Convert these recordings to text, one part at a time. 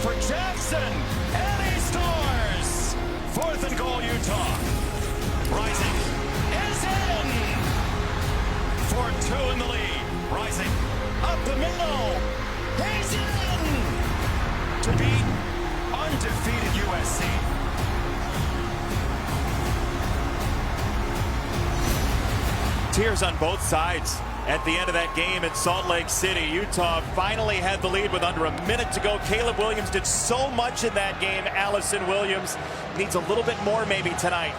for Jackson, and he scores! 4th and goal, Utah. Rising is in for 2 in the lead. Rising up the middle. He's in to beat undefeated USC. Tears on both sides at the end of that game in Salt Lake City. Utah finally had the lead with under a minute to go. Caleb Williams did so much in that game. Allison Williams needs a little bit more maybe tonight.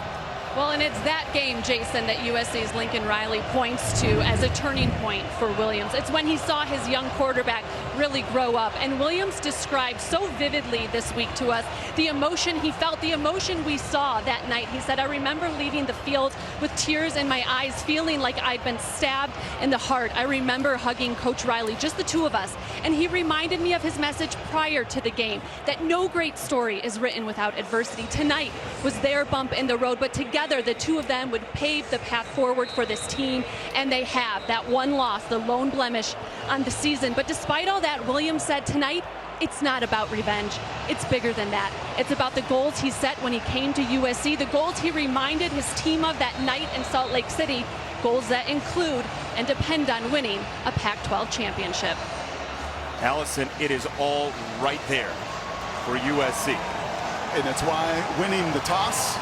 Well, and it's that game, Jason, that USC's Lincoln Riley points to as a turning point for Williams. It's when he saw his young quarterback really grow up. And Williams described so vividly this week to us the emotion he felt, the emotion we saw that night. He said, I remember leaving the field with tears in my eyes, feeling like I'd been stabbed in the heart. I remember hugging Coach Riley, just the two of us. And he reminded me of his message prior to the game, that no great story is written without adversity. Tonight was their bump in the road, but together the two of them would pave the path forward for this team, and they have. That one loss, the lone blemish on the season. But despite all that, Williams said tonight, it's not about revenge. It's bigger than that. It's about the goals he set when he came to USC, the goals he reminded his team of that night in Salt Lake City, goals that include and depend on winning a Pac-12 championship. Allison, it is all right there for USC. And that's why winning the toss,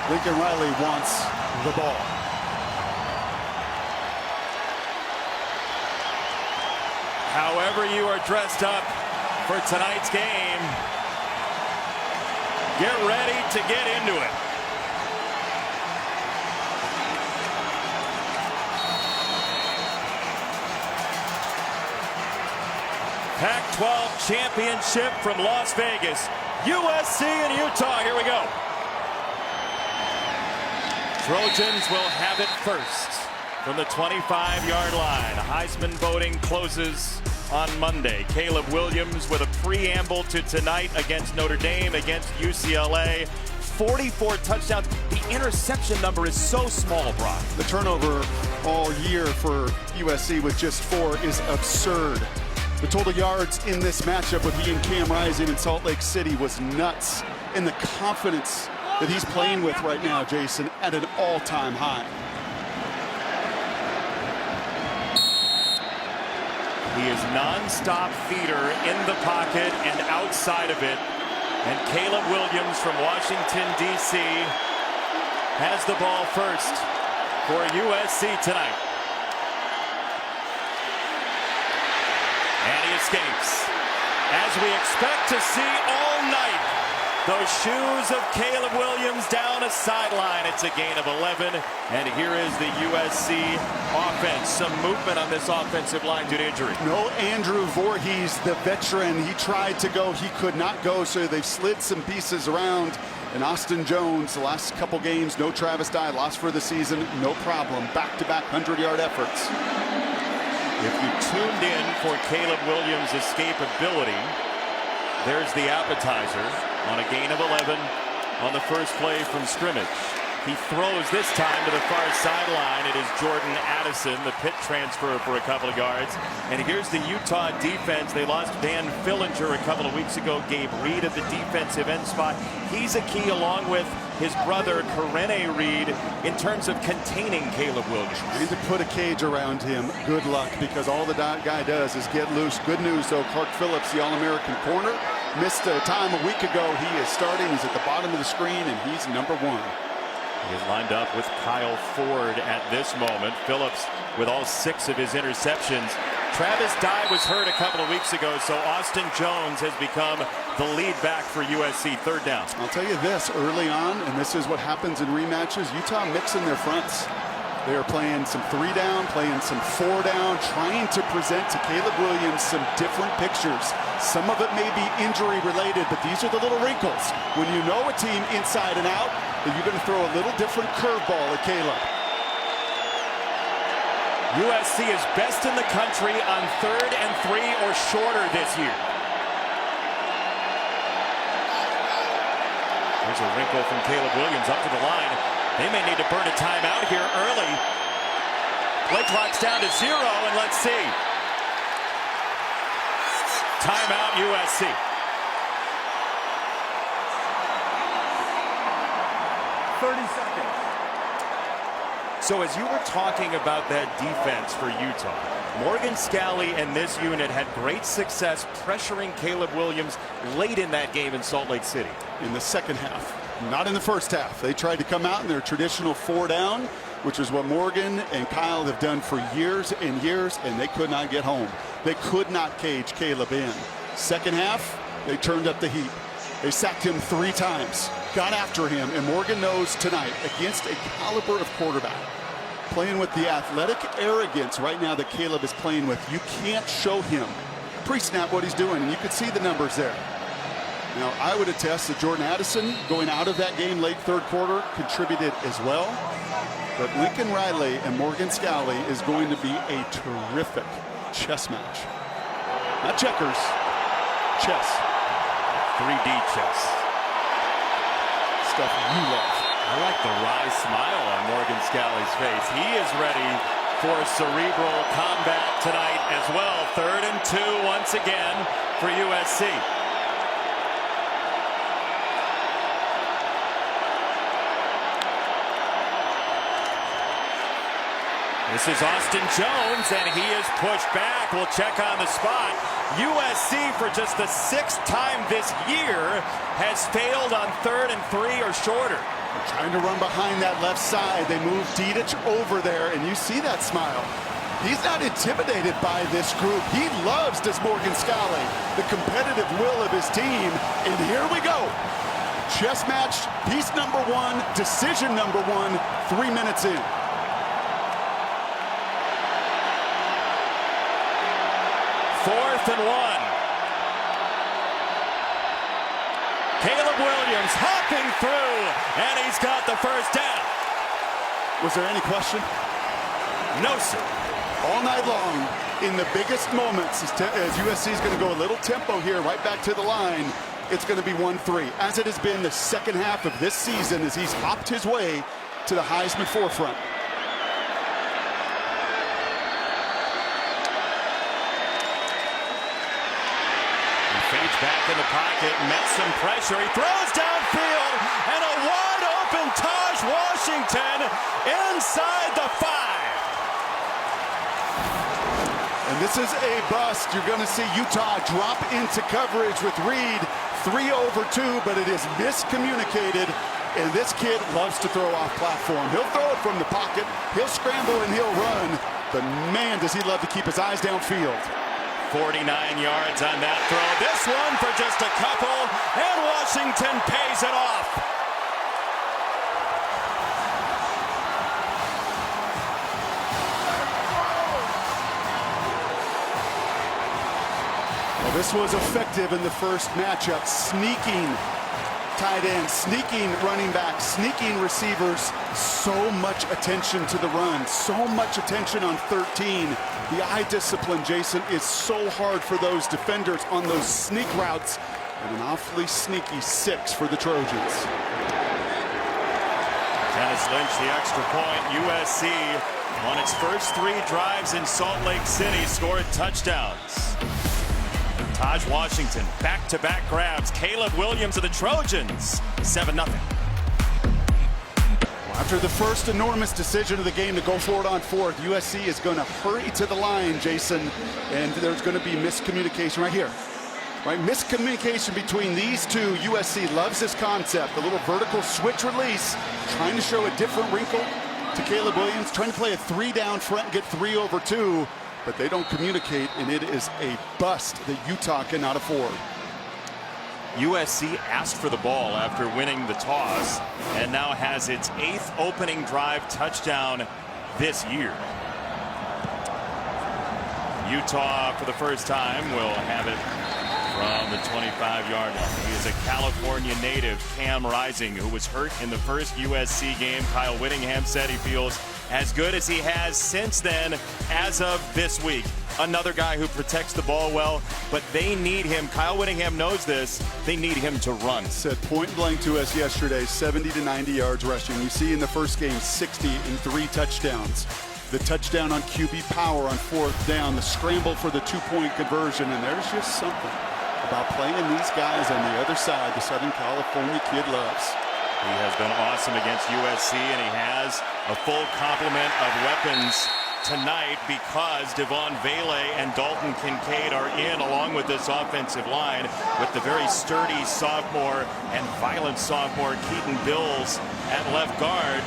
Lincoln Riley wants the ball. However you are dressed up for tonight's game, get ready to get into it. Pac-12 championship from Las Vegas, USC and Utah. Here we go. Trojans will have it first from the 25-yard line. Heisman voting closes on Monday. Caleb Williams with a preamble to tonight against Notre Dame, against UCLA. 44 touchdowns. The interception number is so small, Brock. The turnover all year for USC with just 4 is absurd. The total yards in this matchup with he and Cam Rising in Salt Lake City was nuts. And the confidence that he's playing with right now, Jason, at an all-time high. He is non-stop feeder in the pocket and outside of it. And Caleb Williams from Washington, D.C. has the ball first for USC tonight. And he escapes, as we expect to see all night. Those shoes of Caleb Williams down a sideline. It's a gain of 11. And here is the USC offense. Some movement on this offensive line due to injury. No Andrew Voorhees, the veteran. He tried to go. He could not go. So they've slid some pieces around. And Austin Jones, the last couple games, no Travis Dye, lost for the season. No problem. Back-to-back 100-yard efforts. If you tuned in for Caleb Williams' escapability, there's the appetizer on a gain of 11 on the first play from scrimmage. He throws this time to the far sideline. It is Jordan Addison, the Pitt transfer, for a couple of yards. And here's the Utah defense. They lost Dan Fillinger a couple of weeks ago. Gabe Reed at the defensive end spot. He's a key, along with his brother Karene Reed, in terms of containing Caleb Williams. Trying to put a cage around him. Good luck, because all the guy does is get loose. Good news, though. Clark Phillips, the All-American corner, missed a time a week ago. He is starting. He's at the bottom of the screen, and he's number 1. He is lined up with Kyle Ford at this moment. Phillips with all 6 of his interceptions. Travis Dye was hurt a couple of weeks ago, so Austin Jones has become the lead back for USC. Third down. I'll tell you this, early on, and this is what happens in rematches, Utah mixing their fronts. They are playing some 3 down, playing some 4 down, trying to present to Caleb Williams some different pictures. Some of it may be injury related, but these are the little wrinkles. When you know a team inside and out, then you're going to throw a little different curveball at Caleb. USC is best in the country on 3rd and 3 or shorter this year. There's a wrinkle from Caleb Williams up to the line. They may need to burn a timeout here early. Play clock's down to 0, and let's see. Timeout USC. 30 seconds. So as you were talking about that defense for Utah, Morgan Scalley and this unit had great success pressuring Caleb Williams late in that game in Salt Lake City. In the second half, not in the first half. They tried to come out in their traditional 4 down, which is what Morgan and Kyle have done for years and years, and they could not get home. They could not cage Caleb in. Second half, they turned up the heat. They sacked him 3 times, got after him, and Morgan knows tonight, against a caliber of quarterback, playing with the athletic arrogance right now that Caleb is playing with, you can't show him pre-snap what he's doing, and you can see the numbers there. Now, I would attest that Jordan Addison, going out of that game late third quarter, contributed as well. But Lincoln Riley and Morgan Scalley is going to be a terrific chess match. Not checkers, chess. 3D chess. Stuff you love. I like the wry smile on Morgan Scalley's face. He is ready for cerebral combat tonight as well. 3rd and 2 once again for USC. This is Austin Jones, and he is pushed back. We'll check on the spot. USC, for just the 6th time this year, has failed on 3rd and 3 or shorter. They're trying to run behind that left side. They move Dedich over there, and you see that smile. He's not intimidated by this group. He loves, does Morgan Scalley, the competitive will of his team. And here we go. Chess match, piece number 1, decision number 1, 3 minutes in. Fourth and 1. Caleb Williams hopping through, and he's got the first down. Was there any question? No, sir. All night long, in the biggest moments, as USC is going to go a little tempo here, right back to the line, it's going to be 1-3, as it has been the second half of this season as he's hopped his way to the Heisman forefront. Fades back in the pocket, met some pressure. He throws downfield, and a wide-open Taj Washington inside the 5. And this is a bust. You're going to see Utah drop into coverage with Reed, 3 over 2, but it is miscommunicated. And this kid loves to throw off platform. He'll throw it from the pocket, he'll scramble, and he'll run. But man, does he love to keep his eyes downfield. 49 yards on that throw. This one for just a couple, and Washington pays it off. Well, this was effective in the first matchup. Sneaking tight end, sneaking running back, sneaking receivers. So much attention to the run, so much attention on 13. The eye discipline, Jason, is so hard for those defenders on those sneak routes, and an awfully sneaky 6 for the Trojans. Dennis Lynch, the extra point. USC on its first 3 drives in Salt Lake City scored touchdowns. Taj Washington, back-to-back grabs. Caleb Williams of the Trojans, 7-0. After the first enormous decision of the game to go for it on 4th, USC is going to hurry to the line, Jason, and there's going to be miscommunication right here. Right, miscommunication between these two. USC loves this concept, the little vertical switch release, trying to show a different wrinkle to Caleb Williams, trying to play a 3 down front and get 3 over 2, but they don't communicate, and it is a bust that Utah cannot afford. USC asked for the ball after winning the toss and now has its 8th opening drive touchdown this year. Utah, for the first time, will have it from the 25-yard line. He is a California native, Cam Rising, who was hurt in the first USC game. Kyle Whittingham said he feels as good as he has since then as of this week. Another guy who protects the ball well, but they need him. Kyle Whittingham knows this. They need him to run. Said point blank to us yesterday, 70 to 90 yards rushing. You see in the first game, 60 and 3 touchdowns. The touchdown on QB power on 4th down, the scramble for the 2-point conversion, and there's just something about playing these guys on the other side the Southern California kid loves. He has been awesome against USC, and he has a full complement of weapons tonight because Devon Vele and Dalton Kincaid are in, along with this offensive line, with the very sturdy sophomore and violent sophomore Keaton Bills at left guard.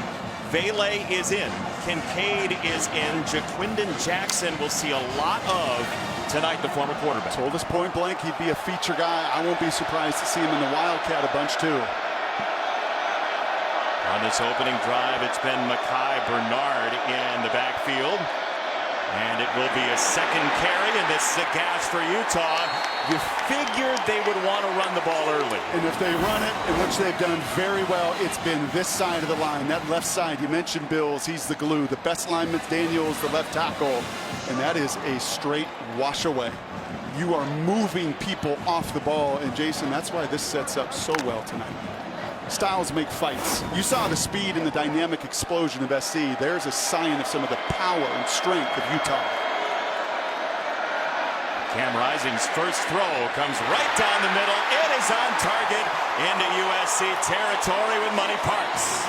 Vele is in. Kincaid is in. Jaquindon Jackson will see a lot of tonight, the former quarterback. Told us point blank he'd be a feature guy. I won't be surprised to see him in the Wildcat a bunch too. On this opening drive, it's been Mekhi Bernard in the backfield. And it will be a second carry, and this is a gas for Utah. You figured they would want to run the ball early. And if they run it, in which they've done very well, it's been this side of the line. That left side, you mentioned Bills, he's the glue. The best lineman's Daniels, the left tackle. And that is a straight wash away. You are moving people off the ball. And Jason, that's why this sets up so well tonight. Styles make fights. You saw the speed and the dynamic explosion of SC. There's a sign of some of the power and strength of Utah. Cam Rising's first throw comes right down the middle. It is on target into USC territory with Money Parks.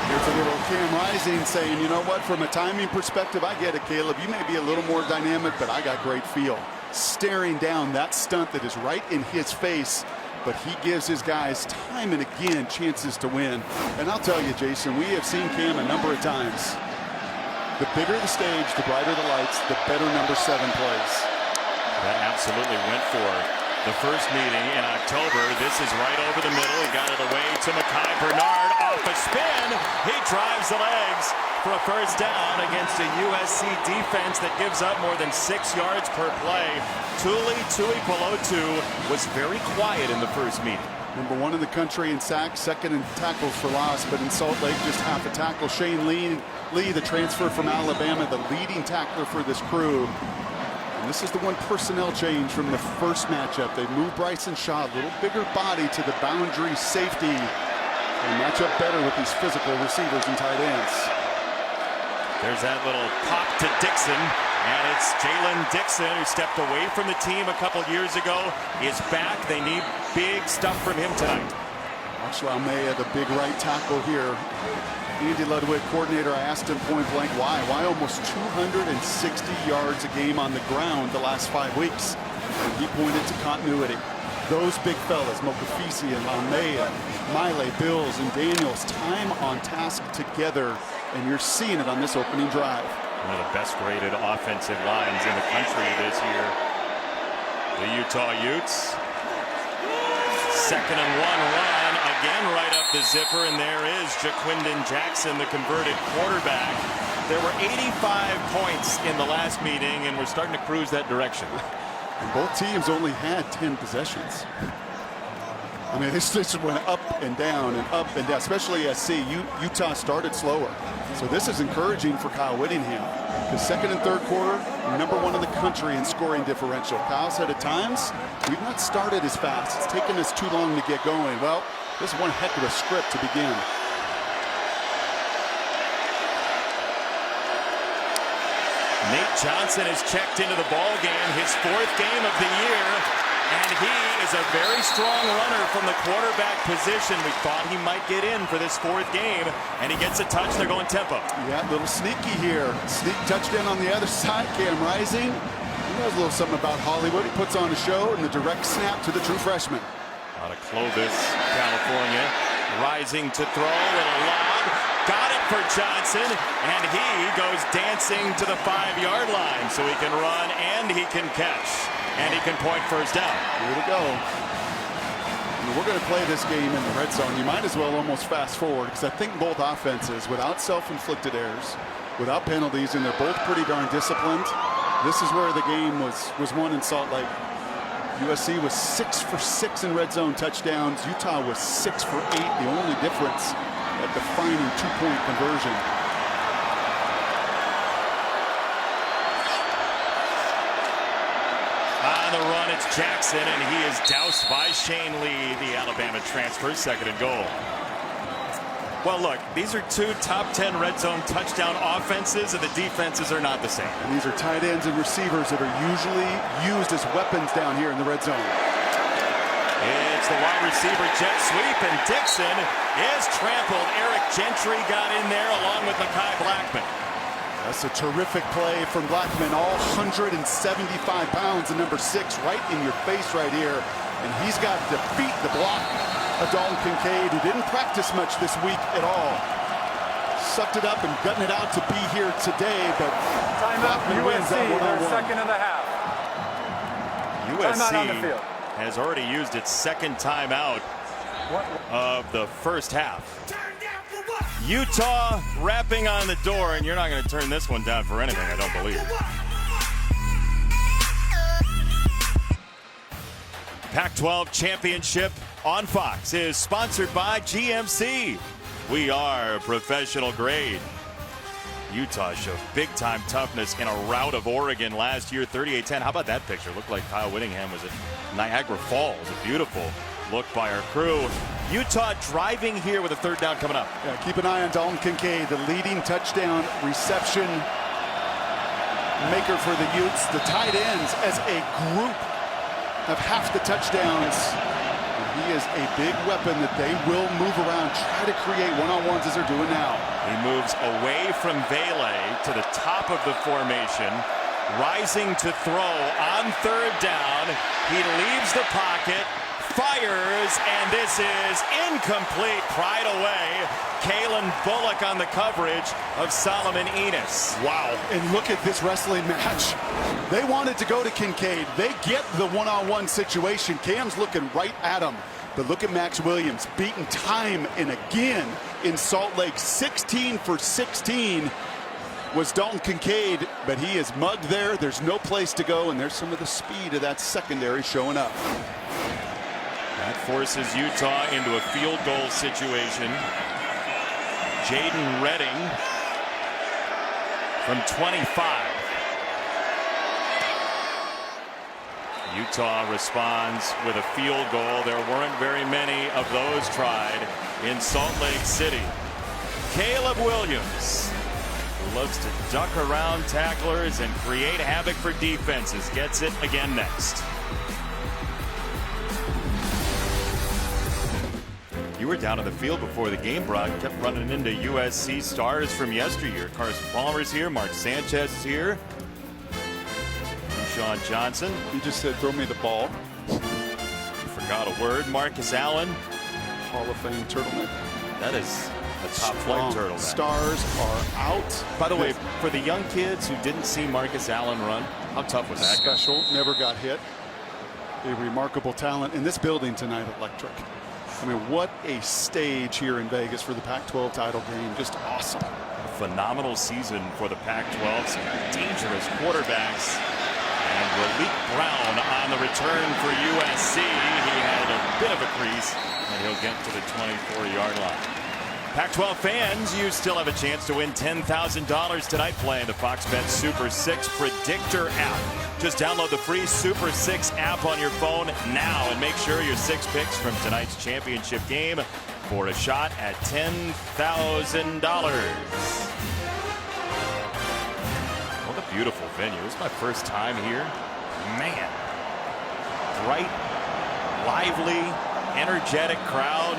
Here's a little Cam Rising saying, you know what, from a timing perspective, I get it, Caleb. You may be a little more dynamic, but I got great feel. Staring down that stunt that is right in his face. But he gives his guys time and again chances to win. And I'll tell you, Jason, we have seen Cam a number of times. The bigger the stage, the brighter the lights, the better number 7 plays. That absolutely went for the first meeting in October. This is right over the middle. He got it away to Mekhi Bernard off a spin. He drives the legs for a first down against a USC defense that gives up more than 6 yards per play. Tuipulotu was very quiet in the first meeting. Number 1 in the country in sacks, second in tackles for loss, but in Salt Lake just half a tackle. Shane Lee, the transfer from Alabama, the leading tackler for this crew. And this is the one personnel change from the first matchup. They moved Bryson Shaw, a little bigger body to the boundary safety. And match up better with these physical receivers and tight ends. There's that little pop to Dixon, and it's Jalen Dixon, who stepped away from the team a couple years ago, is back. They need big stuff from him tonight. Watch Laumea, the big right tackle here. Andy Ludwig, coordinator, I asked him point blank why. Why almost 260 yards a game on the ground the last 5 weeks? And he pointed to continuity. Those big fellas, Mokafisi and Laumea, Miley, Bills, and Daniels, time on task together. And you're seeing it on this opening drive. One of the best graded offensive lines in the country this year. The Utah Utes. 2nd and 1 run. Again right up the zipper. And there is Jaquindon Jackson, the converted quarterback. There were 85 points in the last meeting, and we're starting to cruise that direction. And both teams only had 10 possessions. I mean, this went up and down, especially SC. Utah started slower. So this is encouraging for Kyle Whittingham. The second and third quarter, number 1 in the country in scoring differential. Kyle said at times, we've not started as fast. It's taken us too long to get going. Well, this is one heck of a script to begin. Nate Johnson has checked into the ball game, his 4th game of the year. And he is a very strong runner from the quarterback position. We thought he might get in for this 4th game, and he gets a touch. They're going tempo. Yeah, a little sneaky here. Sneak touchdown on the other side. Cam Rising. He knows a little something about Hollywood. He puts on a show, and the direct snap to the true freshman. Out of Clovis, California. Rising to throw, little lob. Got it for Johnson, and he goes dancing to the 5-yard line. So he can run and he can catch. And he can point first down. Here we go. And we're going to play this game in the red zone. You might as well almost fast forward, because I think both offenses, without self-inflicted errors, without penalties, and they're both pretty darn disciplined. This is where the game was won in Salt Lake. USC was 6 for 6 in red zone touchdowns. Utah was 6 for 8. The only difference, that defining 2-point conversion. On the run, it's Jackson, and he is doused by Shane Lee, the Alabama transfer, 2nd and goal. Well, look, these are 2 top 10 red zone touchdown offenses, and the defenses are not the same. And these are tight ends and receivers that are usually used as weapons down here in the red zone. It's the wide receiver jet sweep, and Dixon is trampled. Eric Gentry got in there along with Mekhi Blackman. That's a terrific play from Blackman, all 175 pounds, and number 6 right in your face right here. And he's got to beat the block of Dalton Kincaid, who didn't practice much this week at all. Sucked it up and gutting it out to be here today, but Blackman wins that one-on-one. Second of the half. USC has already used its second timeout of the first half. Utah rapping on the door, and you're not going to turn this one down for anything, I don't believe. Pac-12 championship on Fox is sponsored by GMC. We are professional grade. Utah showed big-time toughness in a rout of Oregon last year, 38-10. How about that picture? Looked like Kyle Whittingham was at Niagara Falls. A beautiful look by our crew. Utah driving here with a third down coming up. Yeah, keep an eye on Dalton Kincaid, the leading touchdown reception maker for the Utes. The tight ends as a group have half the touchdowns. He is a big weapon that they will move around, try to create one-on-ones as they're doing now. He moves away from Vele to the top of the formation, rising to throw on third down. He leaves the pocket, fires, and this is incomplete. Pried away. Kalen Bullock on the coverage of Solomon Enos. Wow, and look at this wrestling match. They wanted to go to Kincaid. They get the one-on-one situation. Cam's looking right at him. But look at Max Williams, beaten time and again in Salt Lake. 16 for 16 was Dalton Kincaid, but he is mugged there. There's no place to go, and there's some of the speed of that secondary showing up. That forces Utah into a field goal situation. Jaden Redding from 25. Utah responds with a field goal. There weren't very many of those tried in Salt Lake City. Caleb Williams, who loves to duck around tacklers and create havoc for defenses, gets it again next. You were down on the field before the game, Brock. Kept running into USC stars from yesteryear. Carson Palmer's here. Mark Sanchez is here. Sean Johnson. You just said, throw me the ball. You forgot a word. Marcus Allen. Hall of Fame turtleneck. That is a top flight turtleneck. Stars are out. By the way, for the young kids who didn't see Marcus Allen run, how tough was that? Special, never got hit. A remarkable talent in this building tonight, electric. I mean, what a stage here in Vegas for the Pac-12 title game. Just awesome. A phenomenal season for the Pac-12. Some dangerous quarterbacks. And Raleek Brown on the return for USC. He had a bit of a crease, and he'll get to the 24-yard line. Pac-12 fans, you still have a chance to win $10,000 tonight playing the Fox Bet Super 6 Predictor app. Just download the free Super 6 app on your phone now and make sure your 6 picks from tonight's championship game for a shot at $10,000. What a beautiful venue. This is my first time here. Man. Bright, lively, energetic crowd.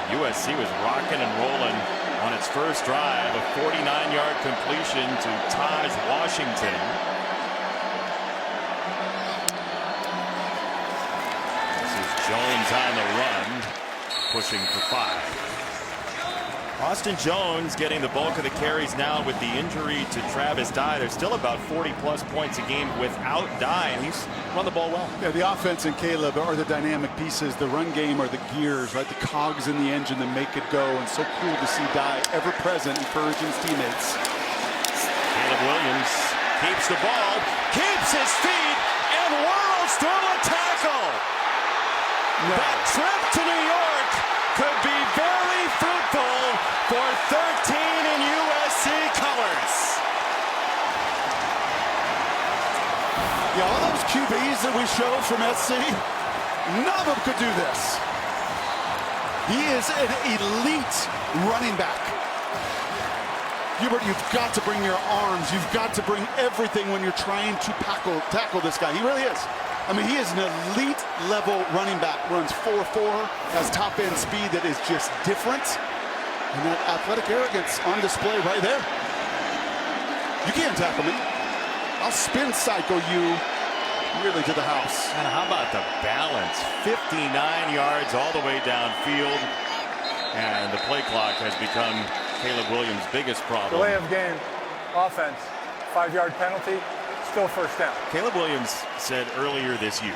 USC was rocking and rolling on its first drive. A 49-yard completion to Taj Washington. This is Jones on the run, pushing for 5. Austin Jones getting the bulk of the carries now with the injury to Travis Dye. There's still about 40-plus points a game without Dye, and he's run the ball well. Yeah, the offense and Caleb are the dynamic pieces. The run game are the gears, right? The cogs in the engine that make it go. And so cool to see Dye ever present, encouraging his teammates. Caleb Williams keeps the ball, keeps his feet, and whirls through a tackle. No. That trip to New York could be very fruitful for 13 in USC colors. Yeah, all those QBs that we showed from SC, none of them could do this. He is an elite running back. Hubert, you've got to bring your arms. You've got to bring everything when you're trying to tackle this guy. He really is. I mean, he is an elite level running back, runs 4.4, has top end speed that is just different. And that athletic arrogance on display right there. You can't tackle me. I'll spin cycle you nearly to the house. And how about the balance? 59 yards all the way downfield. And the play clock has become Caleb Williams' biggest problem. Delay of game, offense, 5-yard penalty, still first down. Caleb Williams said earlier this year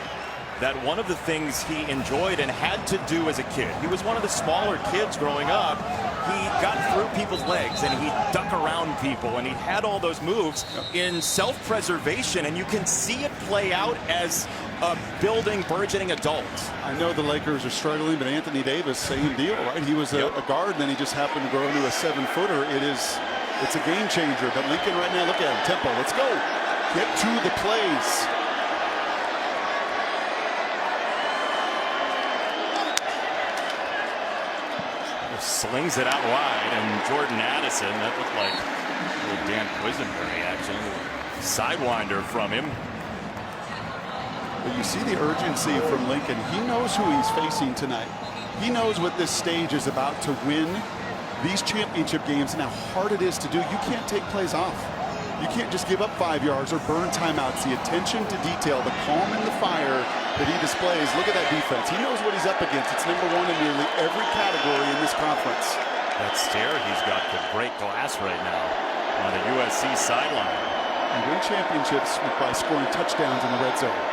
that one of the things he enjoyed and had to do as a kid, he was one of the smaller kids growing up, he got through people's legs and he'd duck around people and he had all those moves in self-preservation, and you can see it play out as a building, burgeoning adult. I know the Lakers are struggling, but Anthony Davis, same deal, right? He was a guard, and then he just happened to grow into a 7-footer. It's a game changer. But Lincoln right now, look at him, tempo, let's go. Get to the plays. Slings it out wide, and Jordan Addison, that looked like a little Dan Quisenberry action. Sidewinder from him. But you see the urgency from Lincoln. He knows who he's facing tonight. He knows what this stage is about to win these championship games and how hard it is to do. You can't take plays off. You can't just give up 5 yards or burn timeouts. The attention to detail, the calm and the fire that he displays. Look at that defense. He knows what he's up against. It's #1 in nearly every category in this conference. That stare he's got could break glass right now on the USC sideline. And win championships by scoring touchdowns in the red zone.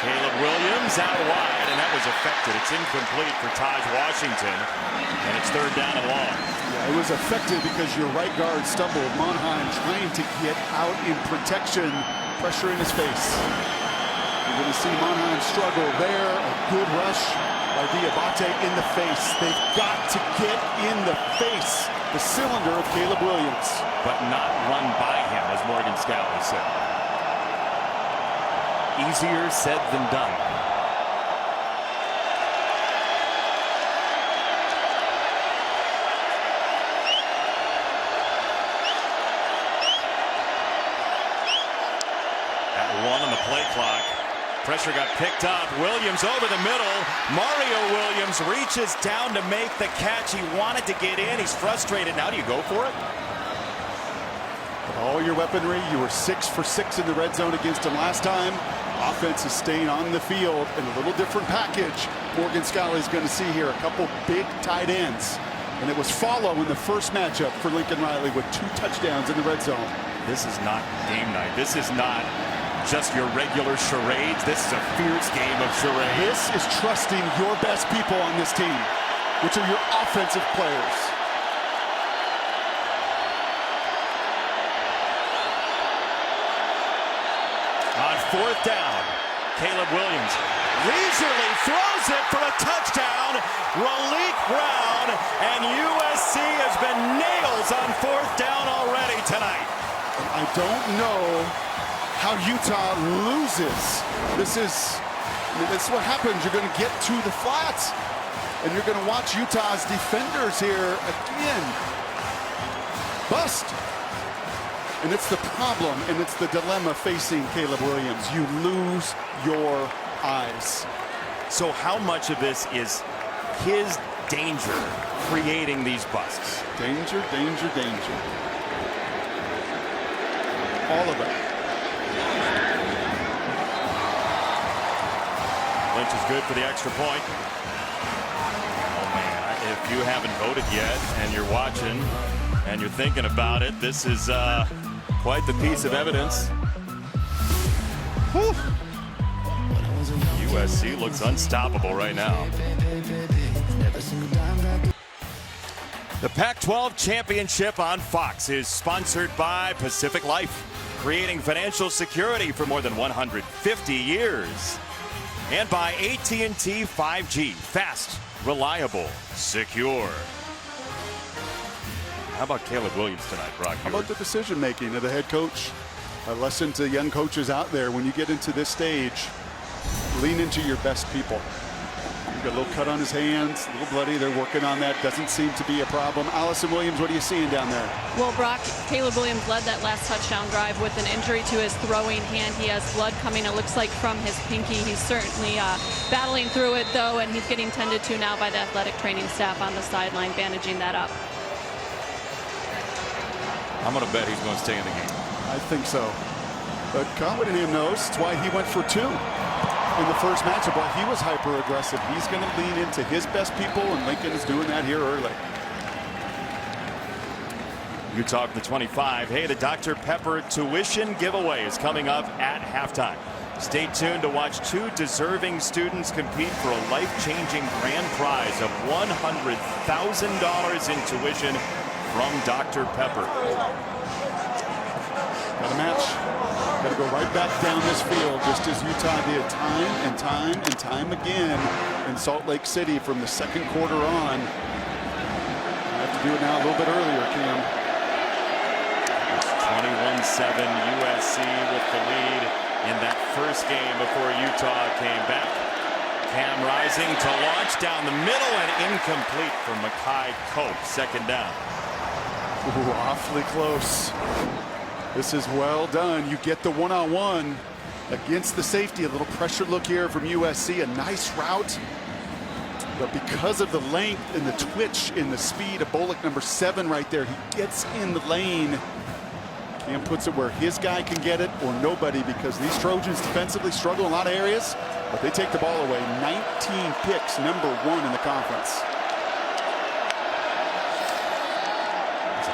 Caleb Williams out wide, and that was effective. It's incomplete for Taj Washington, and it's 3rd down and long. Yeah, it was effective because your right guard stumbled. Monheim trying to get out in protection, pressure in his face. You're going to see Monheim struggle there. A good rush by Diabate in the face. They've got to get in the face, the cylinder of Caleb Williams. But not run by him, as Morgan Scalley said. Easier said than done. At 1 on the play clock. Pressure got picked up. Williams over the middle. Mario Williams reaches down to make the catch. He wanted to get in. He's frustrated. Now do you go for it? All your weaponry. You were 6 for 6 in the red zone against him last time. Offense is staying on the field in a little different package. Morgan Scalley is going to see here a couple big tight ends. And it was follow in the first matchup for Lincoln Riley with 2 touchdowns in the red zone. This is not game night. This is not just your regular charades. This is a fierce game of charades. This is trusting your best people on this team, which are your offensive players. On 4th down, Caleb Williams leisurely throws it for a touchdown. Raleek Brown, and USC has been nails on 4th down already tonight. I don't know how Utah loses. This is what happens. You're going to get to the flats, and you're going to watch Utah's defenders here again bust. And it's the problem, and it's the dilemma facing Caleb Williams. You lose your eyes. So how much of this is his danger creating these busts? Danger, danger, danger. All of it. Lynch is good for the extra point. Oh man, if you haven't voted yet and you're watching and you're thinking about it, this is quite the piece of evidence. Whew. USC looks unstoppable right now. The Pac-12 championship on Fox is sponsored by Pacific Life, creating financial security for more than 150 years. And by AT&T 5G, fast, reliable, secure. How about Caleb Williams tonight, Brock? How about the decision making of the head coach? A lesson to young coaches out there: when you get into this stage, lean into your best people. got a little cut on his hands, a little bloody. They're working on that. Doesn't seem to be a problem. Allison Williams, what are you seeing down there? Well, Brock, Caleb Williams led that last touchdown drive with an injury to his throwing hand. He has blood coming, it looks like, from his pinky. He's certainly battling through it, though, and he's getting tended to now by the athletic training staff on the sideline, bandaging that up. I'm going to bet he's going to stay in the game. I think so. But Kyle Whittingham knows. That's why he went for 2 in the first matchup. Why he was hyper aggressive. He's going to lean into his best people, and Lincoln is doing that here early. Utah at the 25. Hey, the Dr. Pepper tuition giveaway is coming up at halftime. Stay tuned to watch 2 deserving students compete for a life-changing grand prize of $100,000 in tuition from Dr. Pepper. Got a match. Got to go right back down this field, just as Utah did time and time and time again in Salt Lake City from the second quarter on. I have to do it now a little bit earlier, Cam. 21-7 USC with the lead in that first game before Utah came back. Cam rising to launch down the middle and incomplete for Makai Cope. Second down. Ooh, awfully close. This is well done. You get the one-on-one against the safety. A little pressure look here from USC. A nice route. But because of the length and the twitch in the speed of Bullock, number 7 right there, he gets in the lane. Cam puts it where his guy can get it or nobody, because these Trojans defensively struggle in a lot of areas, but they take the ball away. 19 picks, number 1 in the conference.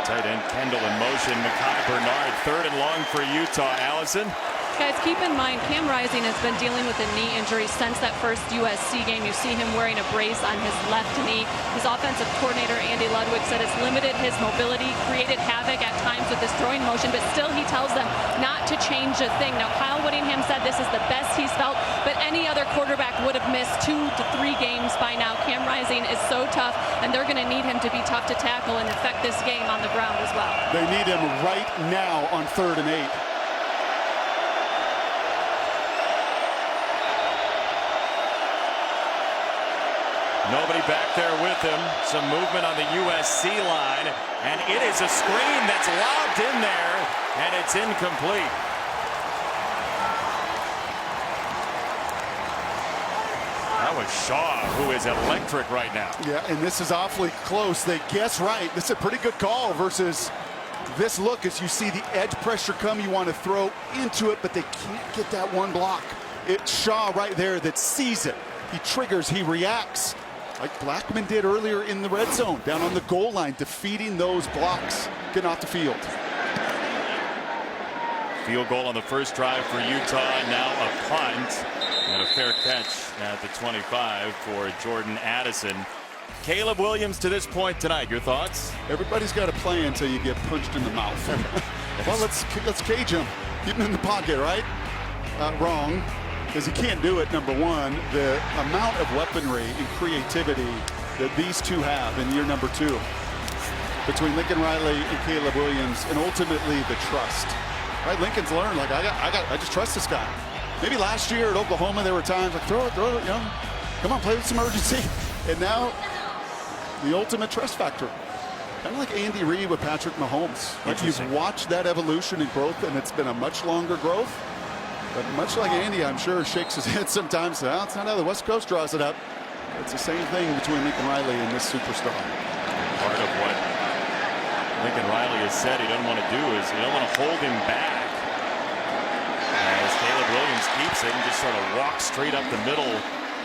Tight end Kendall in motion. Mekhi Bernard, 3rd and long for Utah. Allison. Guys, keep in mind, Cam Rising has been dealing with a knee injury since that first USC game. You see him wearing a brace on his left knee. His offensive coordinator, Andy Ludwig, said it's limited his mobility, created havoc at times with his throwing motion, but still he tells them not to change a thing. Now, Kyle Whittingham said this is the best he's felt, but any other quarterback would have missed 2 to 3 games by now. Cam Rising is so tough, and they're going to need him to be tough to tackle and affect this game on the ground as well. They need him right now on 3rd and 8. Nobody back there with him. Some movement on the USC line, and it is a screen that's lobbed in there, and it's incomplete. That was Shaw, who is electric right now. Yeah, and this is awfully close. They guess right. This is a pretty good call versus this look as you see the edge pressure come. You want to throw into it, but they can't get that one block. It's Shaw right there that sees it. He triggers, he reacts. Like Blackman did earlier in the red zone, down on the goal line, defeating those blocks, getting off the field. Field goal on the first drive for Utah, now a punt, and a fair catch at the 25 for Jordan Addison. Caleb Williams to this point tonight, your thoughts? Everybody's got a play until you get punched in the mouth. Well, let's cage him, keep him in the pocket, right? Wrong. Because he can't do it, number 1. The amount of weaponry and creativity that these two have in year number 2 between Lincoln Riley and Caleb Williams, and ultimately the trust. Right? Lincoln's learned, like, I just trust this guy. Maybe last year at Oklahoma there were times like throw it, you know, come on, play with some urgency. And now the ultimate trust factor. Kind of like Andy Reid with Patrick Mahomes. Like, you've watched that evolution and growth, and it's been a much longer growth. But much like Andy, I'm sure, shakes his head sometimes. Well, it's not how the West Coast draws it up. It's the same thing between Lincoln Riley and this superstar. Part of what Lincoln Riley has said he doesn't want to do is he don't want to hold him back. As Caleb Williams keeps it and just sort of walks straight up the middle.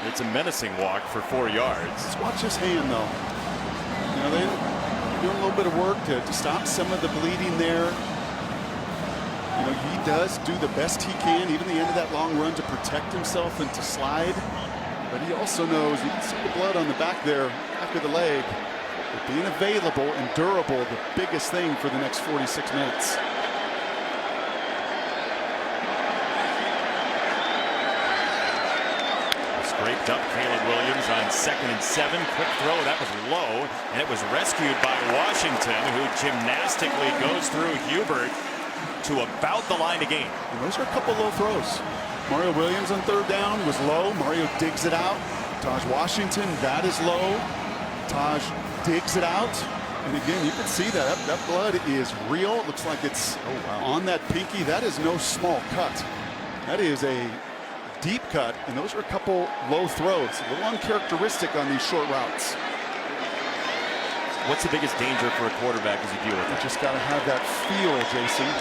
It's a menacing walk for 4 yards. Let's watch his hand, though. You know, they're doing a little bit of work to stop some of the bleeding there. You know, he does do the best he can, even the end of that long run, to protect himself and to slide. But he also knows, you can see the blood on the back there after the leg. But being available and durable, the biggest thing for the next 46 minutes. Scraped up Caleb Williams on 2nd and 7. Quick throw, that was low, and it was rescued by Washington, who gymnastically goes through Hubert to about the line to gain. And those are a couple low throws. Mario Williams on 3rd down was low. Mario digs it out, Taj Washington, that is low. Taj digs it out. And again, you can see that blood is real. It looks like it's on that pinky. That is no small cut. That is a deep cut, and those are a couple low throws. A little uncharacteristic on these short routes. What's the biggest danger for a quarterback as you deal with it? You just got to have that feel, Jason.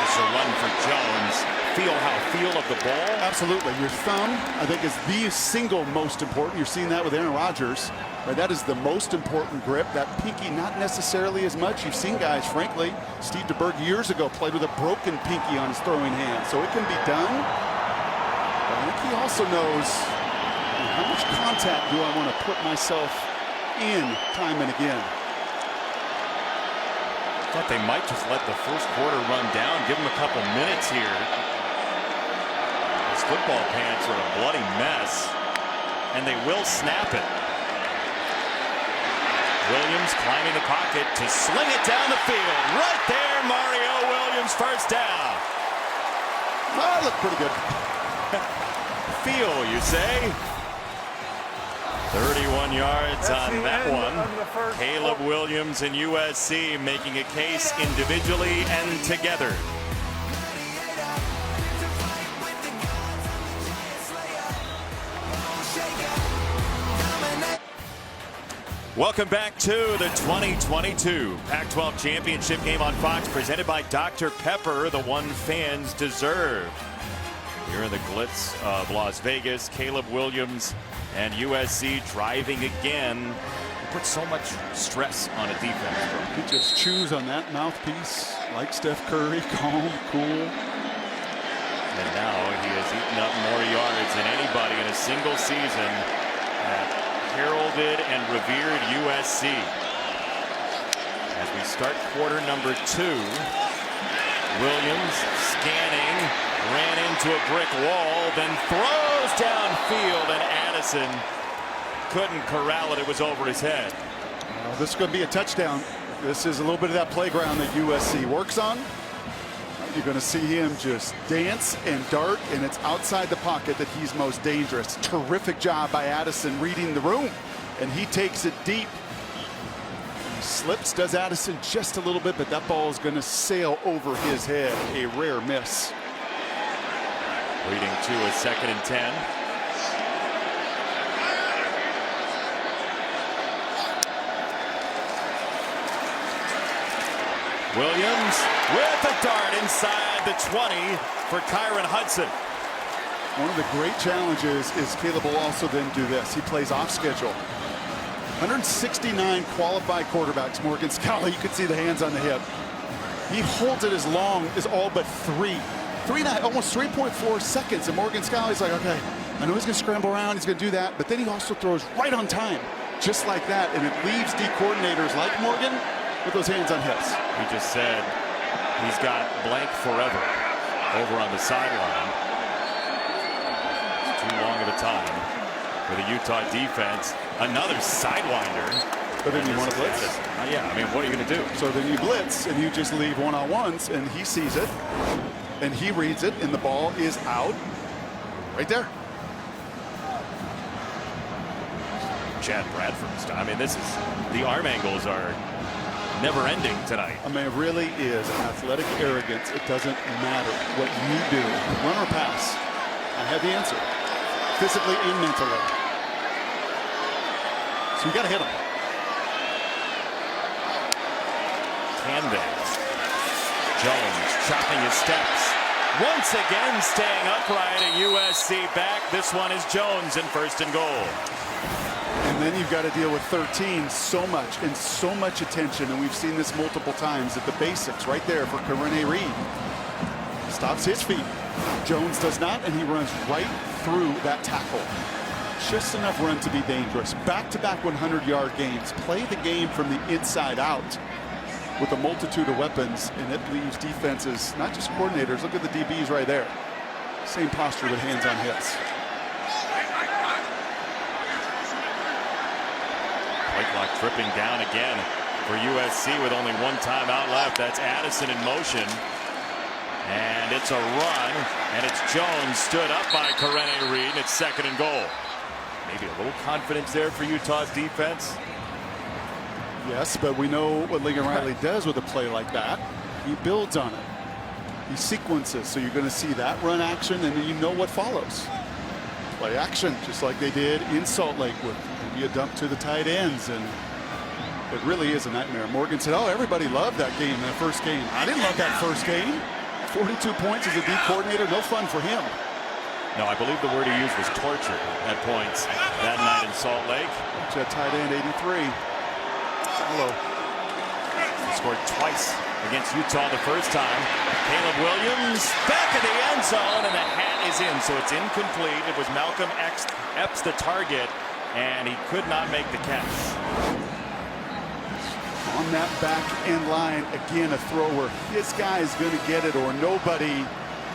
It's a run for Jones. Feel of the ball? Absolutely. Your thumb, I think, is the single most important. You're seeing that with Aaron Rodgers. Right? That is the most important grip. That pinky, not necessarily as much. You've seen guys, frankly, Steve DeBerg years ago played with a broken pinky on his throwing hand. So it can be done. But I think he also knows how much contact do I want to put myself in time and again. Thought they might just let the first quarter run down, give him a couple minutes here. His football pants are a bloody mess, and they will snap it. Williams climbing the pocket to sling it down the field. Right there, Mario Williams, first down. Oh, looked pretty good. Feel, you say? 31 yards on that one. Caleb Williams and USC making a case individually and together. Welcome back to the 2022 Pac-12 championship game on Fox, presented by Dr. Pepper, the one fans deserve. Here in the glitz of Las Vegas, Caleb Williams and USC driving again. They put so much stress on a defense. He just chews on that mouthpiece like Steph Curry, calm, cool. And now he has eaten up more yards than anybody in a single season at heralded and revered USC. As we start quarter number 2, Williams scanning, ran into a brick wall, then throws downfield, and Addison couldn't corral it. It was over his head. This is going to be a touchdown. This is a little bit of that playground that USC works on. You're going to see him just dance and dart, and it's outside the pocket that he's most dangerous. Terrific job by Addison reading the room, and he takes it deep. He slips, does Addison just a little bit, but that ball is going to sail over his head. A rare miss. Leading to a 2nd and 10. Williams with a dart inside the 20 for Kyron Hudson. One of the great challenges is Caleb will also then do this. He plays off schedule. 169 qualified quarterbacks. Morgan Scalley, you can see the hands on the hip. He holds it as long as all but almost 3.4 seconds. And Morgan Scalley's like, okay, I know he's going to scramble around. He's going to do that. But then he also throws right on time, just like that. And it leaves D coordinators like Morgan with those hands on hips. He just said he's got blank forever over on the sideline. It's too long of a time for the Utah defense. Another sidewinder. But then you want to blitz? Yeah, I mean, what are you going to do? So then you blitz, and you just leave one-on-ones, and he sees it, and he reads it, and the ball is out right there. Chad Bradford's. I mean, this is, the arm angles are never ending tonight. I mean, it really is athletic arrogance. It doesn't matter what you do, run or pass. I have the answer, physically and mentally. So you got to hit him. Canvas. Jones chopping his steps. Once again staying upright, a USC back. This one is Jones in 1st and goal. And then you've got to deal with 13, so much attention, and we've seen this multiple times at the basics right there for Karene Reed. Stops his feet. Jones does not, and he runs right through that tackle. Just enough run to be dangerous. Back-to-back 100-yard games. Play the game from the inside out with a multitude of weapons, and it leaves defenses, not just coordinators. Look at the DBs right there. Same posture with hands on hips. Play clock tripping down again for USC with only one timeout left. That's Addison in motion. And it's a run, and it's Jones stood up by Karene Reed, and it's 2nd and goal. Maybe a little confidence there for Utah's defense. Yes, but we know what Lincoln Riley does with a play like that. He builds on it. He sequences, so you're going to see that run action, and then you know what follows. Play action, just like they did in Salt Lake with maybe a dump to the tight ends, and it really is a nightmare. Morgan said, oh, everybody loved that game, that first game. I didn't love that first game. 42 points as a D coordinator, no fun for him. No, I believe the word he used was torture at points that night in Salt Lake. Jet tight end 83. Hello. He scored twice against Utah the first time. Caleb Williams back in the end zone, and the hat is in, so it's incomplete. It was Malcolm Epps the target, and he could not make the catch. On that back end line, again, a throw where his guy is going to get it or nobody.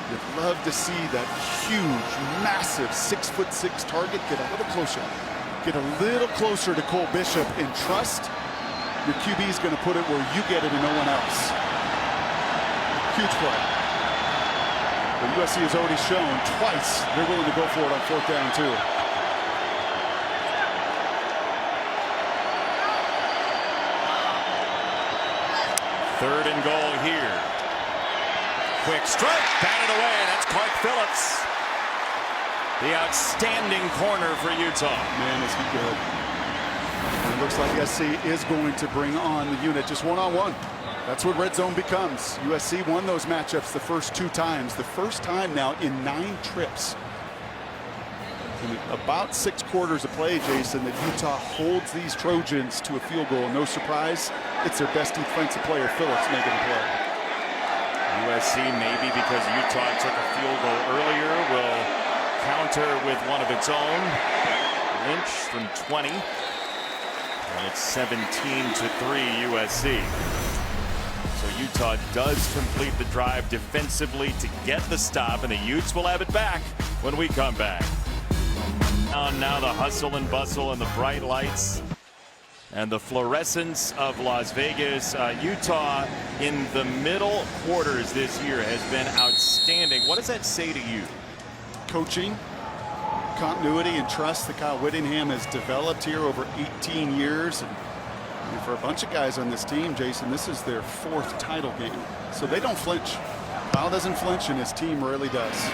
You'd love to see that huge, massive 6'6" target get a little closer. Get a little closer to Cole Bishop and trust your QB is going to put it where you get it and no one else. Huge play. But USC has already shown twice they're willing to go for it on 4th down too. Third and goal here. Quick strike, batted away. That's Clark Phillips. The outstanding corner for Utah. Man, is he good. And it looks like SC is going to bring on the unit just one-on-one. That's what red zone becomes. USC won those matchups the first 2 times. The first time now in 9 trips. In about 6 quarters of play, Jason, that Utah holds these Trojans to a field goal. No surprise, it's their best defensive player, Phillips, making the play. USC, maybe because Utah took a field goal earlier, will counter with one of its own. Lynch from 20. And it's 17-3 USC. So Utah does complete the drive defensively to get the stop, and the Utes will have it back when we come back. Now the hustle and bustle and the bright lights and the fluorescence of Las Vegas. Utah in the middle quarters this year has been outstanding. What does that say to you? Coaching, continuity, and trust that Kyle Whittingham has developed here over 18 years. And for a bunch of guys on this team, Jason, this is their 4th title game. So they don't flinch. Kyle doesn't flinch, and his team rarely does.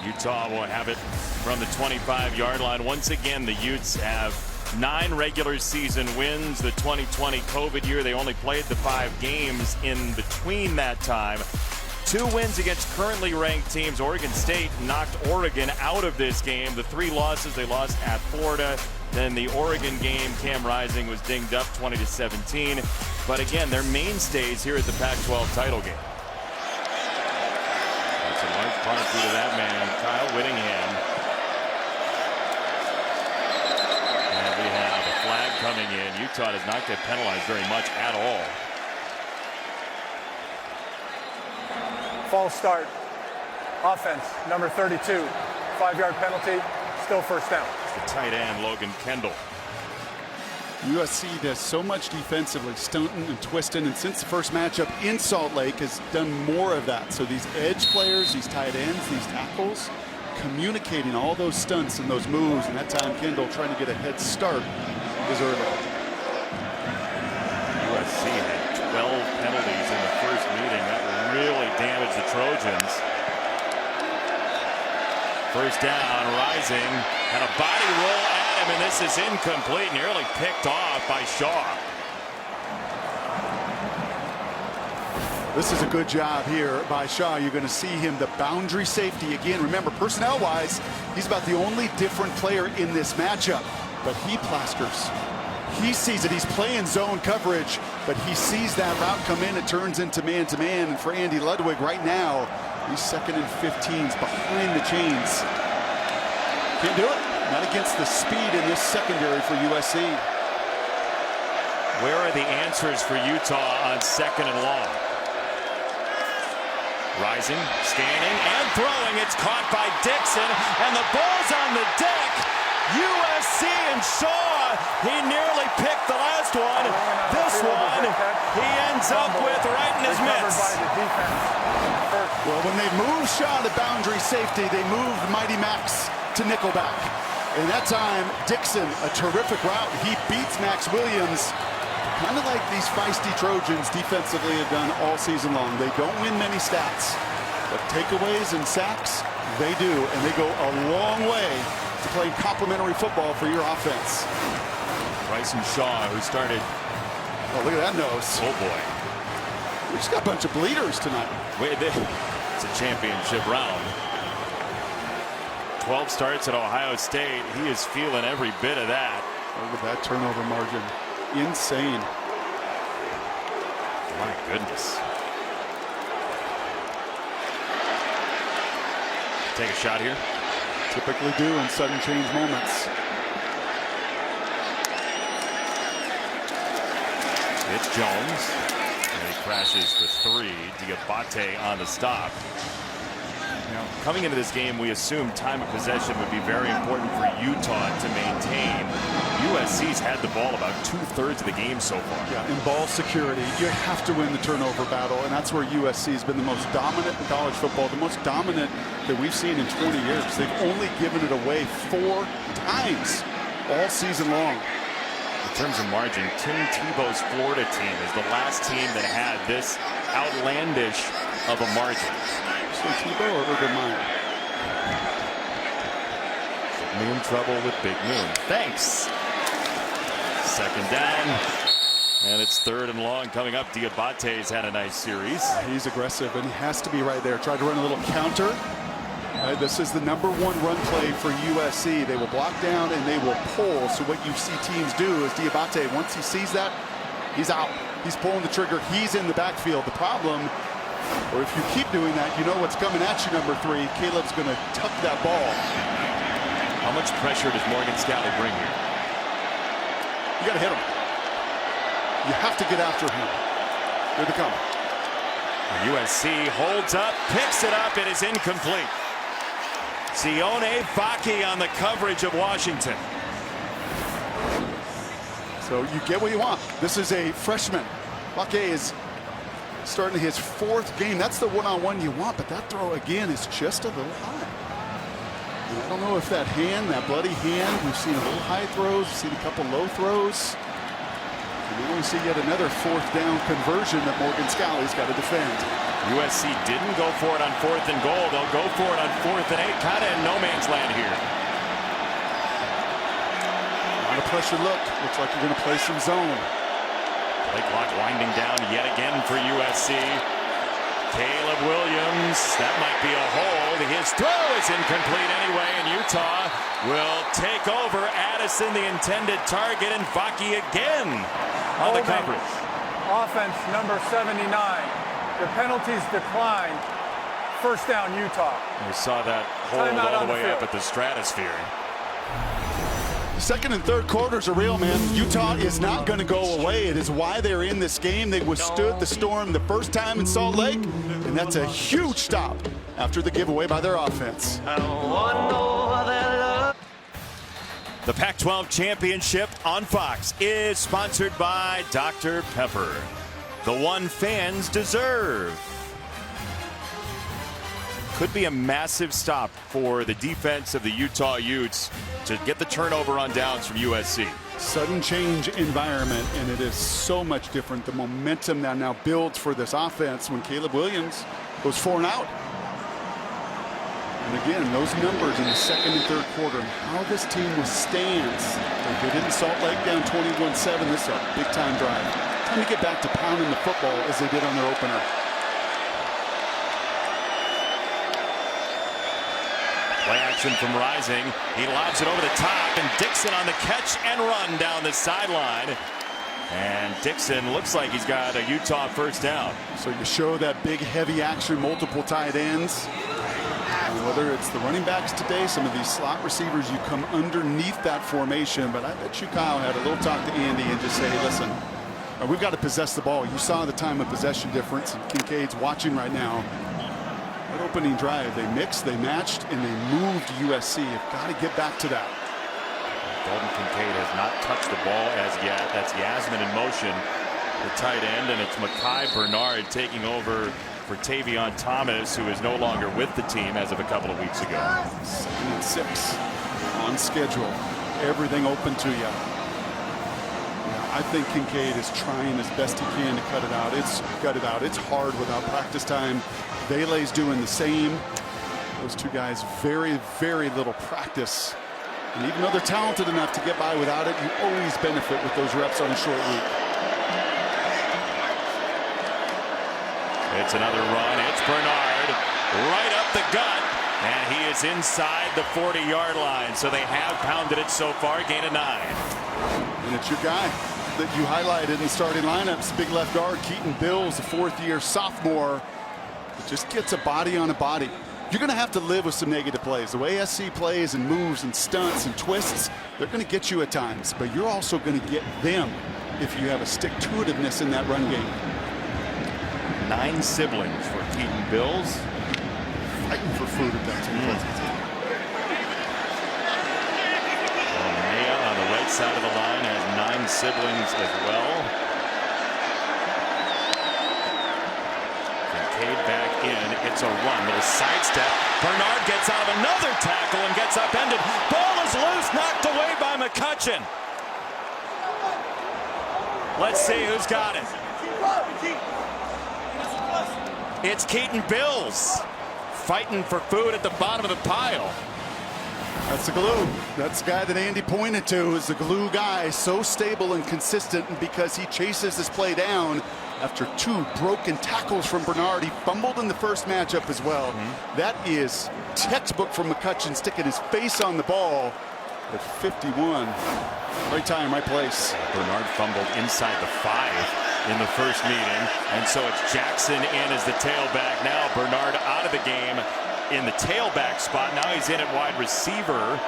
Utah will have it from the 25-yard line. Once again, the Utes have 9 regular season wins. The 2020 COVID year, they only played the 5 games in between that time. 2 wins against currently ranked teams. Oregon State knocked Oregon out of this game. The 3 losses, they lost at Florida. Then the Oregon game, Cam Rising was dinged up 20-17. But again, they're mainstays here at the Pac-12 title game. That's a large part due to that man, Kyle Whittingham. And we have a flag coming in. Utah does not get penalized very much at all. False start. Offense, number 32. 5-yard penalty, still 1st down. The tight end, Logan Kendall. USC does so much defensively, stunting and twisting, and since the first matchup in Salt Lake has done more of that. So these edge players, these tight ends, these tackles, communicating all those stunts and those moves, and that time Kendall trying to get a head start is early. USC had 12 penalties in the first meeting. That really damaged the Trojans. First down, Rising, and a body roll at him, and this is incomplete, nearly picked off by Shaw. This is a good job here by Shaw. You're going to see him the boundary safety again. Remember, personnel-wise, he's about the only different player in this matchup, but he plasters. He sees it. He's playing zone coverage, but he sees that route come in. It turns into man-to-man, and for Andy Ludwig right now, he's 2nd and 15s behind the chains. Can't do it. Not against the speed in this secondary for USC. Where are the answers for Utah on 2nd and long? Rising, scanning, and throwing. It's caught by Dixon, and the ball's on the deck. USC in and Shaw, he nearly picked the last one. This one, he ends up with right in his mitts. Well, when they moved Shaw to boundary safety, they moved Mighty Max to nickelback. And that time, Dixon, a terrific route. He beats Max Williams, kind of like these feisty Trojans defensively have done all season long. They don't win many stats, but takeaways and sacks, they do. And they go a long way to playing complementary football for your offense. Bryson Shaw, who started. Oh, look at that nose. Oh, boy. We just got a bunch of bleeders tonight. Wait, it's a championship round. 12 starts at Ohio State. He is feeling every bit of that. Look at that turnover margin. Insane. My goodness. Take a shot here. Typically do in sudden change moments. It's Jones. And he crashes for 3. Diabate on the stop. Now, coming into this game, we assumed time of possession would be very important for Utah to maintain. USC's had the ball about 2/3 of the game so far. Yeah, in ball security, you have to win the turnover battle, and that's where USC has been the most dominant in college football, the most dominant that we've seen in 20 years. They've only given it away 4 times all season long. In terms of margin, Tim Tebow's Florida team is the last team that had this outlandish of a margin. So Tebow or Urban Meyer? Moon trouble with Big Moon. Thanks. Second down. And it's 3rd and long coming up. Diabate's had a nice series. He's aggressive, and he has to be right there. Tried to run a little counter. This is the #1 run play for USC. They will block down and they will pull. So what you see teams do is Diabate, once he sees that, he's out. He's pulling the trigger. He's in the backfield. The problem, or if you keep doing that, you know what's coming at you, number 3. Caleb's going to tuck that ball. How much pressure does Morgan Scalley bring here? You got to hit him. You have to get after him. Here they come. USC holds up, picks it up. It is incomplete. Sione Vaki on the coverage of Washington. So you get what you want. This is a freshman. Vaki is starting his 4th game. That's the one-on-one you want, but that throw again is just a little high. And I don't know if that hand, that bloody hand, we've seen a little high throws, we've seen a couple low throws. And then we see yet another 4th down conversion that Morgan Scalley's got to defend. USC didn't go for it on 4th and goal. They'll go for it on 4th and 8. Kind of in no man's land here. On a pressure look. Looks like you're going to play some zone. Play clock winding down yet again for USC. Caleb Williams. That might be a hold. His throw is incomplete anyway, and Utah will take over. Addison, the intended target, and Vaki again on the coverage. Offense number 79. The penalties decline. 1st down, Utah. We saw that hold all the way up at the stratosphere. The 2nd and 3rd quarters are real, man. Utah is not going to go away. It is why they're in this game. They withstood the storm the first time in Salt Lake, and that's a huge stop after the giveaway by their offense. The Pac-12 championship on Fox is sponsored by Dr. Pepper, the one fans deserve. Could be a massive stop for the defense of the Utah Utes to get the turnover on downs from USC. Sudden change environment, and it is so much different. The momentum that now builds for this offense when Caleb Williams goes 4 and out. And again, those numbers in the 2nd and 3rd quarter, how this team withstands. They did in Salt Lake down 21-7. This is a big-time drive. Time to get back to pounding the football as they did on their opener. Play action from Rising. He lobs it over the top, and Dixon on the catch and run down the sideline. And Dixon looks like he's got a Utah 1st down. So you show that big, heavy action, multiple tight ends. And whether it's the running backs today, some of these slot receivers, you come underneath that formation. But I bet you Kyle had a little talk to Andy and just say, hey, listen, we've got to possess the ball. You saw the time of possession difference, and Kincaid's watching right now. That opening drive, they mixed, they matched, and they moved USC. You've got to get back to that. Dalton Kincaid has not touched the ball as yet. That's Yasmin in motion, the tight end, and it's Mekhi Bernard taking over for Tavion Thomas, who is no longer with the team as of a couple of weeks ago. 2nd and 6 on schedule. Everything open to you. I think Kincaid is trying as best he can to cut it out. It's hard without practice time. Vele's doing the same. Those two guys, very, very little practice. And even though they're talented enough to get by without it, you always benefit with those reps on a short week. It's another run. It's Bernard right up the gut. And he is inside the 40-yard line. So they have pounded it so far. Gain of 9. And it's your guy that you highlighted in starting lineups. Big left guard, Keaton Bills, a 4th-year sophomore. It just gets a body on a body. You're going to have to live with some negative plays. The way SC plays and moves and stunts and twists, they're going to get you at times. But you're also going to get them if you have a stick-to-itiveness in that run game. 9 siblings for Keaton Bills. Fighting for food at that team. Maya on the right side of the line has 9 siblings as well. Kincaid back in. It's a run. Little sidestep. Bernard gets out of another tackle and gets upended. Ball is loose, knocked away by McCutcheon. Let's see who's got it. It's Keaton Bills fighting for food at the bottom of the pile. That's the glue. That's the guy that Andy pointed to as the glue guy. So stable and consistent, and because he chases this play down after 2 broken tackles from Bernard. He fumbled in the first matchup as well. That is textbook from McCutcheon, sticking his face on the ball at 51. Right time, right place. Bernard fumbled inside the 5 in the first meeting, and so it's Jackson in as the tailback. Now Bernard out of the game in the tailback spot. Now he's in at wide receiver,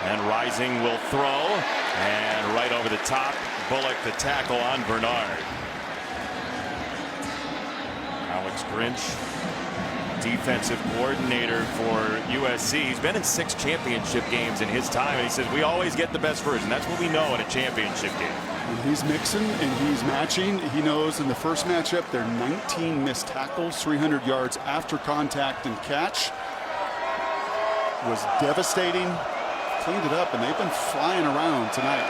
and Rising will throw, and right over the top, Bullock the tackle on Bernard. Alex Grinch, defensive coordinator for USC. He's been in 6 championship games in his time, and he says we always get the best version. That's what we know in a championship game. And he's mixing and he's matching. He knows in the first matchup there are 19 missed tackles, 300 yards after contact and catch. Was devastating. Cleaned it up, and they've been flying around tonight.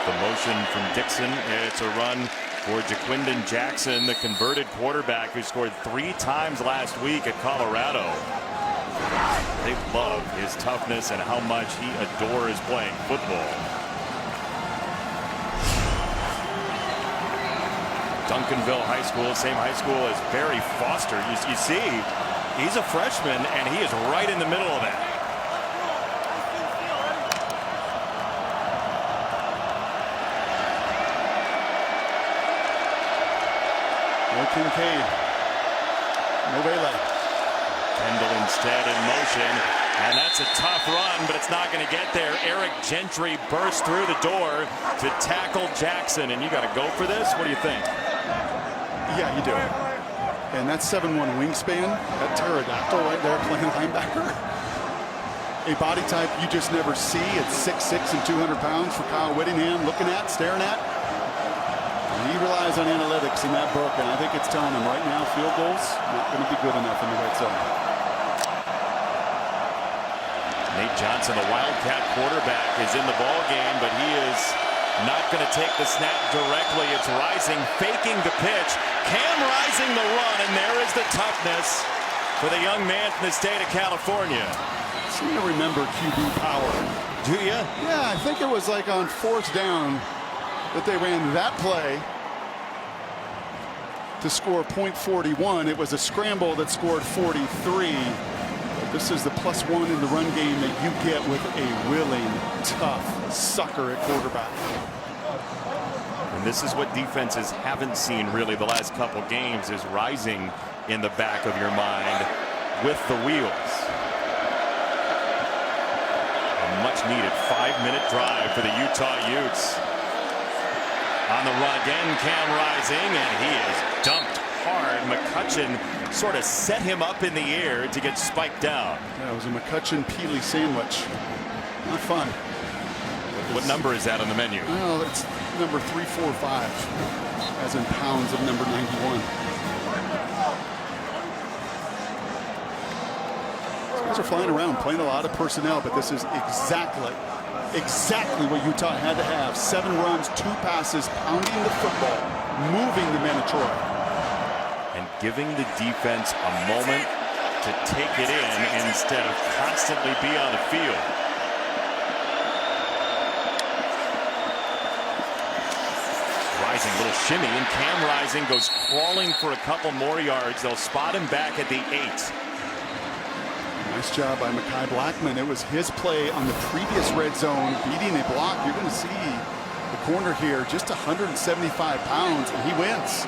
The motion from Dixon. It's a run for Jaquindon Jackson, the converted quarterback who scored 3 times last week at Colorado. They love his toughness and how much he adores playing football. Duncanville High School, same high school as Barry Foster. You see, he's a freshman, and he is right in the middle of that. Kincaid. No Vele. Kendall instead in motion, and that's a tough run, but it's not going to get there. Eric Gentry bursts through the door to tackle Jackson, and you got to go for this? What do you think? Yeah, you do. And that 7'1" wingspan, that pterodactyl right there playing linebacker. A body type you just never see at 6'6" and 200 pounds for Kyle Whittingham, looking at, staring at. He relies on analytics in that book, and I think it's telling him right now field goals not going to be good enough in the red zone. Nate Johnson, the Wildcat quarterback, is in the ball game, but he is not going to take the snap directly. It's Rising faking the pitch. Cam Rising the run, and there is the toughness for the young man from the state of California. Seem to remember QB power. Do you? Yeah, I think it was like on 4th down that they ran that play to score .41. It was a scramble that scored 43. But this is the +1 in the run game that you get with a willing, tough sucker at quarterback. And this is what defenses haven't seen really the last couple games, is Rising in the back of your mind with the wheels. A much-needed 5-minute drive for the Utah Utes. On the run again, Cam Rising, and he is dumped hard. McCutcheon sort of set him up in the air to get spiked down. Yeah, it was a McCutcheon-Peely sandwich. Not fun. What number is that on the menu? Well, it's number 345, as in pounds of number 91. These guys are flying around, playing a lot of personnel, but this is exactly what Utah had to have. 7 runs, 2 passes, pounding the football, moving the men of Troy. And giving the defense a moment to take it in instead of constantly be on the field. Rising, little shimmy, and Cam Rising goes crawling for a couple more yards. They'll spot him back at the 8. Nice job by Mekhi Blackman. It was his play on the previous red zone, beating a block. You're going to see the corner here, just 175 pounds, and he wins.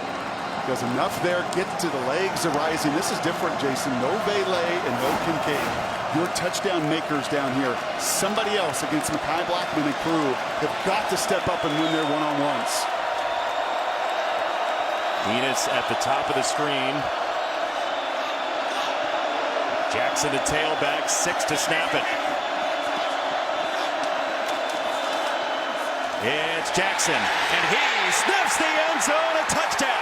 Does enough there, get to the legs of Rising. This is different, Jason. No Bailey and no Kincaid. Your touchdown makers down here. Somebody else against Mekhi Blackman and crew have got to step up and win their one-on-ones. Enos at the top of the screen. Jackson the tailback, 6 to snap it. It's Jackson, and he sniffs the end zone, a touchdown.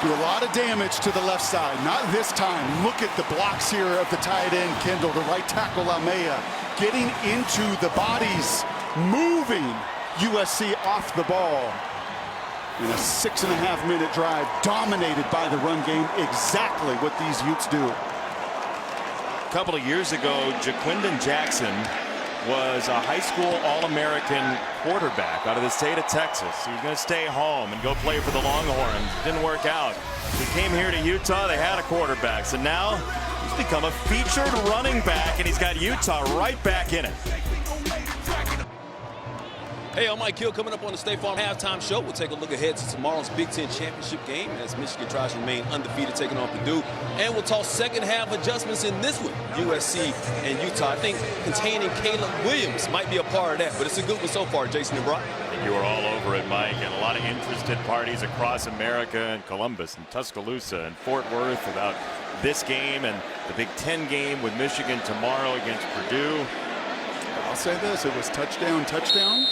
Do a lot of damage to the left side. Not this time. Look at the blocks here of the tight end, Kendall, the right tackle, Almeida, getting into the bodies, moving USC off the ball. In a 6.5-minute drive, dominated by the run game, exactly what these Utes do. A couple of years ago, Jaquindon Jackson was a high school All-American quarterback out of the state of Texas. He was going to stay home and go play for the Longhorns. Didn't work out. He came here to Utah. They had a quarterback. So now he's become a featured running back, and he's got Utah right back in it. Hey, I'm Mike Hill. Coming up on the State Farm Halftime Show, we'll take a look ahead to tomorrow's Big Ten Championship game as Michigan tries to remain undefeated, taking on Purdue. And we'll talk second-half adjustments in this one, USC and Utah. I think containing Caleb Williams might be a part of that, but it's a good one so far, Jason and Brock. You were all over it, Mike, and a lot of interested parties across America and Columbus and Tuscaloosa and Fort Worth about this game and the Big Ten game with Michigan tomorrow against Purdue. I'll say this, it was touchdown, touchdown.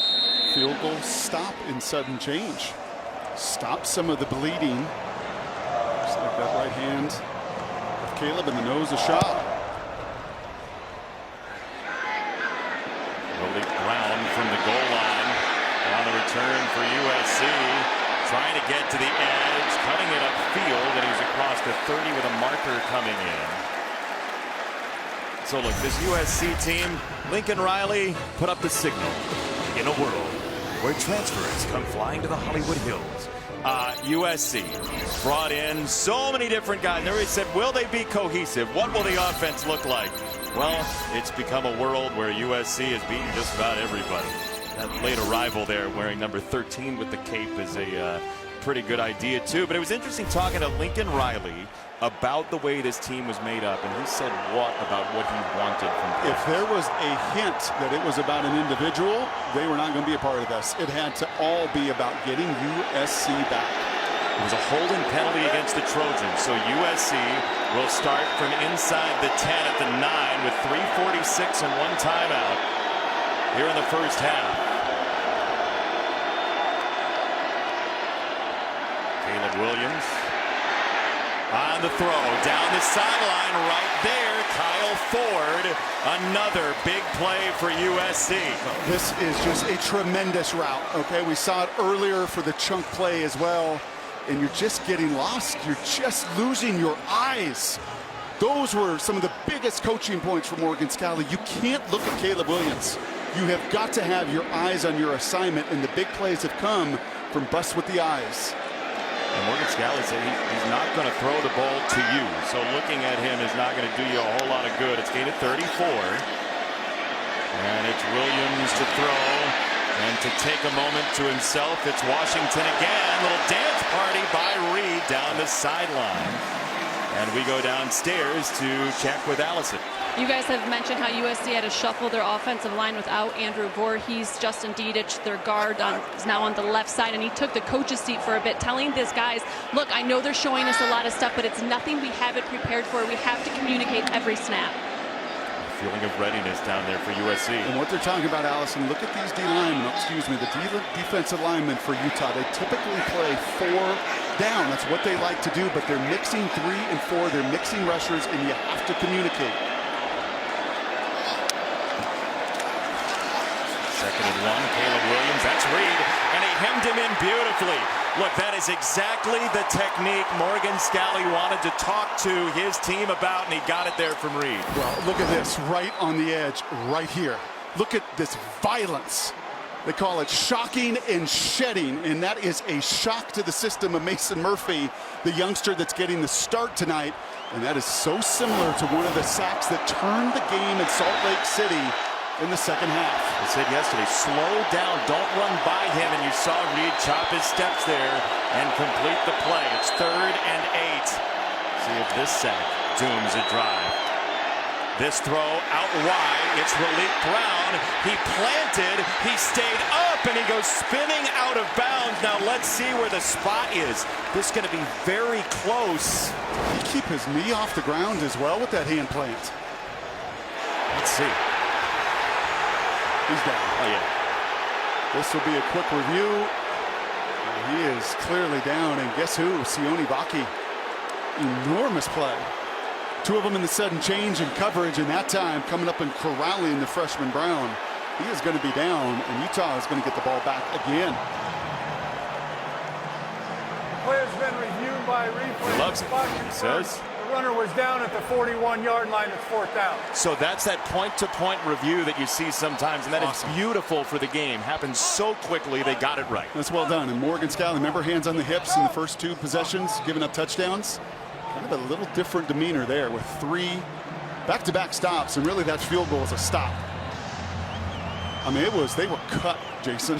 Field goal stop in sudden change. Stop some of the bleeding. Just like that right hand of Caleb in the nose, a shot. Rolling Brown from the goal line on the return for USC. Trying to get to the edge, cutting it upfield, and he's across the 30 with a marker coming in. So look, this USC team, Lincoln Riley put up the signal. In a world where transfers come flying to the Hollywood Hills, USC brought in so many different guys. Everybody said, will they be cohesive? What will the offense look like? Well, it's become a world where USC has beaten just about everybody. That late arrival there wearing number 13 with the cape is a pretty good idea too. But it was interesting talking to Lincoln Riley about the way this team was made up, and he said what about what he wanted from them. If there was a hint that it was about an individual, they were not going to be a part of this. It had to all be about getting USC back. It was a holding penalty against the Trojans, so USC will start from inside the 10 at the 9 with 3:46 and 1 timeout here in the first half. Caleb Williams on the throw, down the sideline right there, Kyle Ford, another big play for USC. This is just a tremendous route, okay? We saw it earlier for the chunk play as well, and you're just getting lost. You're just losing your eyes. Those were some of the biggest coaching points for Morgan Scalley. You can't look at Caleb Williams. You have got to have your eyes on your assignment, and the big plays have come from bust with the eyes. And Morgan Scalley said he's not going to throw the ball to you. So looking at him is not going to do you a whole lot of good. It's gained at 34. And it's Williams to throw. And to take a moment to himself, it's Washington again. Little dance party by Reed down the sideline. And we go downstairs to check with Allison. You guys have mentioned how USC had to shuffle their offensive line without Andrew Voorhees. Justin Dedich, their guard, is now on the left side, and he took the coach's seat for a bit, telling these guys, look, I know they're showing us a lot of stuff, but it's nothing we haven't prepared for. We have to communicate every snap. Feeling of readiness down there for USC. And what they're talking about, Allison, look at these the defensive linemen for Utah. They typically play 4 down. That's what they like to do, but they're mixing 3 and 4. They're mixing rushers, and you have to communicate. 2nd and 1, Caleb Williams, that's Reed, and he hemmed him in beautifully. Look, that is exactly the technique Morgan Scalley wanted to talk to his team about, and he got it there from Reed. Well, look at this, right on the edge, right here. Look at this violence. They call it shocking and shedding, and that is a shock to the system of Mason Murphy, the youngster that's getting the start tonight. And that is so similar to one of the sacks that turned the game in Salt Lake City in the second half. I said yesterday, slow down, don't run by him, and you saw Reed chop his steps there and complete the play. It's 3rd and 8. See if this sack dooms a drive. This throw out wide, it's Raleek Brown. He planted, he stayed up, and he goes spinning out of bounds. Now let's see where the spot is. This is going to be very close. He keep his knee off the ground as well with that hand plant. Let's see. He's down. Oh, yeah. This will be a quick review. He is clearly down, and guess who? Sione Vaki. Enormous play. 2 of them in the sudden change in coverage, and that time coming up and corralling the freshman Brown. He is going to be down, and Utah is going to get the ball back again. Play has been reviewed by replay. Loves it, he says. The runner was down at the 41-yard line. It's 4th down. So that's that point-to-point review that you see sometimes, and that awesome. is beautiful for the game. Happens so quickly, they got it right. That's well done. And Morgan Scalley, remember, hands on the hips in the first 2 possessions, giving up touchdowns. Kind of a little different demeanor there with 3 back-to-back stops, and really that field goal is a stop. I mean, they were cut, Jason.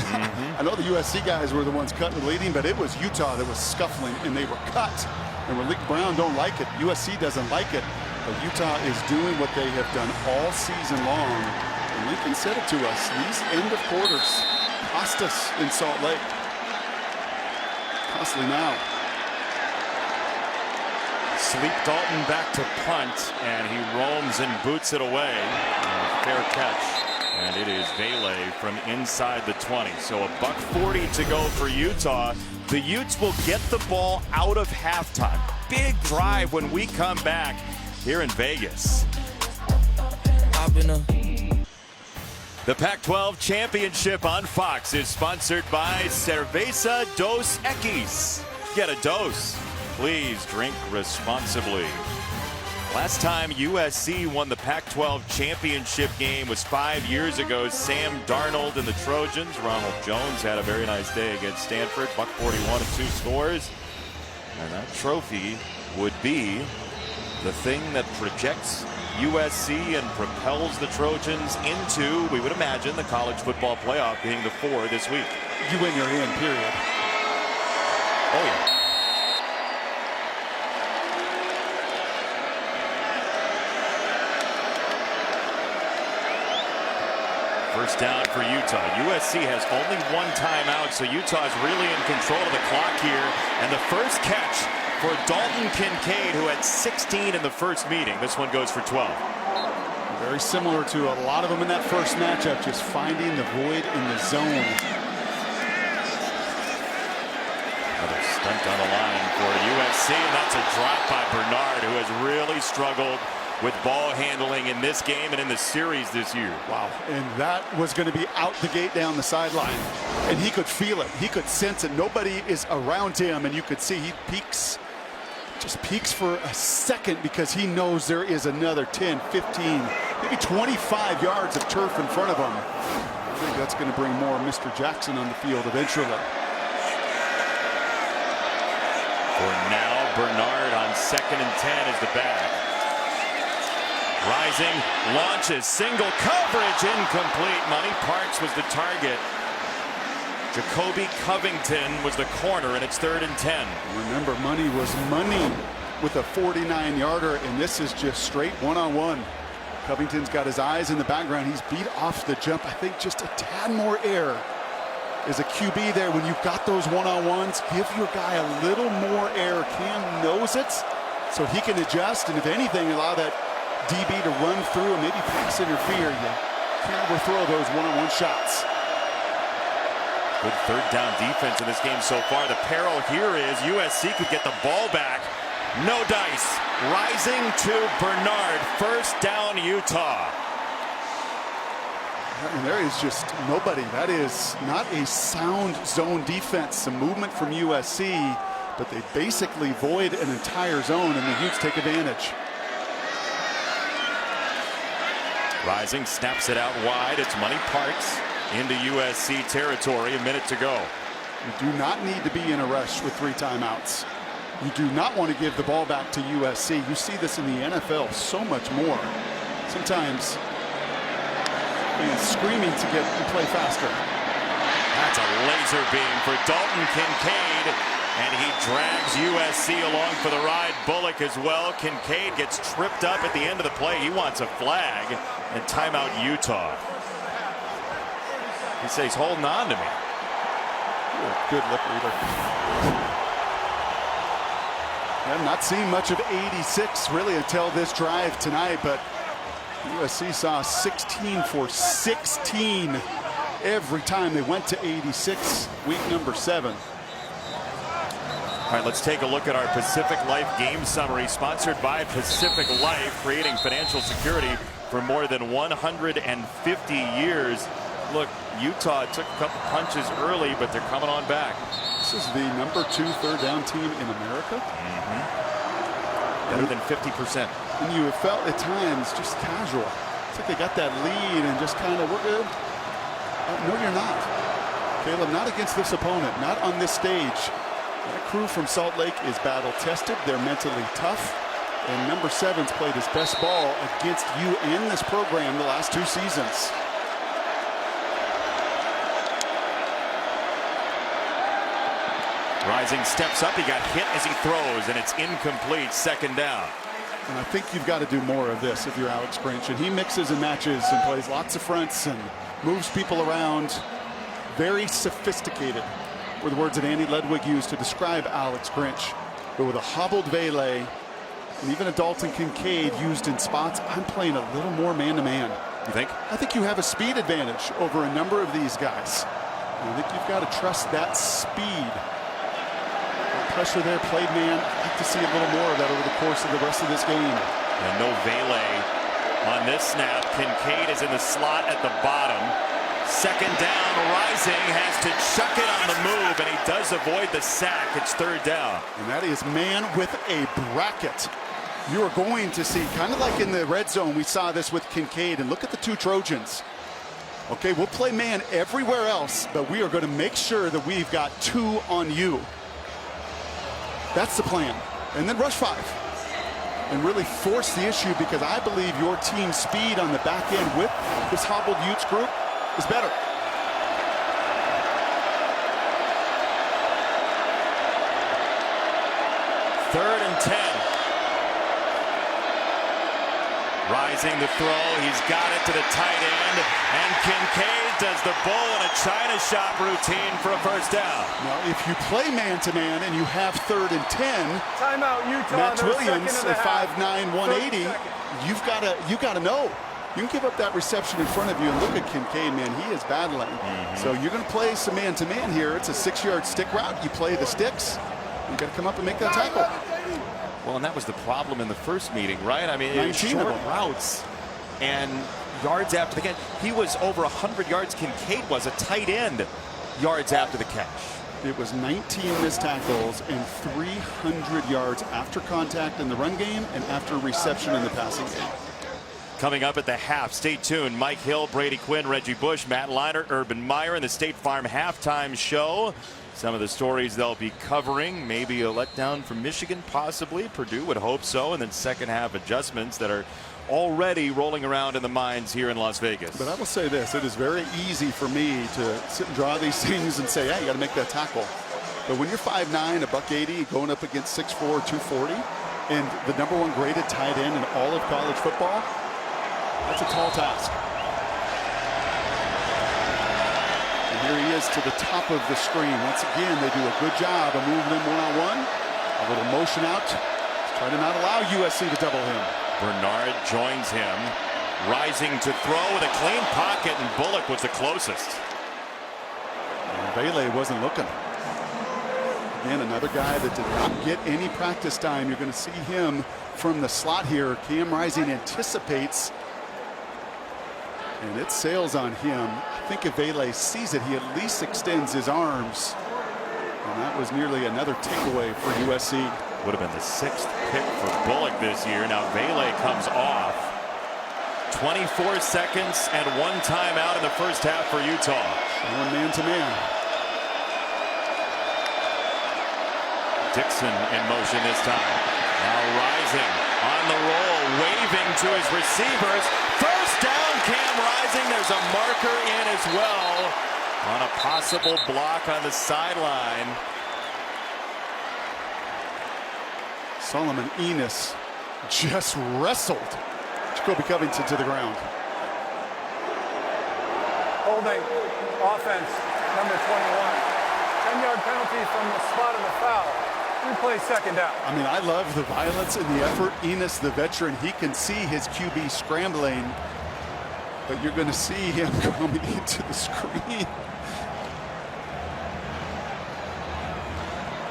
I know the USC guys were the ones cut and bleeding, but it was Utah that was scuffling, and they were cut. And Raleek Brown don't like it. USC doesn't like it. But Utah is doing what they have done all season long. And Lincoln said it to us. These end of quarters cost us in Salt Lake. Costly now. Sleep Dalton back to punt, and he roams and boots it away. Fair catch. And it is Vele from inside the 20. So $1:40 to go for Utah. The Utes will get the ball out of halftime. Big drive when we come back here in Vegas. The Pac-12 Championship on Fox is sponsored by Cerveza Dos Equis. Get a dose. Please drink responsibly. Last time USC won the Pac-12 championship game was 5 years ago. Sam Darnold and the Trojans. Ronald Jones had a very nice day against Stanford. $141 and 2 scores. And that trophy would be the thing that projects USC and propels the Trojans into, we would imagine, the college football playoff, being the 4 this week. You win your hand, period. Oh, yeah. First down for Utah. USC has only 1 timeout, so Utah is really in control of the clock here. And the first catch for Dalton Kincaid, who had 16 in the first meeting. This one goes for 12. Very similar to a lot of them in that first matchup, just finding the void in the zone. Another stunt on the line for USC, and that's a drop by Bernard, who has really struggled with ball handling in this game and in the series this year. Wow. And that was going to be out the gate down the sideline. And he could feel it. He could sense it. Nobody is around him, and you could see he peeks. Just peeks for a second because he knows there is another 10, 15, maybe 25 yards of turf in front of him. I think that's going to bring more Mr. Jackson on the field eventually. For now, Bernard on 2nd and 10 is the back. Rising, launches, single coverage, incomplete. Money Parks was the target. Jacoby Covington was the corner, and it's 3rd and 10. Remember, money was money. with a 49-yarder, and this is just straight one-on-one. Covington's got his eyes in the background. He's beat off the jump. I think just a tad more air is a QB there. When you've got those one-on-ones, give your guy a little more air. Cam knows it, so he can adjust, and if anything, allow that DB to run through and maybe pass interfere. You can't overthrow those one-on-one shots. Good third down defense in this game so far. The peril here is USC could get the ball back. No dice. Rising to Bernard. First down, Utah. And there is just nobody. That is not a sound zone defense. Some movement from USC, but they basically void an entire zone, and the Utes take advantage. Rising snaps it out wide. It's Money Parks into USC territory. A minute to go. You do not need to be in a rush with 3 timeouts. You do not want to give the ball back to USC. You see this in the NFL so much more. Sometimes fans screaming to get and play faster. That's a laser beam for Dalton Kincaid, and he drags USC along for the ride. Bullock as well. Kincaid gets tripped up at the end of the play. He wants a flag and timeout Utah. He says, holding on to me. Good lip reader. I'm not seeing much of 86 really until this drive tonight, but USC saw 16 for 16 every time they went to 86, week number 7. All right, let's take a look at our Pacific Life game summary, sponsored by Pacific Life, creating financial security for more than 150 years. Look, Utah took a couple punches early, but they're coming on back. This is the number 2 third down team in America. Better than 50%. And you have felt at times just casual. It's like they got that lead and just kind of, we're good. No, you're not. Caleb, not against this opponent, not on this stage. That crew from Salt Lake is battle tested. They're mentally tough. And number 7's played his best ball against you in this program the last 2 seasons. Rising steps up. He got hit as he throws, and it's incomplete. Second down. And I think you've got to do more of this if you're Alex Grinch. And he mixes and matches and plays lots of fronts and moves people around. Very sophisticated were the words that Andy Ledwig used to describe Alex Grinch. But with a hobbled Vele and even a Dalton Kincaid used in spots, I'm playing a little more man-to-man. You think? I think you have a speed advantage over a number of these guys. And I think you've got to trust that speed. Pressure there, played man. I'd like to see a little more of that over the course of the rest of this game. And no Vele on this snap. Kincaid is in the slot at the bottom. Second down. Rising has to chuck it on the move, and he does avoid the sack. It's third down. And that is man with a bracket. You are going to see, kind of like in the red zone, we saw this with Kincaid. And look at the 2 Trojans. Okay, we'll play man everywhere else, but we are going to make sure that we've got 2 on you. That's the plan. And then rush 5 and really force the issue, because I believe your team's speed on the back end with this hobbled Utes group is better. Third and 10. Rising the throw. He's got it to the tight end. And Kincaid does the bull in a China shop routine for a first down. Now, if you play man-to-man and you have third and 10, timeout Utah. Matt Williams at 5'9", 180, you've got to know. You can give up that reception in front of you, and look at Kincaid, man. He is battling. So you're going to play some man-to-man here. It's a 6-yard stick route. You play the sticks. You got to come up and make that tackle. Well, and that was the problem in the first meeting, right? I mean, 19 short of them. routes and yards after the catch. He was over 100 yards. Kincaid was a tight end yards after the catch. It was 19 missed tackles and 300 yards after contact in the run game and after reception in the passing game. Coming up at the half, stay tuned. Mike Hill, Brady Quinn, Reggie Bush, Matt Leinart, Urban Meyer in the State Farm halftime show. Some of the stories they'll be covering, maybe a letdown from Michigan, possibly. Purdue would hope so. And then second half adjustments that are already rolling around in the minds here in Las Vegas. But I will say this, it is very easy for me to sit and draw these things and say, hey, you got to make that tackle. But when you're 5'9", $180, going up against 6'4", 240, and the #1 graded tight end in all of college football, that's a tall task. And here he is to the top of the screen. Once again, they do a good job of moving him one-on-one. A little motion out, try to not allow USC to double him. Bernard joins him, rising to throw with a clean pocket, and Bullock was the closest. And Vele wasn't looking. Again, another guy that did not get any practice time. You're going to see him from the slot here. Cam Rising anticipates, and it sails on him. I think if Vele sees it, he at least extends his arms. And that was nearly another takeaway for USC. Would have been the 6th pick for Bullock this year. Now Vele comes off. 24 seconds and 1 timeout in the first half for Utah. Going man to man. Dixon in motion this time. Now Rising on the roll, waving to his receivers. First down, Cam Rising. There's a marker in as well on a possible block on the sideline. Solomon Enos just wrestled Jacoby Covington to the ground. Holding, offense, number 21. 10-yard penalty from the spot of the foul. Replay second down. I mean, I love the violence and the effort. Enos, the veteran, he can see his QB scrambling, but you're going to see him coming into the screen.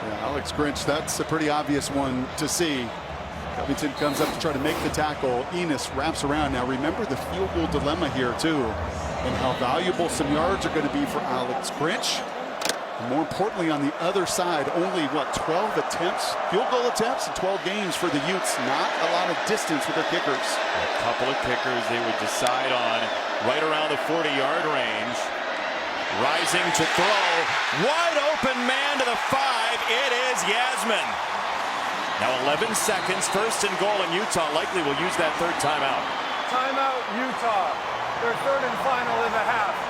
Yeah, Alex Grinch, that's a pretty obvious one to see. Covington comes up to try to make the tackle. Enos wraps around. Now remember the field goal dilemma here too, and how valuable some yards are going to be for Alex Grinch. And more importantly, on the other side, only, what, 12 attempts, field goal attempts in 12 games for the Utes. Not a lot of distance with their kickers. A couple of kickers they would decide on right around the 40-yard range. Rising to throw. Wide open man to the 5. It is Yasmin. Now 11 seconds, 1st and goal, and Utah likely will use that 3rd timeout. Timeout, Utah. Their 3rd and final in the half.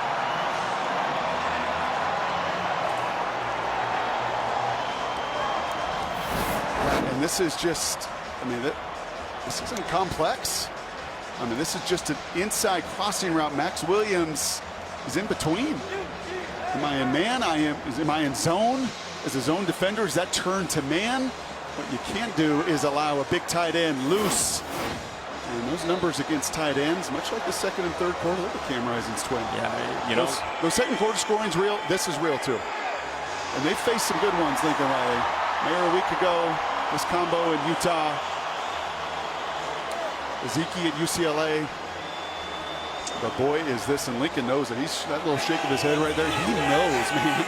And this is just, I mean, this isn't complex. I mean, this is just an inside crossing route. Max Williams is in between. Am I in man? Am I in zone? As a zone defender, is that turn to man? What you can't do is allow a big tight end loose. And those numbers against tight ends, much like the 2nd and 3rd quarter, look at Cam Rising's twin. Yeah, you know, those 2nd quarter scoring's real. This is real too. And they faced some good ones, Lincoln Riley. Mayor a week ago, this combo in Utah. Ezekiel at UCLA. But boy, is this, and Lincoln knows it. He's that little shake of his head right there. He knows, man,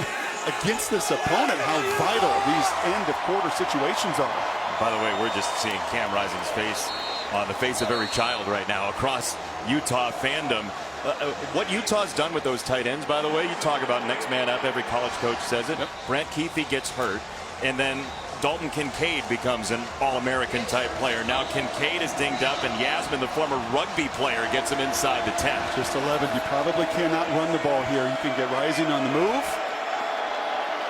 against this opponent, how vital these end of quarter situations are. By the way, we're just seeing Cam Rising's face on the face of every child right now across Utah fandom. What Utah's done with those tight ends, by the way, you talk about next man up, every college coach says it. Yep. Brant Keithy gets hurt, and then Dalton Kincaid becomes an All-American type player. Now Kincaid is dinged up, and Yasmin, the former rugby player, gets him inside the 10. Just 11. You probably cannot run the ball here. You can get Rising on the move,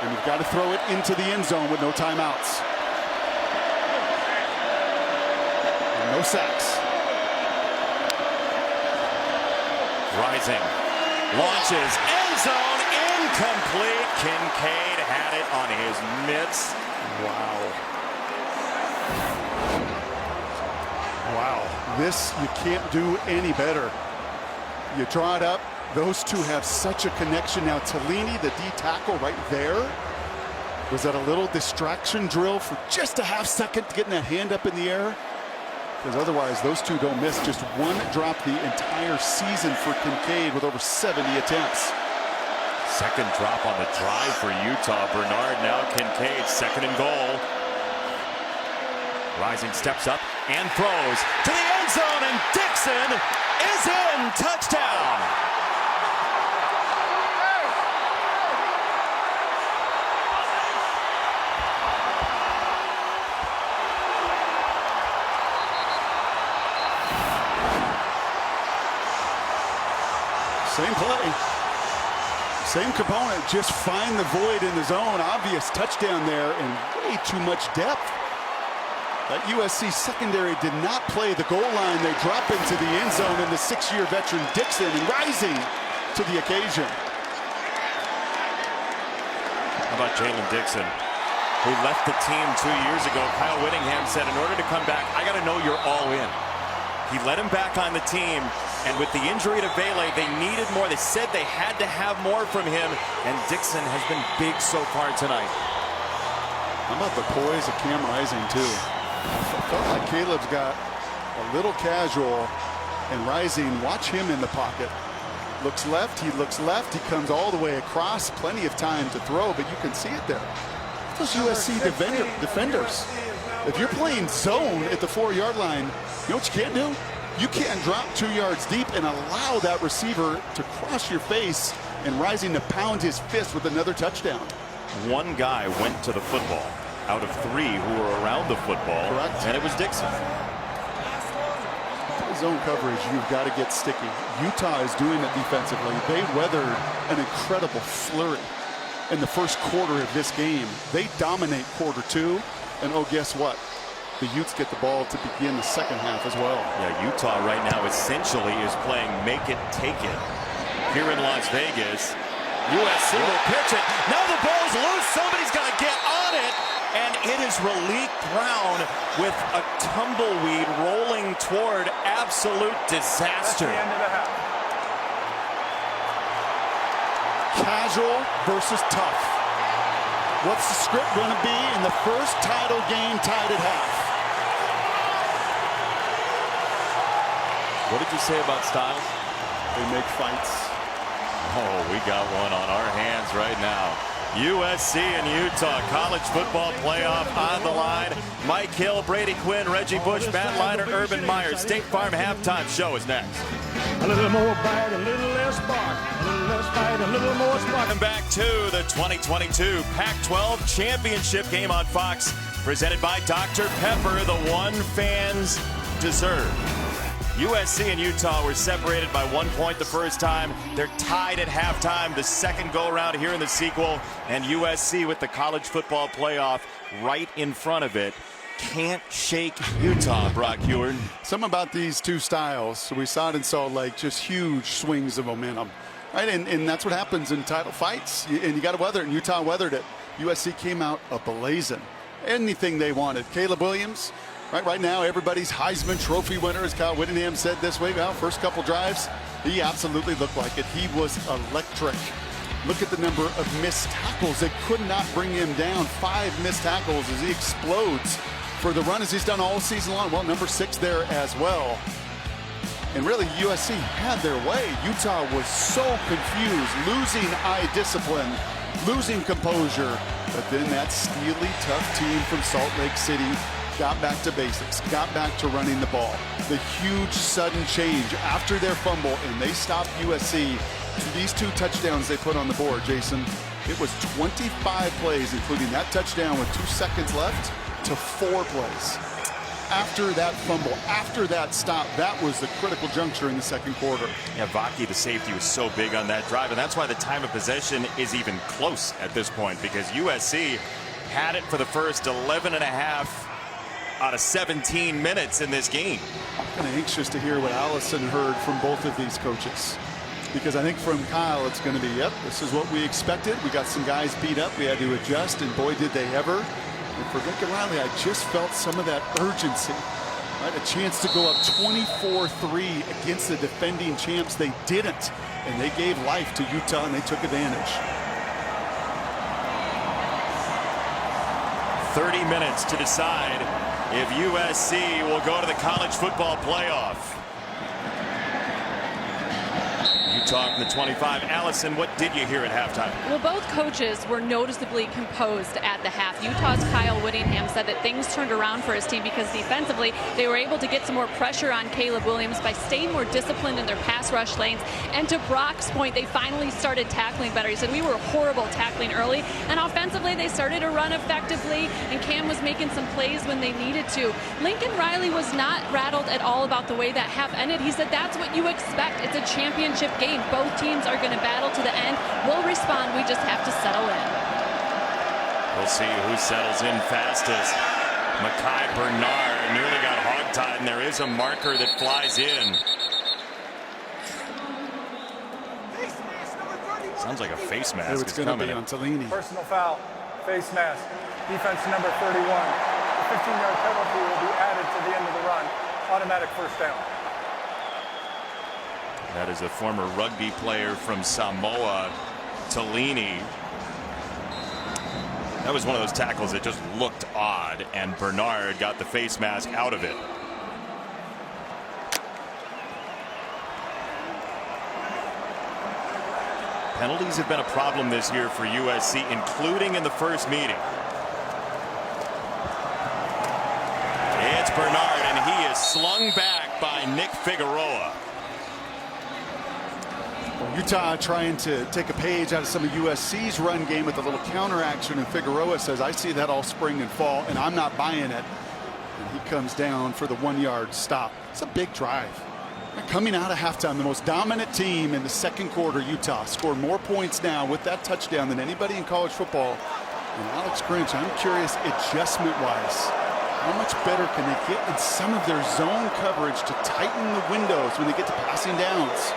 and you've got to throw it into the end zone with no timeouts. And no sacks. Rising launches, end zone, incomplete. Kincaid had it on his mitts. Wow. Wow. This, you can't do any better. You draw it up. Those two have such a connection. Now Tellini, the D tackle right there, was that a little distraction drill for just a half second to getting that hand up in the air? Because otherwise, those two don't miss. Just one drop the entire season for Kincaid with over 70 attempts. Second drop on the drive for Utah. Bernard, now Kincaid, 2nd and goal. Rising steps up and throws to the end zone, and Dixon is in. Touchdown. Same play. Same component, just find the void in the zone. Obvious touchdown there, and way too much depth. That USC secondary did not play the goal line. They drop into the end zone, and the 6-year veteran Dixon rising to the occasion. How about Jalen Dixon, who left the team 2 years ago? Kyle Whittingham said, in order to come back, I got to know you're all in. He let him back on the team, and with the injury to Vele, they needed more. They said they had to have more from him, and Dixon has been big so far tonight. How about the poise of Cam Rising, too? Felt like Caleb's got a little casual, and Rising, watch him in the pocket. Looks left, he comes all the way across, plenty of time to throw, but you can see it there. Those USC defenders, if you're playing zone at the 4-yard line, you know what you can't do? You can't drop 2 yards deep and allow that receiver to cross your face and Rising to pound his fist with another touchdown. One guy went to the football out of 3 who were around the football. Correct. And it was Dixon. Zone coverage, you've got to get sticky. Utah is doing it defensively. They weathered an incredible flurry in the first quarter of this game. They dominate quarter 2, and oh, guess what? The Utes get the ball to begin the second half as well. Yeah, Utah right now essentially is playing make it, take it. Here in Las Vegas, USC will pitch it. Now the ball's loose. Somebody's got to get on it. And it is Raleek Brown with a tumbleweed rolling toward absolute disaster. That's the end of the half. Casual versus tough. What's the script going to be in the first title game tied at half? What did you say about Styles? They make fights. Oh, we got one on our hands right now. USC and Utah college football playoff on the line. Mike Hill, Brady Quinn, Reggie Bush, Matt Liner, Urban Meyer. State Farm halftime show is next. A little more bite, a little less bark, a little less bite, a little more spark. Welcome back to the 2022 Pac-12 championship game on Fox, presented by Dr. Pepper, the one fans deserve. USC and Utah were separated by 1 point the first time. They're tied at halftime the second go-around here in the sequel. And USC with the college football playoff right in front of it. Can't shake Utah, Brock Eward. Something about these two styles. We saw it in Salt Lake, just huge swings of momentum. Right, and that's what happens in title fights. And you got to weather it, and Utah weathered it. USC came out ablazing. Anything they wanted. Caleb Williams, right now, everybody's Heisman Trophy winner, as Kyle Whittingham said this week. Well, first couple drives, he absolutely looked like it. He was electric. Look at the number of missed tackles. They could not bring him down. 5 missed tackles as he explodes for the run as he's done all season long. Well, number 6 there as well. And really, USC had their way. Utah was so confused, losing eye discipline, losing composure. But then that steely, tough team from Salt Lake City got back to basics, got back to running the ball. The huge sudden change after their fumble, and they stopped USC to these 2 touchdowns they put on the board, Jason. It was 25 plays, including that touchdown with 2 seconds left, to 4 plays. After that fumble, after that stop, that was the critical juncture in the second quarter. Yeah, Vaki, the safety, was so big on that drive, and that's why the time of possession is even close at this point, because USC had it for the first 11 and a half out of 17 minutes in this game. I'm kind of anxious to hear what Allison heard from both of these coaches, because I think from Kyle it's going to be, yep, this is what we expected. We got some guys beat up. We had to adjust, and boy, did they ever. And for Lincoln Riley, I just felt some of that urgency. Right? A chance to go up 24-3 against the defending champs. They didn't, and they gave life to Utah, and they took advantage. 30 minutes to decide if USC will go to the college football playoff. Utah from the 25. Allison, what did you hear at halftime? Well, both coaches were noticeably composed at the half. Utah's Kyle Whittingham said that things turned around for his team because defensively they were able to get some more pressure on Caleb Williams by staying more disciplined in their pass rush lanes. And to Brock's point, they finally started tackling better. He said, we were horrible tackling early, and offensively they started to run effectively, and Cam was making some plays when they needed to. Lincoln Riley was not rattled at all about the way that half ended. He said that's what you expect. It's a championship game. Both teams are going to battle to the end. We'll respond. We just have to settle in. We'll see who settles in fastest. Mekhi Bernard nearly got hogtied, and there is a marker that flies in. Sounds like a face mask is coming. On Tellini. Personal foul, face mask, defense number 31. The 15-yard penalty will be added to the end of the run. Automatic first down. That is a former rugby player from Samoa, Tellini. That was one of those tackles that just looked odd, and Bernard got the face mask out of it. Penalties have been a problem this year for USC, including in the first meeting. It's Bernard, and he is slung back by Nick Figueroa. Utah trying to take a page out of some of USC's run game with a little counter action, and Figueroa says, I see that all spring and fall, and I'm not buying it. And he comes down for the 1-yard stop. It's a big drive. Coming out of halftime, the most dominant team in the second quarter, Utah scored more points now with that touchdown than anybody in college football. And Alex Grinch, I'm curious, adjustment-wise, how much better can they get in some of their zone coverage to tighten the windows when they get to passing downs?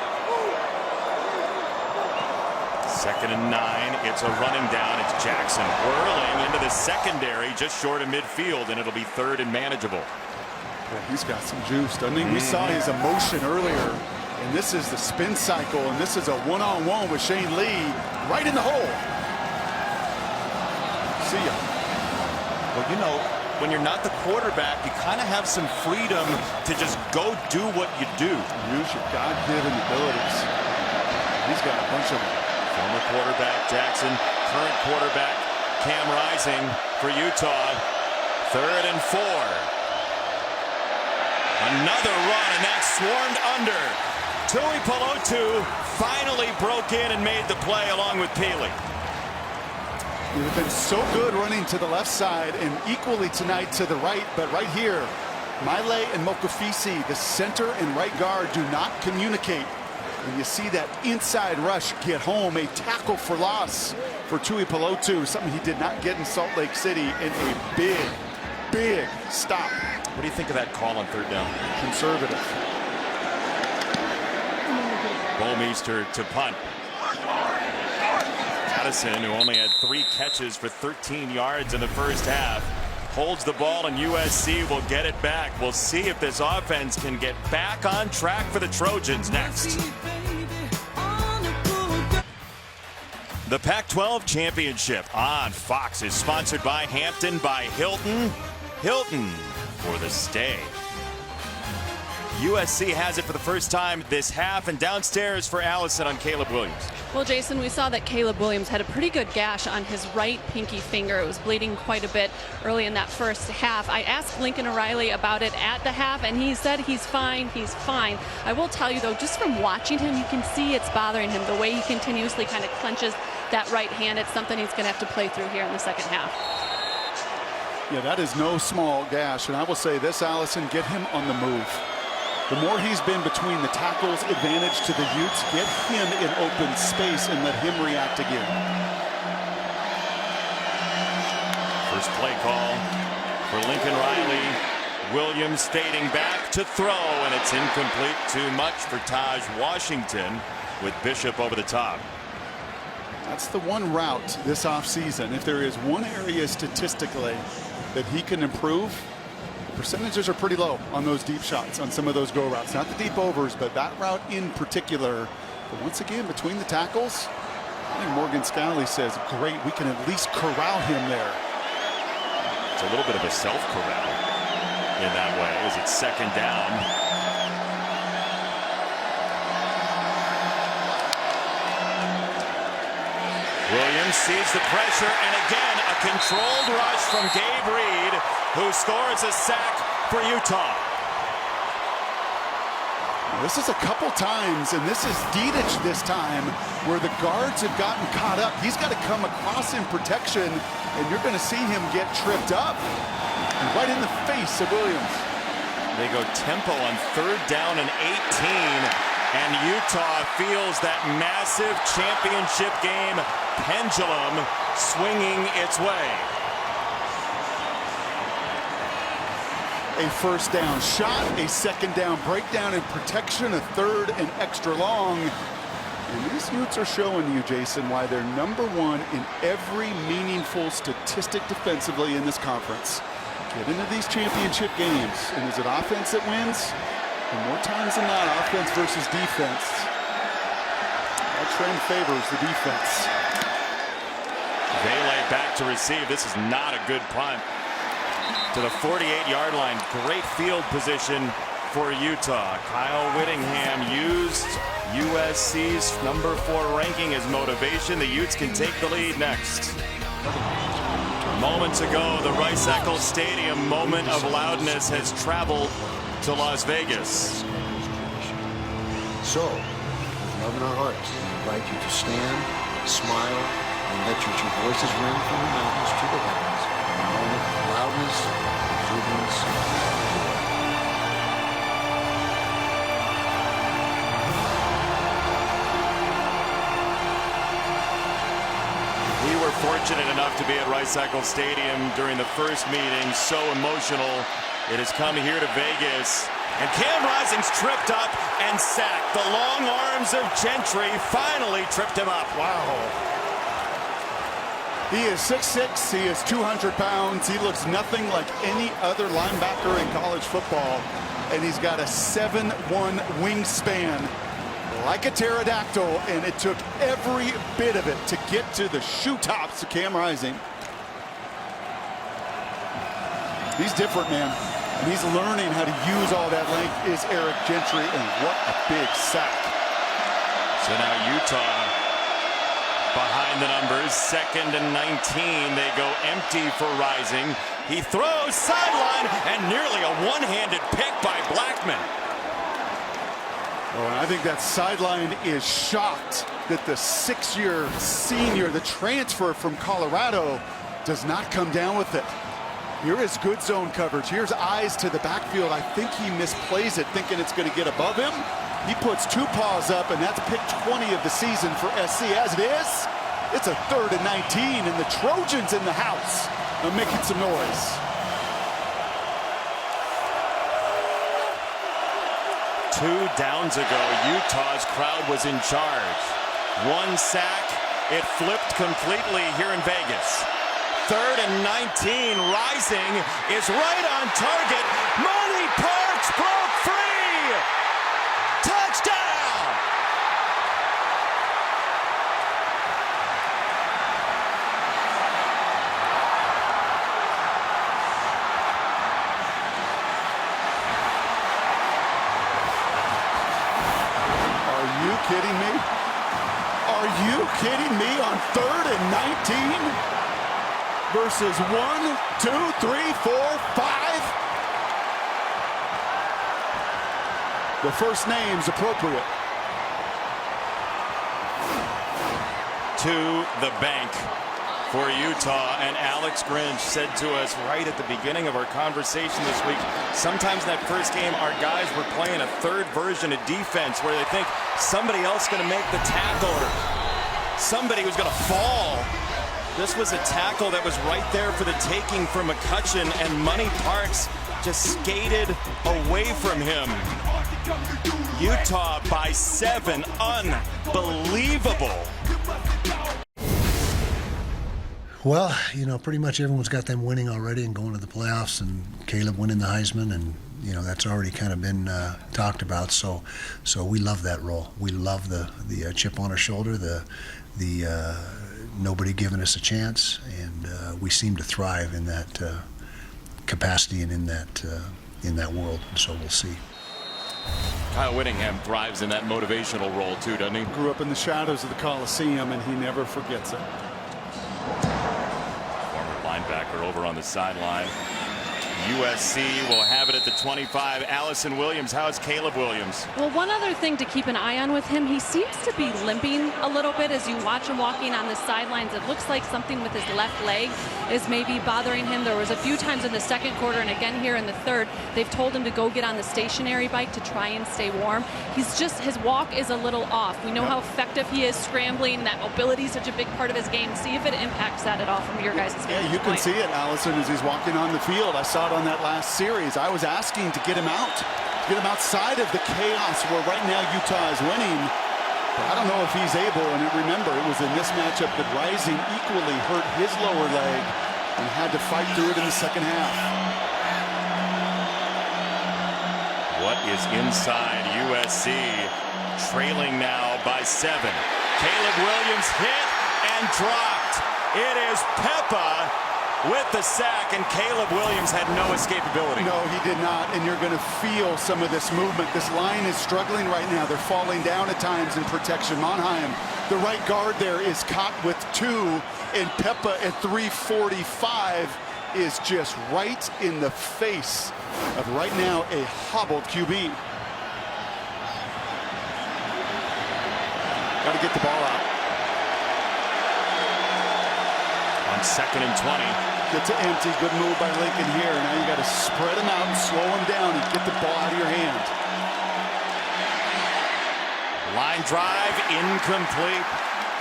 2nd and 9. It's a running down. It's Jackson whirling into the secondary just short of midfield, and it'll be 3rd and manageable. Yeah, he's got some juice, doesn't he? We saw his emotion earlier, and this is the spin cycle, and this is a one-on-one with Shane Lee right in the hole. See ya. Well, you know, when you're not the quarterback, you kind of have some freedom to just go do what you do. Use your God-given abilities. He's got a bunch of them. Former quarterback Jackson, current quarterback Cam Rising for Utah. 3rd and 4. Another run, and that swarmed under. Tui Pelotu finally broke in and made the play along with Peely. They've been so good running to the left side and equally tonight to the right, but right here, Maile and Mokafisi, the center and right guard, do not communicate. And you see that inside rush get home, a tackle for loss for Tui Pelotu, something he did not get in Salt Lake City, in a big stop. What do you think of that call on 3rd down? Conservative. Bomeister to punt. Addison, who only had 3 catches for 13 yards in the first half, holds the ball, and USC will get it back. We'll see if this offense can get back on track for the Trojans next. The Pac-12 Championship on Fox is sponsored by Hampton by Hilton. Hilton for the stay. USC has it for the first time this half, and downstairs for Allison on Caleb Williams. Well, Jason, we saw that Caleb Williams had a pretty good gash on his right pinky finger. It was bleeding quite a bit early in that first half. I asked Lincoln O'Reilly about it at the half, and he said he's fine, he's fine. I will tell you, though, just from watching him, you can see it's bothering him, the way he continuously kind of clenches that right hand. It's something he's going to have to play through here in the second half. Yeah, that is no small gash, and I will say this, Allison, get him on the move. The more he's been between the tackles, advantage to the Utes, get him in open space and let him react again. First play call for Lincoln Riley. Williams fading back to throw, and it's incomplete. Too much for Taj Washington with Bishop over the top. That's the one route this offseason. If there is one area statistically that he can improve, percentages are pretty low on those deep shots, on some of those go routes. Not the deep overs, but that route in particular. But once again, between the tackles, I think Morgan Scalley says, great, we can at least corral him there. It's a little bit of a self-corral in that way as it's 2nd down. Williams sees the pressure, and again, a controlled rush from Gabe Reed, who scores a sack for Utah. This is a couple times, and this is Dedich this time, where the guards have gotten caught up. He's got to come across in protection, and you're going to see him get tripped up. And right in the face of Williams. They go tempo on 3rd down and 18, and Utah feels that massive championship game pendulum swinging its way. a first down shot, a second down breakdown and protection, a third and extra long. And these Utes are showing you, Jason, why they're #1 in every meaningful statistic defensively in this conference. Get into these championship games, and is it offense that wins? And more times than not, offense versus defense. That trend favors the defense. Vele back to receive. This is not a good punt. To the 48-yard line. Great field position for Utah. Kyle Whittingham used USC's #4 ranking as motivation. The Utes can take the lead next. Moments ago, the Rice-Eccles Stadium moment of loudness has traveled to Las Vegas. So, with love in our hearts, we invite you to stand, smile, and let your two voices ring from the mountains to the heavens. A moment of loudness, exuberance, and joy. We were fortunate enough to be at Rice-Eccles Stadium during the first meeting. So emotional. It has come here to Vegas. And Cam Rising's tripped up and sacked. The long arms of Gentry finally tripped him up. Wow. He is 6'6", he is 200 pounds. He looks nothing like any other linebacker in college football. And he's got a 7'1" wingspan, like a pterodactyl, and it took every bit of it to get to the shoe tops of Cam Rising. He's different, man. And he's learning how to use all that length is Eric Gentry, and what a big sack. So now Utah behind the numbers, 2nd and 19. They go empty for Rising. He throws sideline, and nearly a one-handed pick by Blackman. Oh, and I think that sideline is shocked that the 6-year senior, the transfer from Colorado, does not come down with it. Here is good zone coverage. Here's eyes to the backfield. I think he misplays it, thinking it's going to get above him. He puts 2 paws up, and that's pick 20 of the season for SC. As it is, it's a 3rd and 19, and the Trojans in the house are making some noise. Two downs ago, Utah's crowd was in charge. 1 sack, it flipped completely here in Vegas. 3rd and 19, Rising is right on target. Money Parks broke free. Touchdown! Are you kidding me? Are you kidding me on 3rd and 19? Versus 1, 2, 3, 4, 5. The first name's appropriate. To the bank for Utah, and Alex Grinch said to us right at the beginning of our conversation this week, sometimes in that first game our guys were playing a 3rd version of defense where they think somebody else is going to make the tackle or somebody was going to fall. This was a tackle that was right there for the taking for McCutcheon, and Money Parks just skated away from him. Utah by 7. Unbelievable. Well, you know, pretty much everyone's got them winning already and going to the playoffs, and Caleb winning the Heisman, and you know that's already kind of been talked about. So we love that role. We love the chip on our shoulder, the nobody giving us a chance, and we seem to thrive in that capacity and in that world. And so we'll see. Kyle Whittingham thrives in that motivational role too, doesn't he? Grew up in the shadows of the Coliseum, and he never forgets it. Former linebacker over on the sideline. USC will have it at the 25. Allison Williams. How's Caleb Williams? Well, one other thing to keep an eye on with him, he seems to be limping a little bit as you watch him walking on the sidelines. It looks like something with his left leg is maybe bothering him. There was a few times in the second quarter and again here in the third, they've told him to go get on the stationary bike to try and stay warm. He's just, his walk is a little off. We know how effective he is scrambling. That mobility is such a big part of his game. See if it impacts that at all from your guys' Yeah, you can see it, Allison, as he's walking on the field. I saw it on that last series. I was asking to get him out, to get him outside of the chaos where right now Utah is winning. But I don't know if he's able, and remember, it was in this matchup that Rising equally hurt his lower leg and had to fight through it in the second half. What is inside USC? Trailing now by 7. Caleb Williams hit and dropped. It is Peppa with the sack, and Caleb Williams had no escapability. No, he did not, and you're going to feel some of this movement. This line is struggling right now. They're falling down at times in protection. Monheim, the right guard there, is caught with 2, and Peppa at 345 is just right in the face of right now a hobbled QB. Got to get the ball out. On 2nd and 20. Get to empty. Good move by Lincoln here. Now you got to spread him out and slow him down and get the ball out of your hand. Line drive incomplete.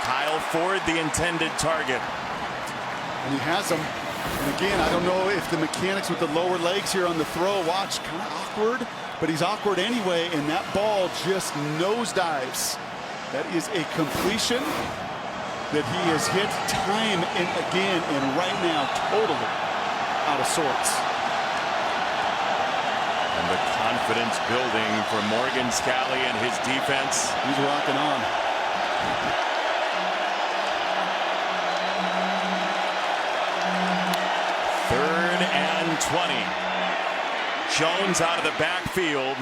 Kyle Ford, the intended target. And he has them. And again, I don't know if the mechanics with the lower legs here on the throw, watch, kind of awkward, but he's awkward anyway, and that ball just nosedives. That is a completion that he has hit time and again, and right now totally out of sorts. And the confidence building for Morgan Scally and his defense. He's rocking on. Third and 20. Jones out of the backfield,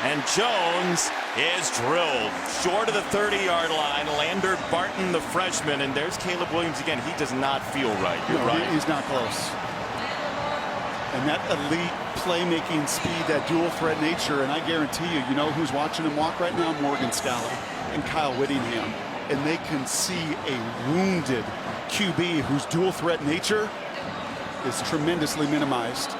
and Jones is drilled short of the 30-yard line. Lander Barton, the freshman, and there's Caleb Williams again. He does not feel right. You're right. He's not close. And that elite playmaking speed, that dual threat nature, and I guarantee you know who's watching him walk right now? Morgan Scally and Kyle Whittingham. And they can see a wounded QB whose dual threat nature is tremendously minimized.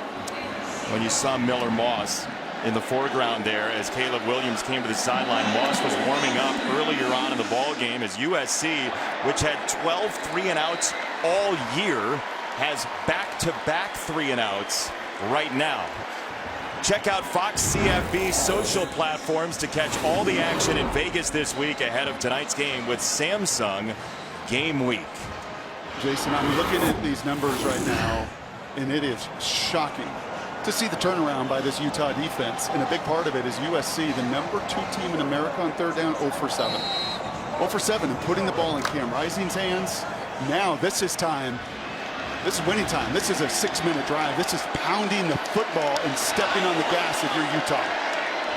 When you saw Miller Moss in the foreground there as Caleb Williams came to the sideline, Moss was warming up earlier on in the ball game as USC, which had 12 3-and-outs all year, has back-to-back 3-and-outs right now. Check out Fox CFB social platforms to catch all the action in Vegas this week ahead of tonight's game with Samsung Game Week. Jason, I'm looking at these numbers right now, and it is shocking to see the turnaround by this Utah defense. And a big part of it is USC, the #2 team in America on third down, 0 for 7. 0 for 7 and putting the ball in Cam Rising's hands. Now this is time. This is winning time. This is a 6-minute drive. This is pounding the football and stepping on the gas if you're Utah.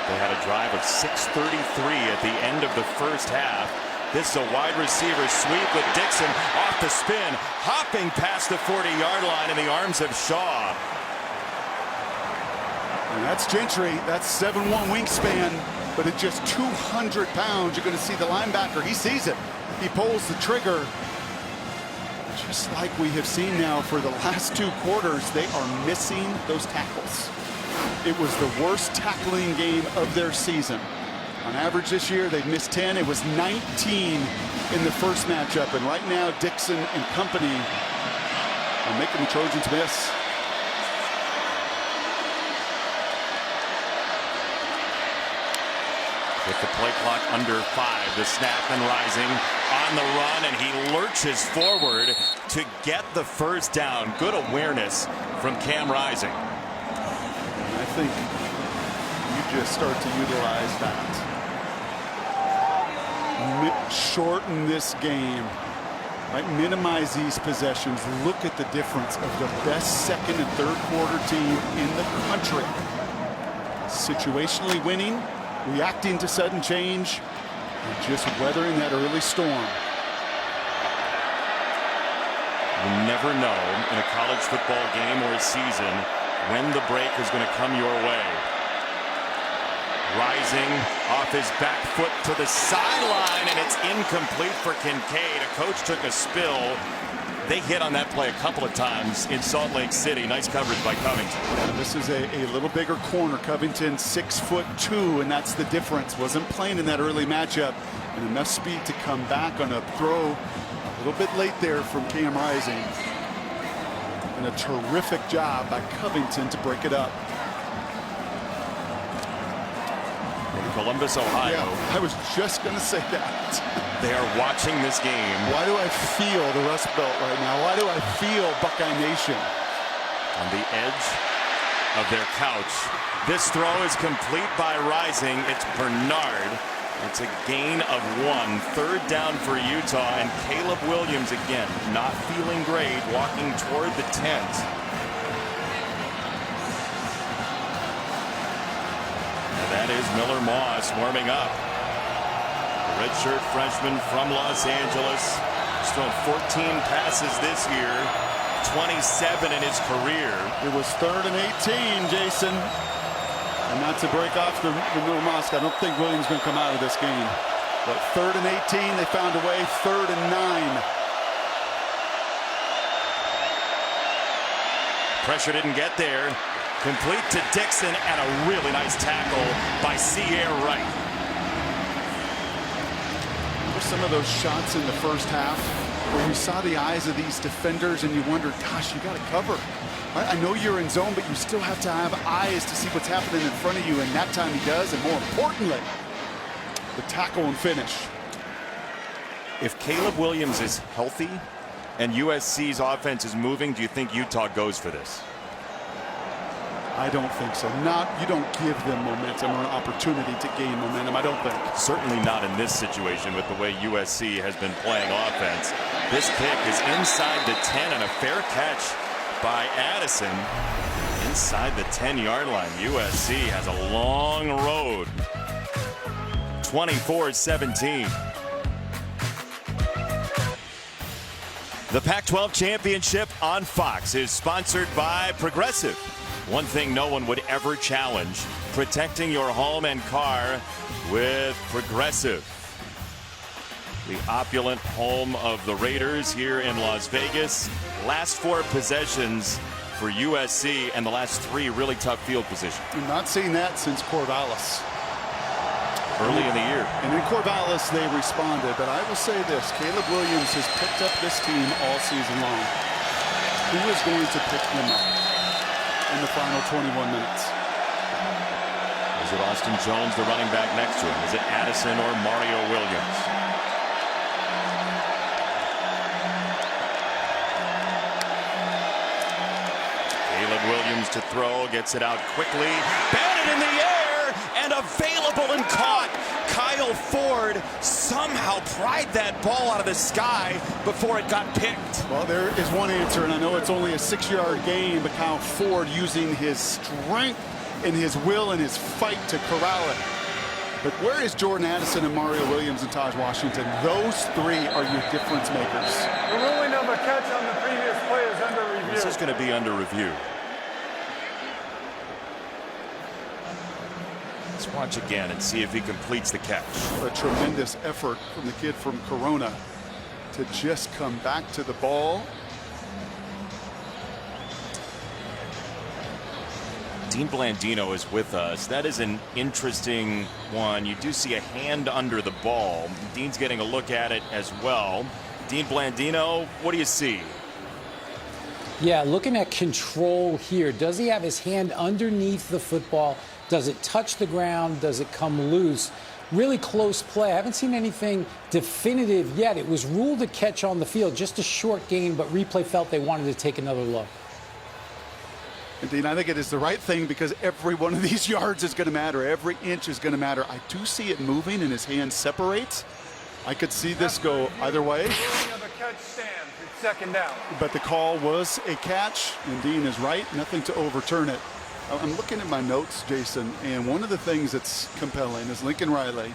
They had a drive of 6:33 at the end of the first half. This is a wide receiver sweep with Dixon off the spin, hopping past the 40-yard line in the arms of Shaw. And that's Gentry. That's 7'1" wingspan, but at just 200 pounds, you're going to see the linebacker. He sees it. He pulls the trigger. Just like we have seen now for the last 2 quarters, they are missing those tackles. It was the worst tackling game of their season. On average this year, they've missed 10. It was 19 in the first matchup. And right now, Dixon and company are making the Trojans miss. With the play clock under 5, the snap and Rising on the run, and he lurches forward to get the first down. Good awareness from Cam Rising. And I think you just start to utilize that. Shorten this game, right? Minimize these possessions. Look at the difference of the best second and third quarter team in the country. Situationally winning, reacting to sudden change, and just weathering that early storm. You never know in a college football game or a season when the break is going to come your way. Rising off his back foot to the sideline, and it's incomplete for Kincaid. A coach took a spill. They hit on that play a couple of times in Salt Lake City. Nice coverage by Covington. Yeah, this is a little bigger corner. Covington 6'2", and that's the difference. Wasn't playing in that early matchup, and enough speed to come back on a throw a little bit late there from Cam Rising. And a terrific job by Covington to break it up. From Columbus, Ohio. Yeah, I was just going to say that. They are watching this game. Why do I feel the Rust Belt right now? Why do I feel Buckeye Nation? On the edge of their couch. This throw is complete by Rising. It's Bernard. It's a gain of 1. 3rd down for Utah, and Caleb Williams again not feeling great, walking toward the tent. And that is Miller Moss warming up. The redshirt freshman from Los Angeles. He's thrown 14 passes this year, 27 in his career. It was 3rd and 18, Jason. And not to break off the Miller Moss, I don't think Williams going to come out of this game. But 3rd and 18, they found a way. 3rd and 9. Pressure didn't get there. Complete to Dixon, and a really nice tackle by Sierra Wright. There's some of those shots in the first half where you saw the eyes of these defenders and you wondered, gosh, you got to cover. I know you're in zone, but you still have to have eyes to see what's happening in front of you, and that time he does, and more importantly, the tackle and finish. If Caleb Williams is healthy and USC's offense is moving, do you think Utah goes for this? I don't think so. You don't give them momentum or an opportunity to gain momentum, I don't think. Certainly not in this situation with the way USC has been playing offense. This kick is inside the 10 and a fair catch by Addison inside the 10-yard line. USC has a long road. 24-17. The Pac-12 championship on Fox is sponsored by Progressive. One thing no one would ever challenge: protecting your home and car with Progressive. The opulent home of the Raiders here in Las Vegas. Last 4 possessions for USC, and the last 3 really tough field positions. I'm not seeing that since Corvallis. Early in the year. And in Corvallis, they responded. But I will say this, Caleb Williams has picked up this team all season long. Who is going to pick them up in the final 21 minutes? Is it Austin Jones, the running back next to him? Is it Addison or Mario Williams? Caleb Williams to throw, gets it out quickly, batted in the air, and available and caught. Kyle Ford somehow pried that ball out of the sky before it got picked. Well, there is one answer, and I know it's only a 6-yard gain, but Kyle Ford using his strength and his will and his fight to corral it. But where is Jordan Addison and Mario Williams and Taj Washington? Those 3 are your difference makers. The ruling of a catch on the previous play is under review. This is going to be under review. Let's watch again and see if he completes the catch. What a tremendous effort from the kid from Corona to just come back to the ball. Dean Blandino is with us. That is an interesting one. You do see a hand under the ball. Dean's getting a look at it as well. Dean Blandino, what do you see? Yeah, looking at control here. Does he have his hand underneath the football? Does it touch the ground? Does it come loose? Really close play. I haven't seen anything definitive yet. It was ruled a catch on the field, just a short gain, but replay felt they wanted to take another look. And Dean, I think it is the right thing because every one of these yards is going to matter. Every inch is going to matter. I do see it moving and his hand separates. I could see this go either way. The catch stands. It's 2nd down. But the call was a catch, and Dean is right. Nothing to overturn it. I'm looking at my notes, Jason, and one of the things that's compelling is Lincoln Riley,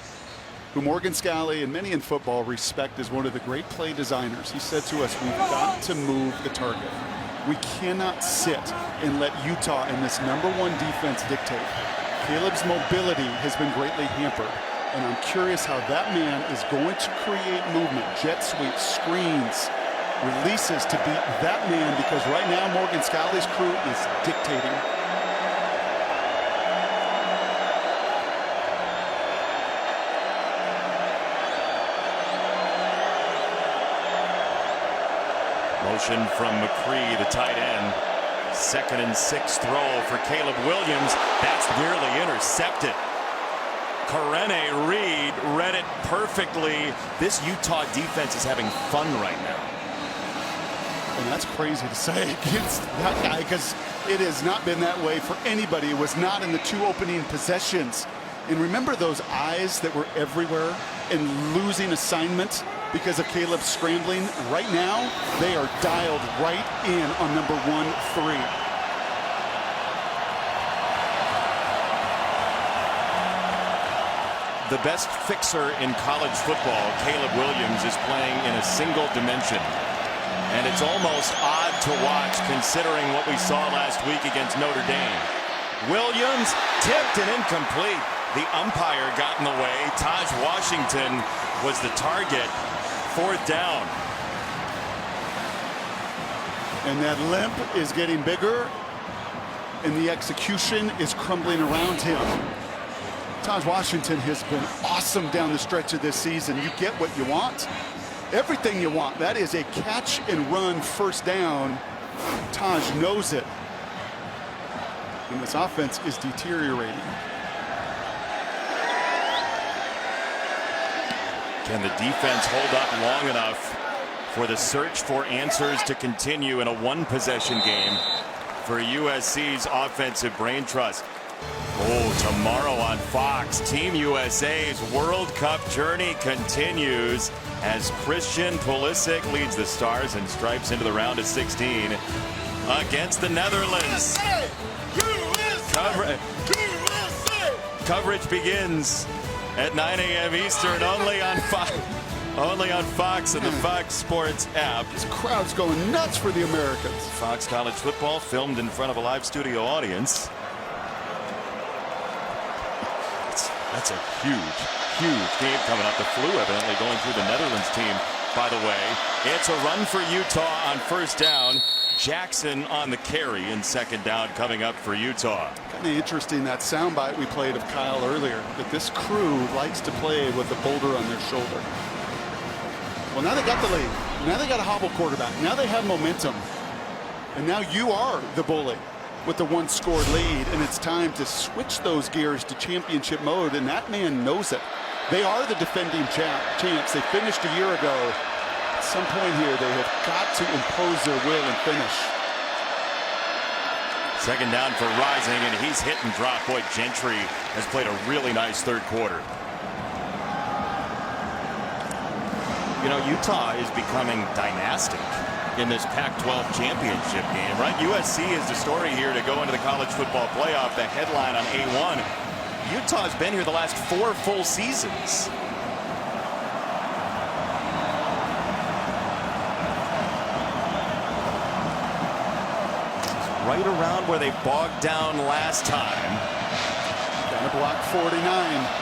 who Morgan Scalley and many in football respect as one of the great play designers. He said to us, we've got to move the target. We cannot sit and let Utah and this #1 defense dictate. Caleb's mobility has been greatly hampered, and I'm curious how that man is going to create movement, jet sweeps, screens, releases to beat that man, because right now Morgan Scalley's crew is dictating. Motion from McCree, the tight end. 2nd and 6 throw for Caleb Williams. That's nearly intercepted. Karene Reed read it perfectly. This Utah defense is having fun right now. And that's crazy to say against that guy, because it has not been that way for anybody. It was not in the 2 opening possessions. And remember those eyes that were everywhere and losing assignment because of Caleb scrambling? Right now, they are dialed right in on number 1-3. The best fixer in college football, Caleb Williams, is playing in a single dimension. And it's almost odd to watch considering what we saw last week against Notre Dame. Williams tipped and incomplete. The umpire got in the way. Taj Washington was the target. 4th down. And that limp is getting bigger, and the execution is crumbling around him. Taj Washington has been awesome down the stretch of this season. You get what you want, everything you want. That is a catch and run 1st down. Taj knows it. And this offense is deteriorating. Can the defense hold up long enough for the search for answers to continue in a 1-possession game for USC's offensive brain trust? Oh, tomorrow on Fox, Team USA's World Cup journey continues as Christian Pulisic leads the Stars and Stripes into the round of 16 against the Netherlands. Coverage begins at 9 a.m. Eastern, only on Fox and the Fox Sports app. This crowd's going nuts for the Americans. Fox College Football filmed in front of a live studio audience. That's a huge game coming up. The flu evidently going through the Netherlands team, by the way. It's a run for Utah on 1st down. Jackson on the carry in 2nd down coming up for Utah. Kind of interesting, that soundbite we played of Kyle earlier, that this crew likes to play with a boulder on their shoulder. Well, now they got the lead. Now they got a hobble quarterback. Now they have momentum. And now you are the bully with the 1-score lead, and it's time to switch those gears to championship mode, and that man knows it. They are the defending champs. They finished a year ago. At some point here, they have got to impose their will and finish. 2nd down for Rising, and he's hit and dropped. Boy, Gentry has played a really nice 3rd quarter. You know, Utah is becoming dynastic in this Pac-12 championship game, right? USC is the story here to go into the college football playoff, the headline on A1. Utah's been here the last 4 full seasons. Right around where they bogged down last time. Down to block 49.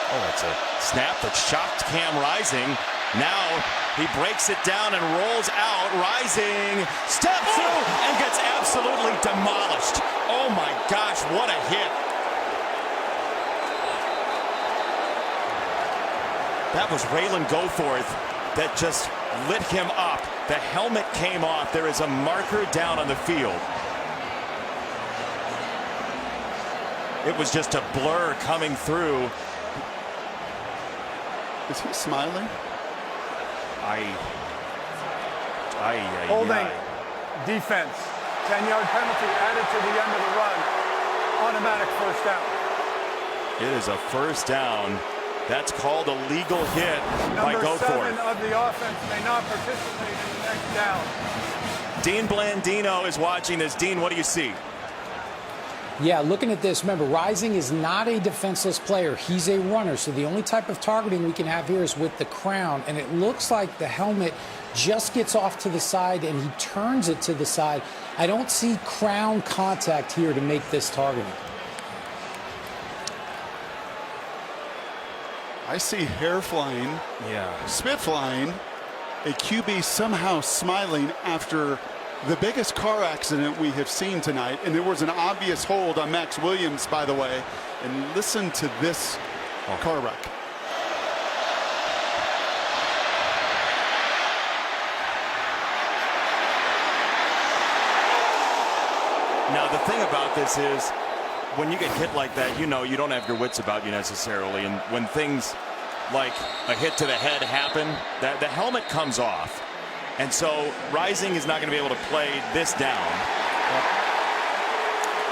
Oh, it's a snap that shocked Cam Rising. Now he breaks it down and rolls out. Rising steps through and gets absolutely demolished. Oh my gosh, what a hit. That was Raylan Goforth that just lit him up. The helmet came off. There is a marker down on the field. It was just a blur coming through. Is he smiling? Holding. Defense. 10-yard penalty added to the end of the run. Automatic 1st down. It is a 1st down. That's called a legal hit by Goforth. Number 7 of the offense may not participate in the next down. Dean Blandino is watching this. Dean, what do you see? Yeah, looking at this, remember, Rising is not a defenseless player. He's a runner, so the only type of targeting we can have here is with the crown, and it looks like the helmet just gets off to the side, and he turns it to the side. I don't see crown contact here to make this targeting. I see hair flying, spit flying, a QB somehow smiling after the biggest car accident we have seen tonight, and there was an obvious hold on Max Williams, by the way. And listen to this car wreck. Now, the thing about this is when you get hit like that, you know you don't have your wits about you necessarily. And when things like a hit to the head happen, the helmet comes off. And so Rising is not going to be able to play this down.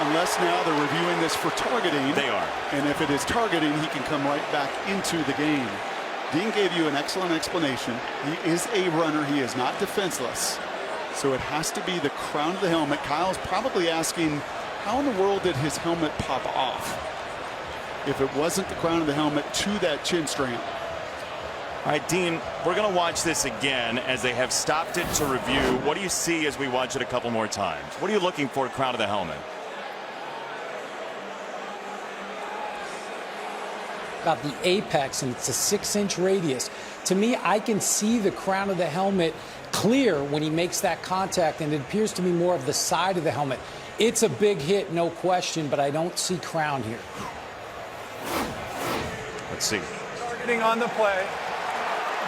Unless now they're reviewing this for targeting. They are. And if it is targeting, he can come right back into the game. Dean gave you an excellent explanation. He is a runner. He is not defenseless. So it has to be the crown of the helmet. Kyle's probably asking, how in the world did his helmet pop off if it wasn't the crown of the helmet to that chin strap? All right, Dean, we're going to watch this again as they have stopped it to review. What do you see as we watch it a couple more times? What are you looking for, crown of the helmet? About the apex, and it's a 6-inch radius. To me, I can see the crown of the helmet clear when he makes that contact, and it appears to be more of the side of the helmet. It's a big hit, no question, but I don't see crown here. Let's see. Targeting on the play.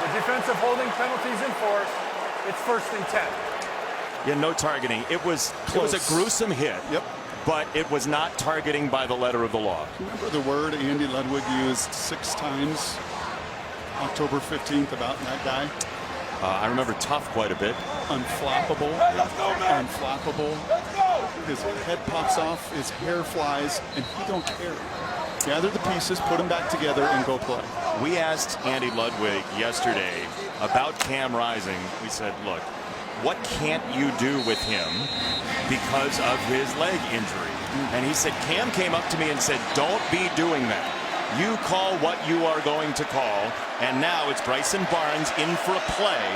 The defensive holding penalties in force. It's 1st and 10. Yeah, no targeting. It was a gruesome hit. Yep. But it was not targeting by the letter of the law. Remember the word Andy Ludwig used 6 times October 15th about that guy? I remember tough quite a bit. Unflappable. Let's go, man. Unflappable. Let's go. His head pops off, his hair flies, and he don't care. Gather the pieces, put them back together, and go play. We asked Andy Ludwig yesterday about Cam Rising. We said, look, what can't you do with him because of his leg injury? And he said, Cam came up to me and said, don't be doing that. You call what you are going to call. And now it's Bryson Barnes in for a play.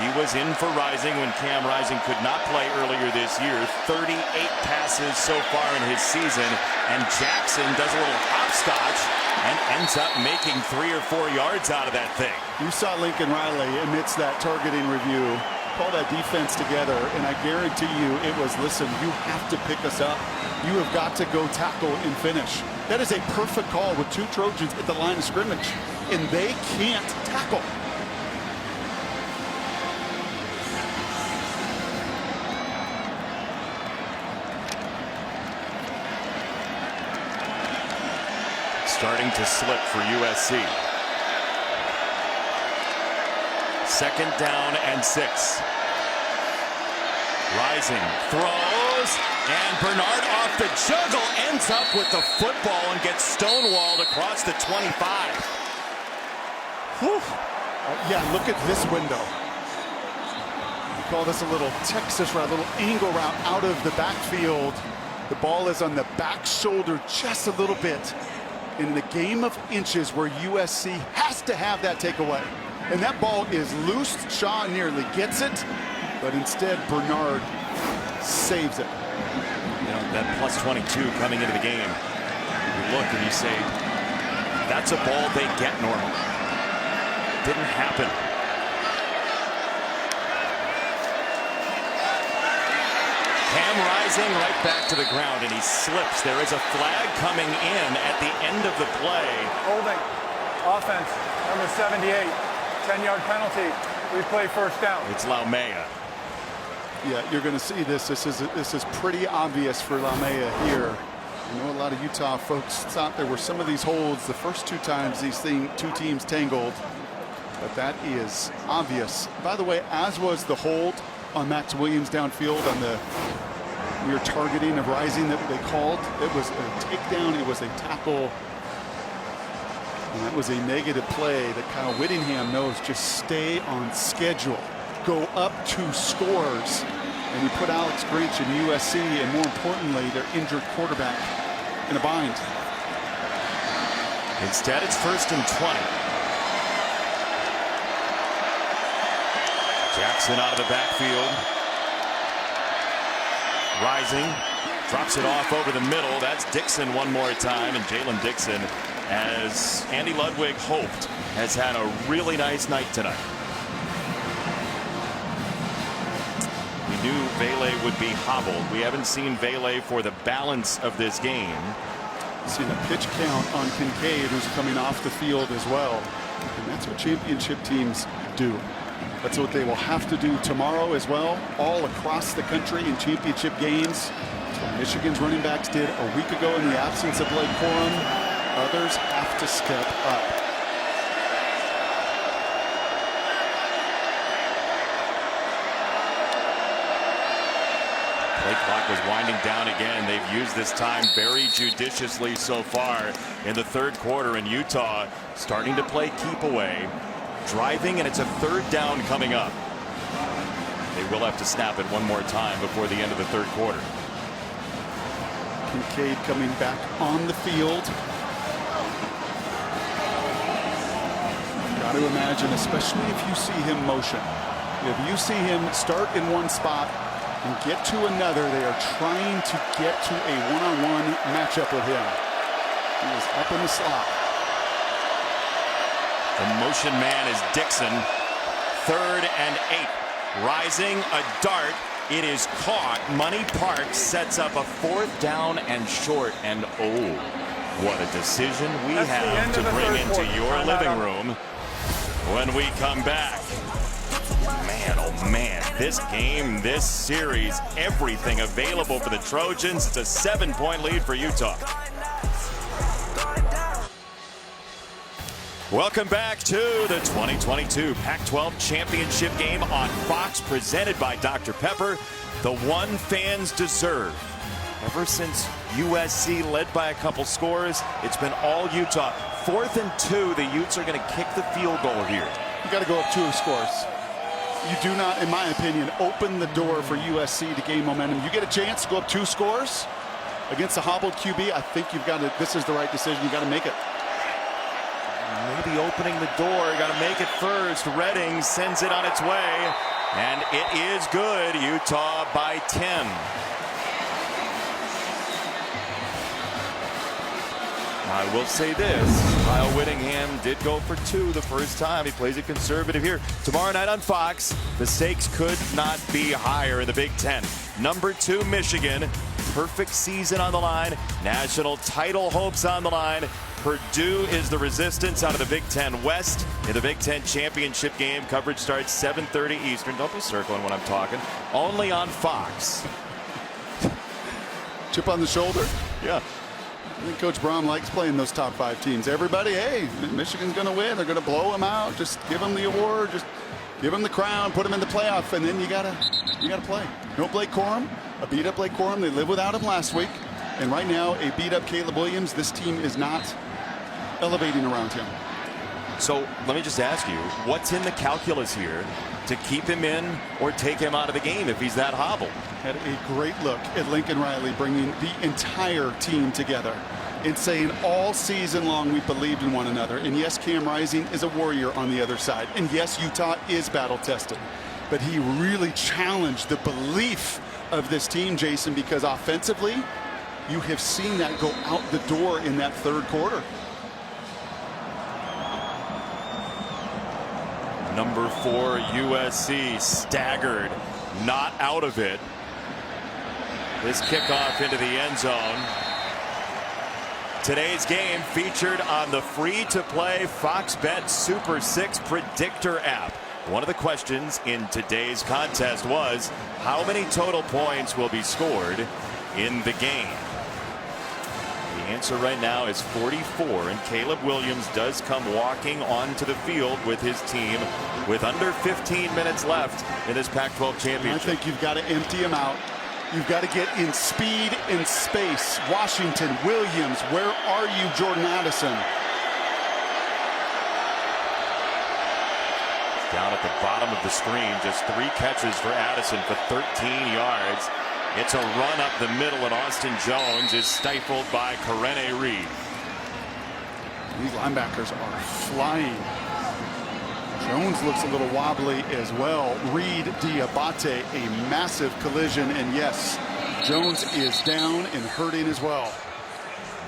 He was in for Rising when Cam Rising could not play earlier this year. 38 passes so far in his season. And Jackson does a little hopscotch and ends up making 3 or 4 yards out of that thing. You saw Lincoln Riley amidst that targeting review call that defense together, and I guarantee you it was, listen, you have to pick us up. You have got to go tackle and finish. That is a perfect call with 2 Trojans at the line of scrimmage, and they can't tackle. Starting to slip for USC. 2nd down and 6. Rising throws, and Bernard off the juggle ends up with the football and gets stonewalled across the 25. Whew. Yeah, look at this window. We call this a little Texas route, a little angle route out of the backfield. The ball is on the back shoulder just a little bit. In the game of inches where USC has to have that takeaway. And that ball is loose. Shaw nearly gets it, but instead Bernard saves it. You know, that plus 22 coming into the game. You look and you say, that's a ball they get normally. Didn't happen. Cam Rising right back to the ground, and he slips. There is a flag coming in at the end of the play. Holding. Offense. Number 78. 10-yard penalty. Replay 1st down. It's Laumea. Yeah, you're going to see this. This is pretty obvious for Laumea here. I know a lot of Utah folks thought there were some of these holds the first 2 times these 2 teams tangled, but that is obvious. By the way, as was the hold on Max Williams downfield on the near targeting of Rising that they called. It was a takedown. It was a tackle. And that was a negative play that Kyle Whittingham knows. Just stay on schedule. Go up 2 scores. And you put Alex Grinch in USC, and more importantly, their injured quarterback in a bind. Instead, it's 1st and 20. Jackson out of the backfield. Rising. Drops it off over the middle. That's Dixon one more time. And Jalen Dixon, as Andy Ludwig hoped, has had a really nice night tonight. We knew Vele would be hobbled. We haven't seen Vele for the balance of this game. Seen a pitch count on Kincaid, who's coming off the field as well. And that's what championship teams do. That's what they will have to do tomorrow as well, all across the country in championship games. Michigan's running backs did a week ago in the absence of Blake Corum. Others have to step up. Play clock was winding down again. They've used this time very judiciously so far in the third quarter, and Utah starting to play keep away, driving, and it's a third down coming up. They will have to snap it one more time before the end of the third quarter. Kincaid coming back on the field. Got to imagine, especially if you see him motion. If you see him start in one spot and get to another, they are trying to get to a one-on-one matchup with him. He is up in the slot. The motion man is Dixon. 3rd and 8. Rising, a dart. It is caught. Money Parks sets up a 4th down and short. And oh, what a decision we have to bring into your living room when we come back. Man, oh man, this game, this series, everything available for the Trojans. It's a 7-point lead for Utah. Welcome back to the 2022 Pac-12 championship game on Fox, presented by Dr. Pepper, the one fans deserve. Ever since USC led by a couple scores, it's been all Utah. 4th and 2, the Utes are going to kick the field goal here. You got to go up 2 scores. You do not, in my opinion, open the door for USC to gain momentum. You get a chance to go up 2 scores against a hobbled QB. I think you've got to, this is the right decision. You got to make it. Maybe opening the door, got to make it first. Redding sends it on its way, and it is good. Utah by 10. I will say this, Kyle Whittingham did go for 2 the first time. He plays it conservative here. Tomorrow night on Fox, the stakes could not be higher in the Big Ten. Number 2, Michigan, perfect season on the line. National title hopes on the line. Purdue is the resistance out of the Big Ten West in the Big Ten championship game. Coverage starts 7:30 Eastern. Don't be circling when I'm talking. Only on Fox. Chip on the shoulder? Yeah. I think Coach Braun likes playing those top 5 teams. Everybody, hey, Michigan's going to win. They're going to blow them out. Just give them the award. Just give them the crown. Put them in the playoff, and then you gotta play. No Blake Corum. A beat up Blake Corum. They lived without him last week, and right now a beat up Caleb Williams. This team is not elevating around him. So let me just ask you, what's in the calculus here to keep him in or take him out of the game if he's that hobbled? Had a great look at Lincoln Riley bringing the entire team together and saying all season long we believed in one another. And yes, Cam Rising is a warrior on the other side. And yes, Utah is battle tested. But he really challenged the belief of this team, Jason, because offensively, you have seen that go out the door in that third quarter. Number 4, USC staggered, not out of it. This kickoff into the end zone. Today's game featured on the free-to-play Fox Bet Super 6 Predictor app. One of the questions in today's contest was, how many total points will be scored in the game? The answer right now is 44, and Caleb Williams does come walking onto the field with his team with under 15 minutes left in this Pac-12 championship. I think you've got to empty him out. You've got to get in speed and space. Washington, Williams, where are you, Jordan Addison? Down at the bottom of the screen, just 3 catches for Addison for 13 yards. It's a run up the middle, and Austin Jones is stifled by Karene Reed. These linebackers are flying. Jones looks a little wobbly as well. Reed, Diabate, a massive collision, and yes, Jones is down and hurting as well.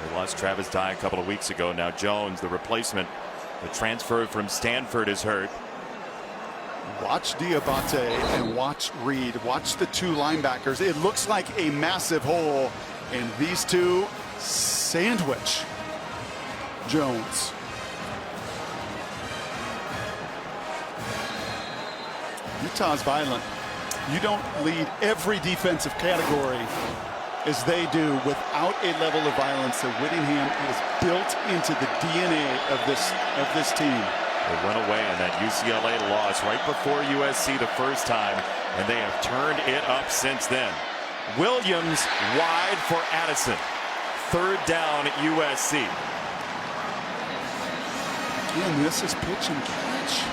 They lost Travis Dye a couple of weeks ago. Now Jones, the replacement, the transfer from Stanford, is hurt. Watch Diabate and watch Reed. Watch the 2 linebackers. It looks like a massive hole, and these 2 sandwich Jones. Utah's violent. You don't lead every defensive category as they do without a level of violence that Whittingham is built into the DNA of this team. They went away in that UCLA loss right before USC the first time, and they have turned it up since then. Williams wide for Addison. Third down at USC. And this is pitch and catch.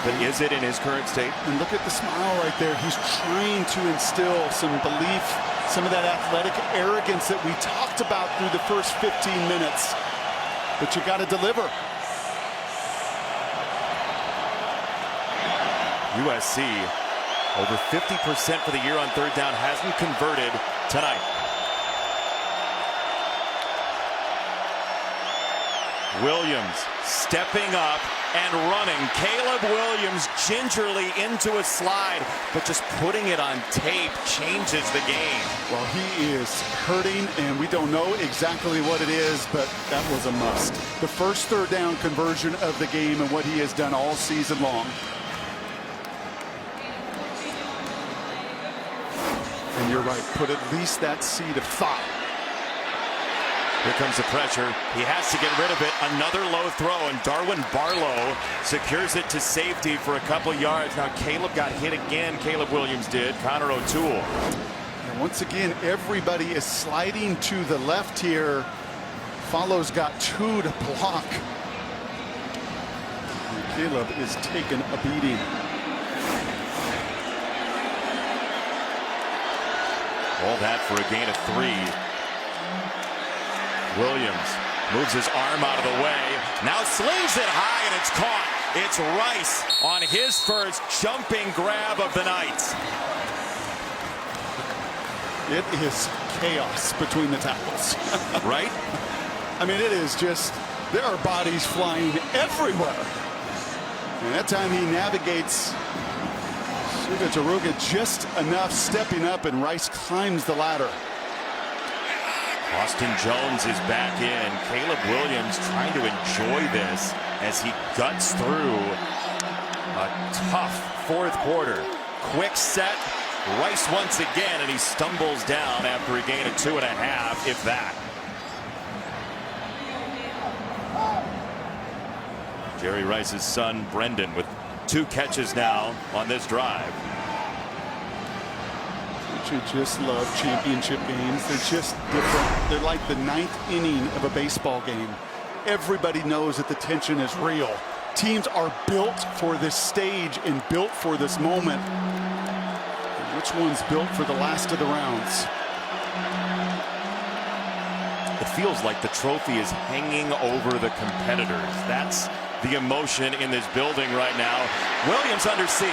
But is it in his current state? And look at the smile right there. He's trying to instill some belief, some of that athletic arrogance that we talked about through the first 15 minutes. But you got to deliver. USC over 50% for the year on third down, hasn't converted tonight. Williams stepping up and running. Caleb Williams gingerly into a slide, but just putting it on tape changes the game. Well, he is hurting, and we don't know exactly what it is, but that was a must. The first third down conversion of the game and what he has done all season long. And you're right, put at least that seed of thought. Here comes the pressure. He has to get rid of it. Another low throw, and Darwin Barlow secures it to safety for a couple yards. Now Caleb got hit again. Caleb Williams did. Connor O'Toole. And once again, everybody is sliding to the left here. Follow's got two to block. And Caleb is taking a beating. All that for a gain of 3. Williams moves his arm out of the way. Now slings it high, and it's caught. It's Rice on his first jumping grab of the night. It is chaos between the tackles. Right? I mean, it is just, there are bodies flying everywhere. And that time he navigates Suga just enough, stepping up, and Rice climbs the ladder. Austin Jones is back in. Caleb Williams trying to enjoy this as he guts through a tough fourth quarter. Quick set, Rice once again, and he stumbles down after a gain of 2.5, if that. Jerry Rice's son, Brendan, with 2 catches now on this drive. You just love championship games. They're just different. They're like the 9th inning of a baseball game. Everybody knows that the tension is real. Teams are built for this stage and built for this moment. And which one's built for the last of the rounds? It feels like the trophy is hanging over the competitors. That's the emotion in this building right now. Williams under siege.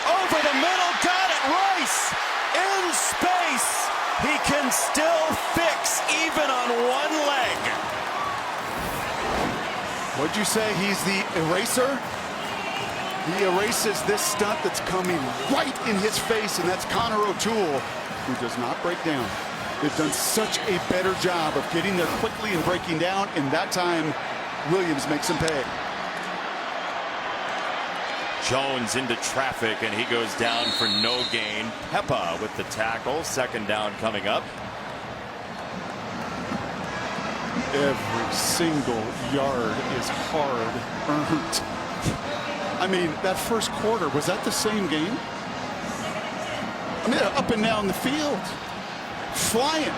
Over the middle, got it, Rice! In space! He can still fix even on one leg. What'd you say? He's the eraser? He erases this stunt that's coming right in his face, and that's Connor O'Toole, who does not break down. They've done such a better job of getting there quickly and breaking down, and that time Williams makes him pay. Jones into traffic, and he goes down for no gain. Peppa with the tackle. Second down coming up. Every single yard is hard earned. I mean, that first quarter, was that the same game? I mean, up and down the field, flying.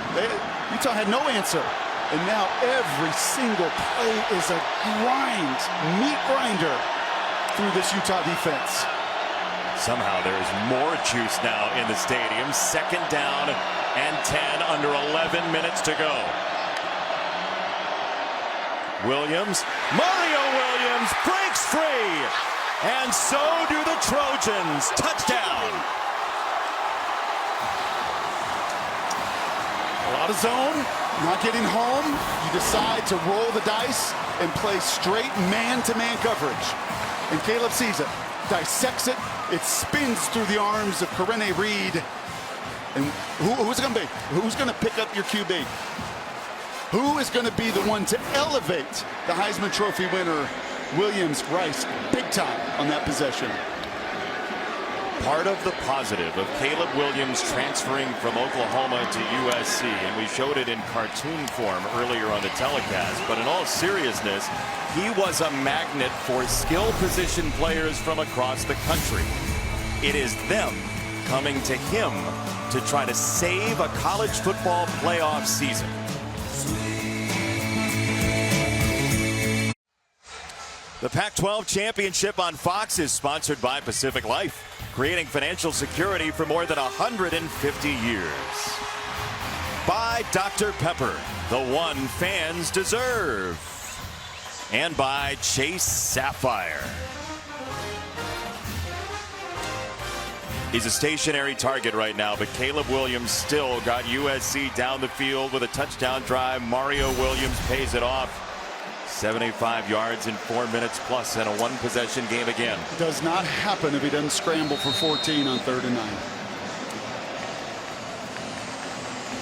Utah had no answer. And now every single play is a grind, meat grinder through this Utah defense. Somehow there's more juice now in the stadium. Second down and 10, under 11 minutes to go. Williams, Mario Williams breaks free, and so do the Trojans. Touchdown. A lot of zone, not getting home. You decide to roll the dice and play straight man-to-man coverage. And Caleb sees it, dissects it. It spins through the arms of Corrine Reed. And who's it going to be? Who's going to pick up your QB? Who is going to be the one to elevate the Heisman Trophy winner, Williams? Rice, big time on that possession. part of the positive of Caleb Williams transferring from Oklahoma to USC, and we showed it in cartoon form earlier on the telecast, but in all seriousness, he was a magnet for skill position players from across the country. It is them coming to him to try to save a college football playoff season. The Pac-12 championship on Fox is sponsored by Pacific Life, creating financial security for more than 150 years. By Dr. Pepper, the one fans deserve. And by Chase Sapphire. He's a stationary target right now, but Caleb Williams still got USC down the field with a touchdown drive. Mario Williams pays it off. 75 yards in 4 minutes plus, and a one-possession game again. Does not happen if he doesn't scramble for 14 on 3rd and 9.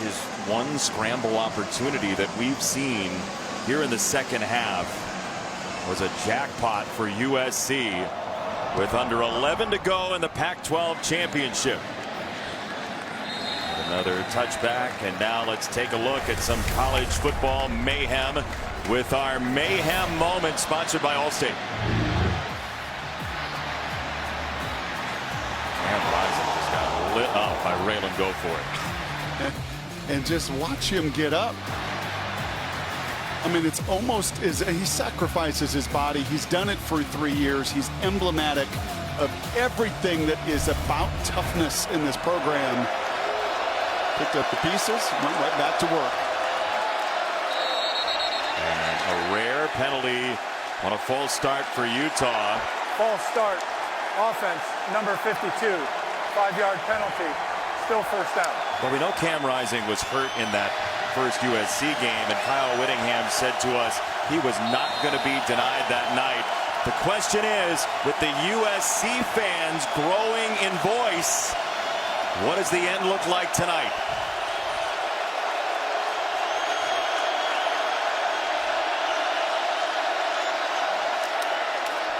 His one scramble opportunity that we've seen here in the second half was a jackpot for USC with under 11 to go in the Pac-12 championship. Another touchback, and now let's take a look at some college football mayhem with our mayhem moment, sponsored by Allstate. And Rising just got lit up by Raylan Go for it. And just watch him get up. I mean, it's almost as he sacrifices his body. He's done it for 3 years. He's emblematic of everything that is about toughness in this program. Picked up the pieces, went right back to work. And a rare penalty on a false start for Utah. False start. Offense, number 52. 5-yard penalty. Still first down. Well, we know Cam Rising was hurt in that first USC game, and Kyle Whittingham said to us he was not going to be denied that night. The question is, with the USC fans growing in voice, what does the end look like tonight?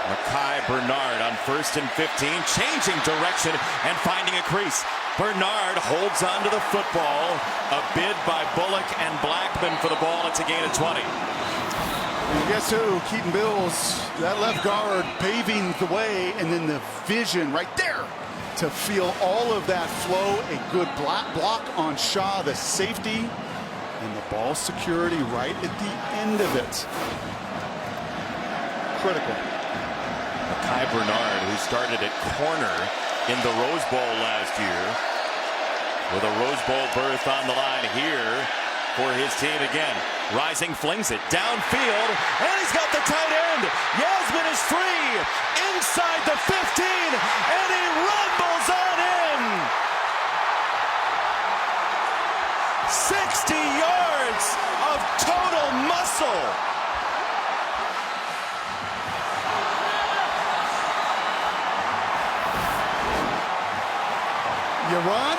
Mekhi Bernard on 1st and 15, changing direction and finding a crease. Bernard holds on to the football. A bid by Bullock and Blackman for the ball. It's a gain of 20. And guess who? Keaton Bills, that left guard paving the way, and then the vision right there to feel all of that flow. A good block on Shaw, the safety, and the ball security right at the end of it. Critical. Mekhi Bernard, who started at corner in the Rose Bowl last year, with a Rose Bowl berth on the line here for his team again. Rising flings it downfield, and he's got the tight end. Yasmin is free inside the 15, and he rumbles on in. 60 yards of total muscle. You run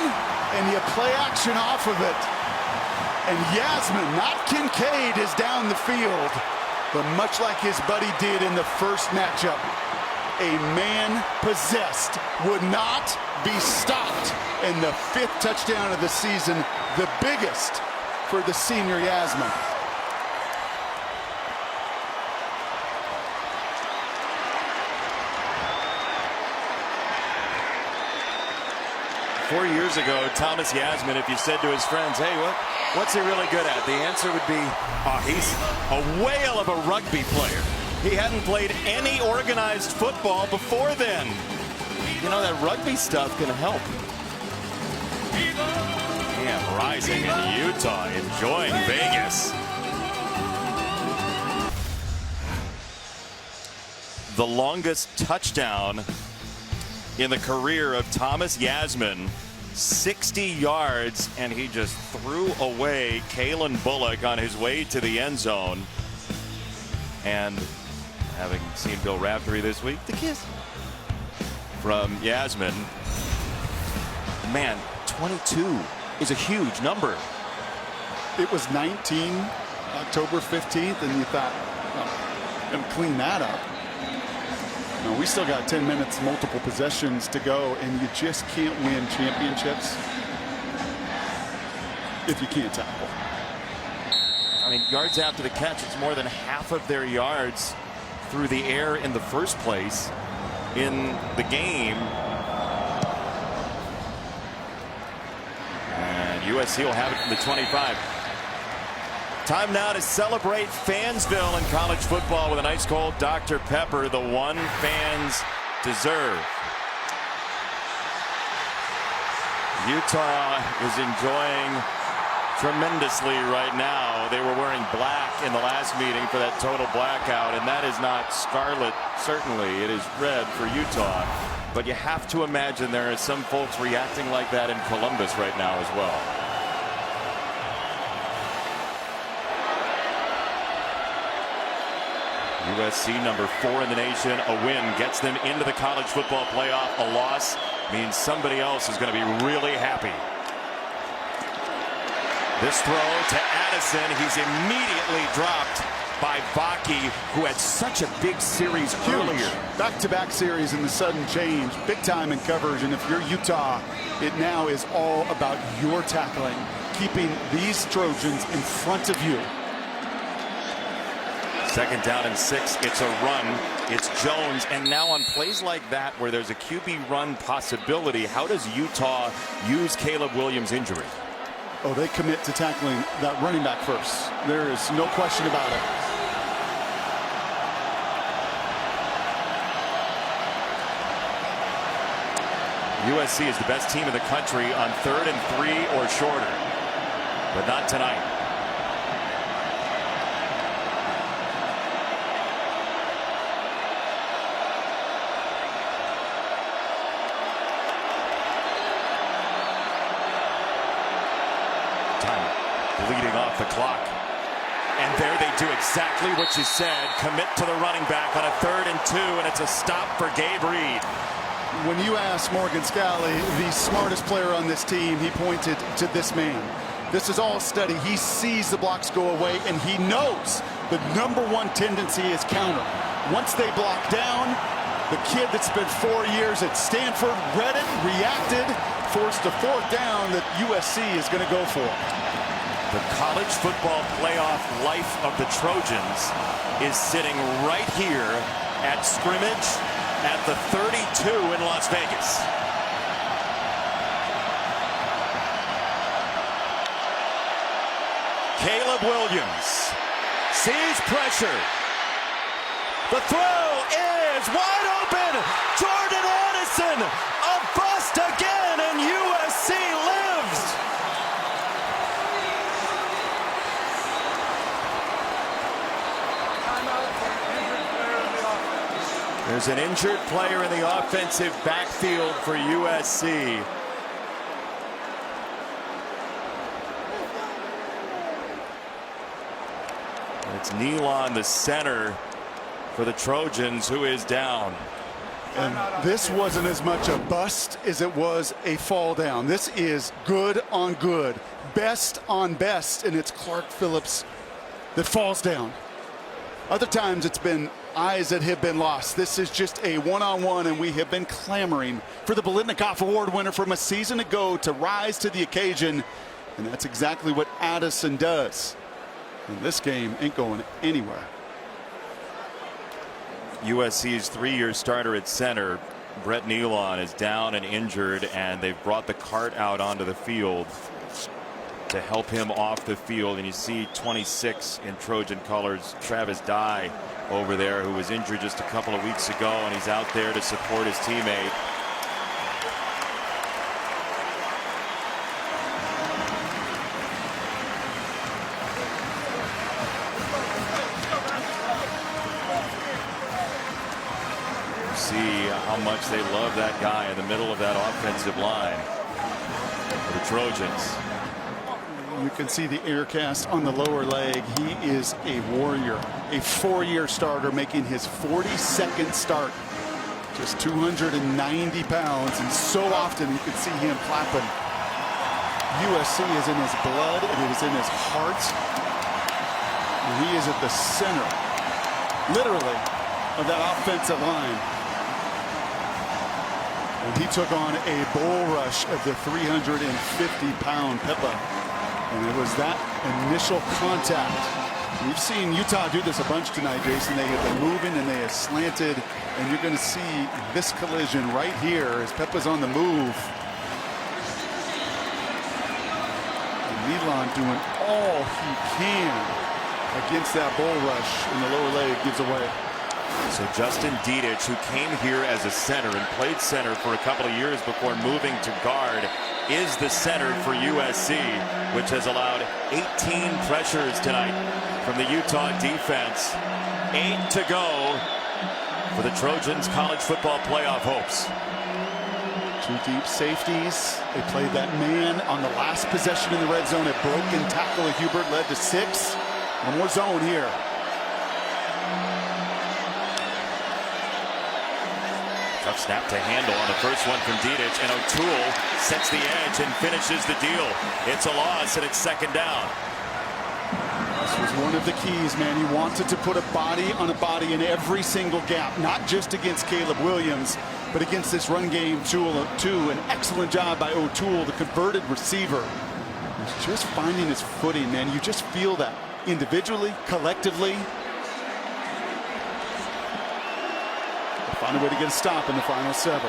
and you play action off of it. And Yasmin, not Kincaid, is down the field. But much like his buddy did in the first matchup, a man possessed would not be stopped. And the 5th touchdown of the season, the biggest for the senior Yasmin. Four years ago, Thomas Yasmin, if you said to his friends, hey, what's he really good at? The answer would be, oh, he's a whale of a rugby player. He hadn't played any organized football before then. You know, that rugby stuff can help. And Rising in Utah, enjoying Vegas. The longest touchdown in the career of Thomas Yasmin, 60 yards, and he just threw away Kalen Bullock on his way to the end zone. And having seen Bill Raftery this week, the kiss from Yasmin. Man, 22 is a huge number. It was 19 October 15th, and you thought, well, I'm going to clean that up. No, we still got 10 minutes, multiple possessions to go, and you just can't win championships if you can't tackle. I mean, yards after the catch, it's more than half of their yards through the air in the first place in the game. And USC will have it from the 25. Time now to celebrate Fansville in college football with an ice cold Dr. Pepper, the one fans deserve. Utah is enjoying tremendously right now. They were wearing black in the last meeting for that total blackout, and that is not scarlet, certainly. It is red for Utah. But you have to imagine there are some folks reacting like that in Columbus right now as well. USC, number 4 in the nation. A win gets them into the college football playoff. A loss means somebody else is going to be really happy. This throw to Addison. He's immediately dropped by Baki, who had such a big series earlier. Back-to-back series in the sudden change. Big time in coverage. And if you're Utah, it now is all about your tackling. Keeping these Trojans in front of you. 2nd down and 6. It's a run. It's Jones. And now on plays like that where there's a QB run possibility, how does Utah use Caleb Williams' injury? Oh, they commit to tackling that running back first. There is no question about it. USC is the best team in the country on 3rd and 3 or shorter, but not tonight. Time bleeding off the clock. And there they do exactly what you said. Commit to the running back on a 3rd and 2, and it's a stop for Gabe Reed. When you ask Morgan Scalley, the smartest player on this team, he pointed to this man. This is all study. He sees the blocks go away, and he knows the #1 tendency is counter. Once they block down, the kid that spent 4 years at Stanford read it, reacted, forced a 4th down that USC is going to go for. The college football playoff life of the Trojans is sitting right here at scrimmage at the 32 in Las Vegas. Caleb Williams sees pressure. The throw is wide open. Jordan Addison, a bust again, and USC lives. There's an injured player in the offensive backfield for USC. It's Nealon, the center for the Trojans, who is down. And this wasn't as much a bust as it was a fall down. This is good on good, best on best, and it's Clark Phillips that falls down. Other times it's been eyes that have been lost. This is just a one-on-one, and we have been clamoring for the Biletnikoff Award winner from a season ago to rise to the occasion, and that's exactly what Addison does. And this game ain't going anywhere. USC's 3-year starter at center, Brett Nealon, is down and injured, and they've brought the cart out onto the field to help him off the field. And you see 26 in Trojan colors, Travis Dye over there, who was injured just a couple of weeks ago, and he's out there to support his teammate. See how much they love that guy in the middle of that offensive line for the Trojans. You can see the air cast on the lower leg. He is a warrior, a 4-year starter making his 42nd start. Just 290 pounds, and so often you can see him clapping. USC is in his blood, and it is in his heart. And he is at the center, literally, of that offensive line. And he took on a bull rush of the 350-pound Peppa. And it was that initial contact. We've seen Utah do this a bunch tonight, Jason. They have been moving and they have slanted. And you're going to see this collision right here as Peppa's on the move. And Milan doing all he can against that bull rush, and the lower leg gives away. So Justin Dedich, who came here as a center and played center for a couple of years before moving to guard, is the center for USC, which has allowed 18 pressures tonight from the Utah defense. 8 to go for the Trojans' college football playoff hopes. 2 deep safeties. They played that man on the last possession in the red zone. A broken tackle of Hubert led to 6. One more zone here. Tough snap to handle on the first one from Dedich, and O'Toole sets the edge and finishes the deal. It's a loss, and it's 2nd down. This was one of the keys, man. He wanted to put a body on a body in every single gap, not just against Caleb Williams, but against this run game too. An excellent job by O'Toole, the converted receiver. He's just finding his footing, man. You just feel that individually, collectively. Find a way to get a stop in the final 7.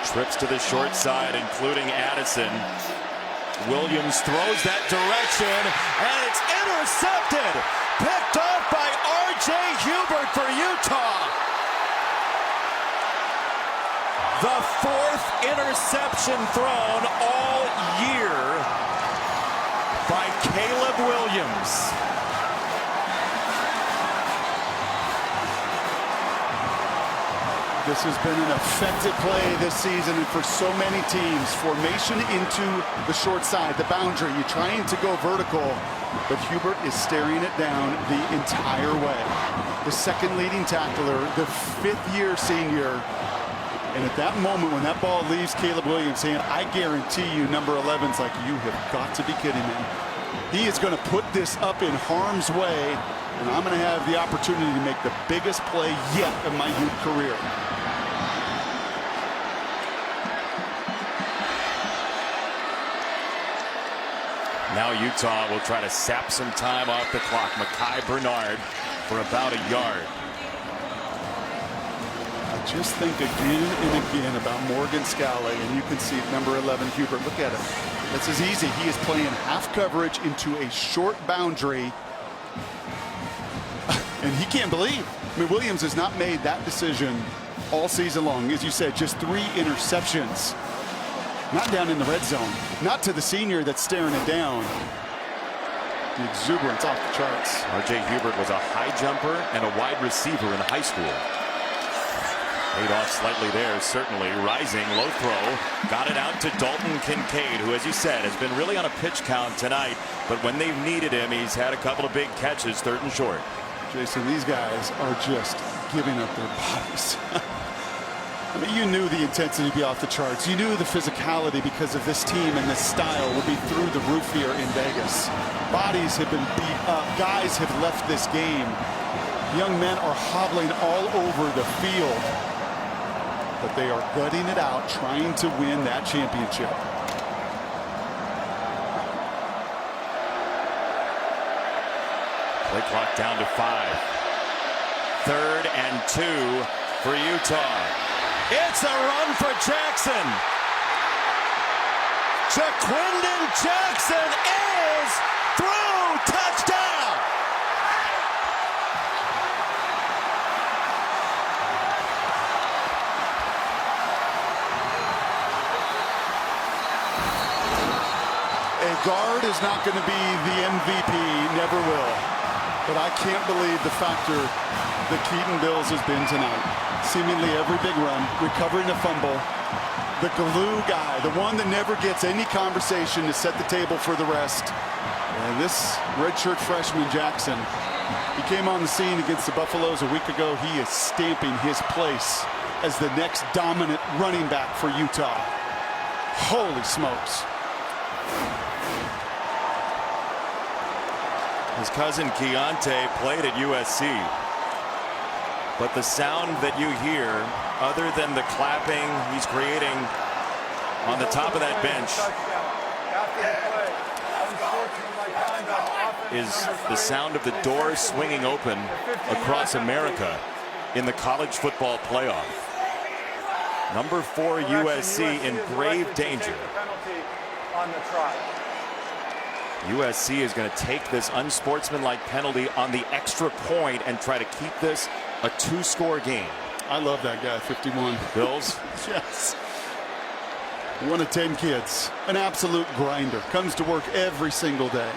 Trips to the short side, including Addison. Williams throws that direction, and it's intercepted. Picked off by R.J. Hubert for Utah. The 4th interception thrown all year by Caleb Williams. This has been an effective play this season, and for so many teams, formation into the short side, the boundary. You're trying to go vertical, but Hubert is staring it down the entire way. The 2nd leading tackler, the 5th-year senior. And at that moment, when that ball leaves Caleb Williams' hand, I guarantee you number 11's like, you have got to be kidding me. He is going to put this up in harm's way, and I'm going to have the opportunity to make the biggest play yet of my Ute career. Now Utah will try to sap some time off the clock. Mekhi Bernard for about a yard. I just think again and again about Morgan Scalley, and you can see number 11 Hubert. Look at it. This is easy. He is playing half coverage into a short boundary, and he can't believe. I mean, Williams has not made that decision all season long. As you said, just 3 interceptions. Not down in the red zone. Not to the senior that's staring it down. The exuberance off the charts. R.J. Hubert was a high jumper and a wide receiver in high school. Paid off slightly there, certainly. Rising, low throw. Got it out to Dalton Kincaid, who, as you said, has been really on a pitch count tonight. But when they've needed him, he's had a couple of big catches, 3rd and short. Jason, these guys are just giving up their bodies. I mean, you knew the intensity would be off the charts. You knew the physicality, because of this team and this style, would be through the roof here in Vegas. Bodies have been beat up. Guys have left this game. Young men are hobbling all over the field. But they are gutting it out, trying to win that championship. Play clock down to 5. 3rd and 2 for Utah. It's a run for Jackson. Jaquindon Jackson is through. Touchdown. A guard is not going to be the MVP, never will. But I can't believe the factor that Keaton Bills has been tonight. Seemingly every big run, recovering a fumble, the glue guy, the one that never gets any conversation to set the table for the rest. And this redshirt freshman Jackson, he came on the scene against the Buffaloes a week ago. He is stamping his place as the next dominant running back for Utah. Holy smokes. His cousin Keontae played at USC. But the sound that you hear, other than the clapping he's creating on the top of that bench, is the sound of the door swinging open across America in the college football playoff. Number 4 USC in grave danger. USC is going to take this unsportsmanlike penalty on the extra point and try to keep this a 2-score game. I love that guy, 51. Bills? Yes. One of 10 kids, an absolute grinder, comes to work every single day.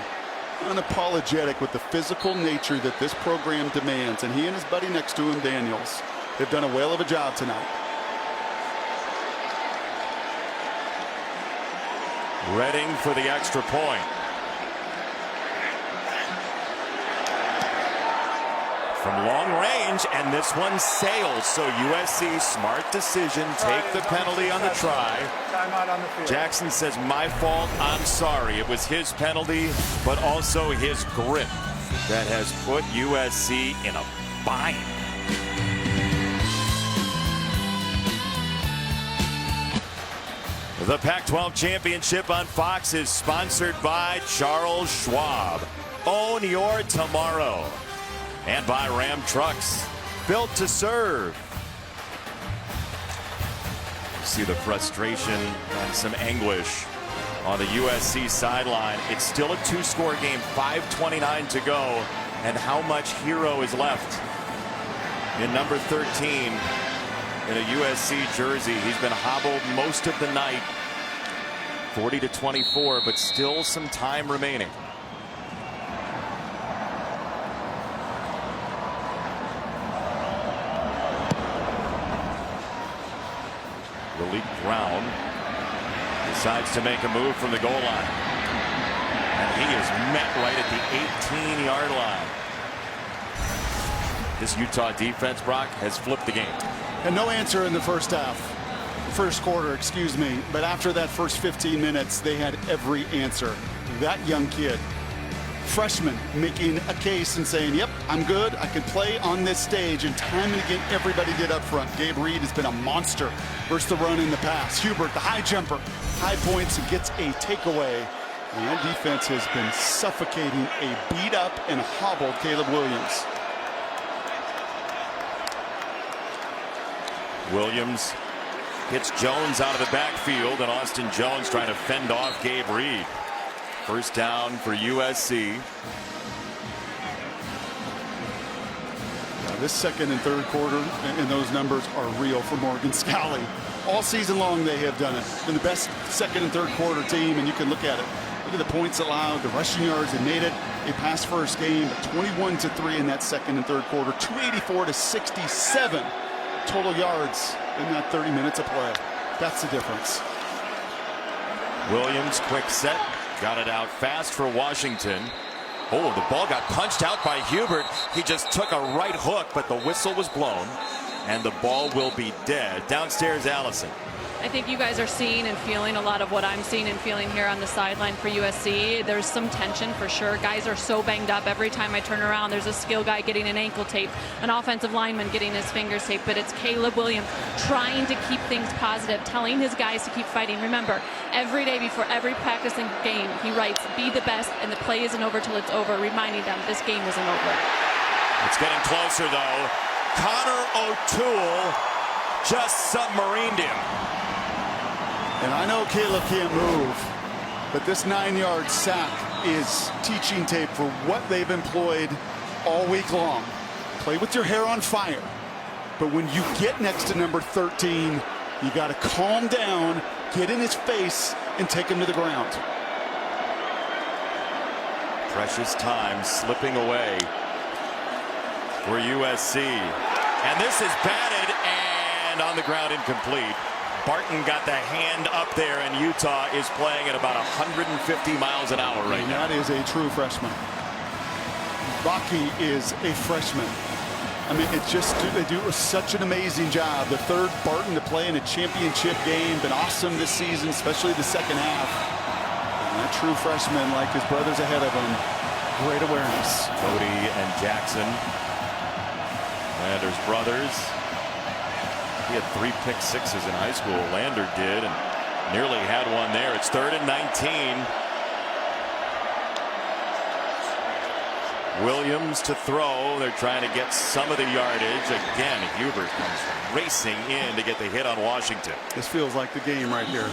Unapologetic with the physical nature that this program demands, and he and his buddy next to him, Daniels, have done a whale of a job tonight. Reading for the extra point. From long range, and this one sails. So USC, smart decision, take the penalty on the try. Jackson says, my fault, I'm sorry. It was his penalty, but also his grip that has put USC in a bind. The Pac-12 championship on Fox is sponsored by Charles Schwab. Own your tomorrow. And by Ram Trucks, built to serve. See the frustration and some anguish on the USC sideline. It's still a 2-score game, 5:29 to go, and how much hero is left in number 13 in a USC jersey. He's been hobbled most of the night, 40-24, but still some time remaining. Malik Brown decides to make a move from the goal line. And he is met right at the 18-yard line. This Utah defense, Brock, has flipped the game. And no answer in the first quarter, excuse me. But after that first 15 minutes, they had every answer. That young kid, freshman, making a case and saying, yep, I'm good. I can play on this stage. And time and again, everybody did up front. Gabe Reed has been a monster versus the run in the pass. Hubert, the high jumper, high points and gets a takeaway. And that defense has been suffocating a beat up and hobbled Caleb Williams. Williams hits Jones out of the backfield, and Austin Jones trying to fend off Gabe Reed. First down for USC. Now this second and third quarter, and those numbers are real for Morgan Scalley. All season long they have done it. Been the best second and third quarter team, and you can look at it. Look at the points allowed, the rushing yards. They made it a pass-first game, but 21-3 in that second and third quarter. 284-67 total yards in that 30 minutes of play. That's the difference. Williams, quick set. Got it out fast for Washington. Oh, the ball got punched out by Hubert. He just took a right hook, but the whistle was blown, and the ball will be dead. Downstairs, Allison. I think you guys are seeing and feeling a lot of what I'm seeing and feeling here on the sideline for USC. There's some tension for sure. Guys are so banged up. Every time I turn around, there's a skill guy getting an ankle tape, an offensive lineman getting his fingers taped, but it's Caleb Williams trying to keep things positive, telling his guys to keep fighting. Remember, every day before every practicing game, he writes, be the best, and the play isn't over till it's over, reminding them this game isn't over. It's getting closer, though. Connor O'Toole just submarined him. And I know Caleb can't move, but this 9-yard sack is teaching tape for what they've employed all week long. Play with your hair on fire. But when you get next to number 13, you got to calm down, get in his face, and take him to the ground. Precious time slipping away for USC. And this is batted and on the ground, incomplete. Barton got the hand up there, and Utah is playing at about 150 miles an hour right now. That is a true freshman. Rocky is a freshman. I mean, it's just, they do such an amazing job. The third Barton to play in a championship game, been awesome this season, especially the second half. And that true freshman, like his brothers ahead of him, Great awareness. Cody and Jackson, Lander's brothers. He had 3 pick sixes in high school. Lander did, and nearly had one there. It's 3rd and 19. Williams to throw. They're trying to get some of the yardage. Again, Hubert comes racing in to get the hit on Washington. This feels like the game right here.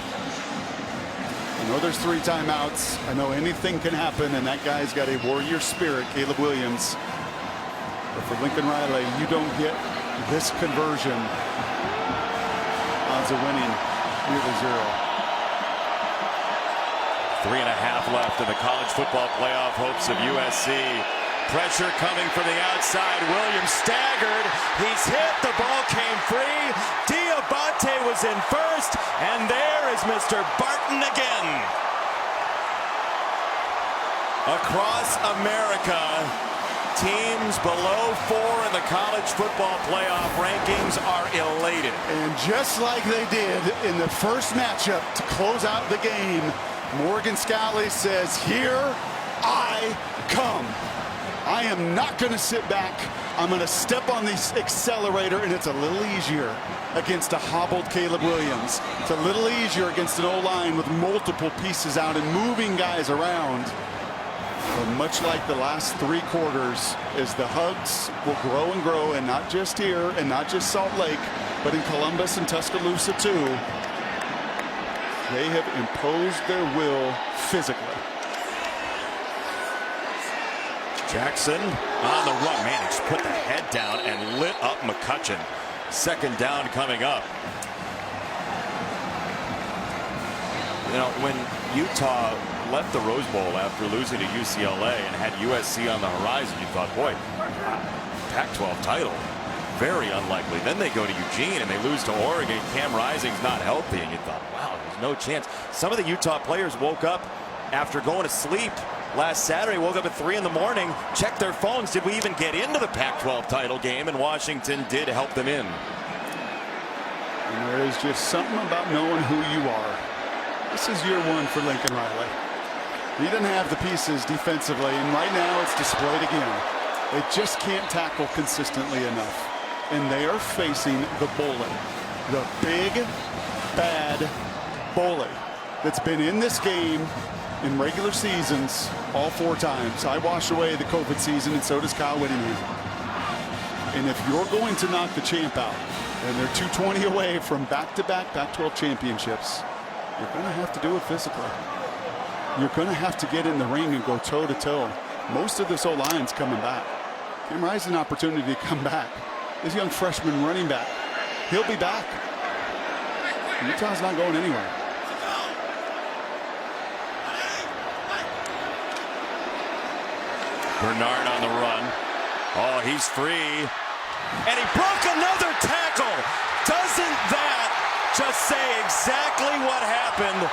I know there's 3 timeouts. I know anything can happen, and that guy's got a warrior spirit, Caleb Williams. But for Lincoln Riley, you don't get this conversion. Odds of winning nearly 0. 3.5 left in the college football playoff hopes of USC. Pressure coming from the outside. Williams staggered. He's hit. The ball came free. Diabate was in first. And there is Mr. Barton again. Across America, teams below 4 in the college football playoff rankings are elated. And just like they did in the first matchup to close out the game, Morgan Scalley says, "Here I come. I am not going to sit back. I'm going to step on the accelerator," and it's a little easier against a hobbled Caleb Williams. It's a little easier against an O-line with multiple pieces out and moving guys around. But much like the last 3 quarters, as the hugs will grow and grow, and not just here and not just Salt Lake, but in Columbus and Tuscaloosa too, they have imposed their will physically. Jackson on the run. Man, he just put the head down and lit up McCutcheon. 2nd down coming up. You know, when Utah left the Rose Bowl after losing to UCLA and had USC on the horizon, you thought, boy, Pac-12 title, very unlikely. Then they go to Eugene and they lose to Oregon. Cam Rising's not healthy, and you thought, wow, there's no chance. Some of the Utah players woke up after going to sleep last Saturday, woke up at 3 in the morning, checked their phones. Did we even get into the Pac-12 title game? And Washington did help them in. And there is just something about knowing who you are. This is year 1 for Lincoln Riley. He doesn't have the pieces defensively, and right now it's displayed again. They just can't tackle consistently enough. And they are facing the bully, the big, bad bully that's been in this game in regular seasons all 4 times. I wash away the COVID season, and so does Kyle Whittingham. And if you're going to knock the champ out, and they're 220 away from back-to-back Pac-12 championships, you're going to have to do it physically. You're going to have to get in the ring and go toe-to-toe. Most of this O-line's coming back. Cam Rising, an opportunity to come back. This young freshman running back, he'll be back. Utah's not going anywhere. Bernard on the run. Oh, he's free. And he broke another tackle. Doesn't that just say exactly what happened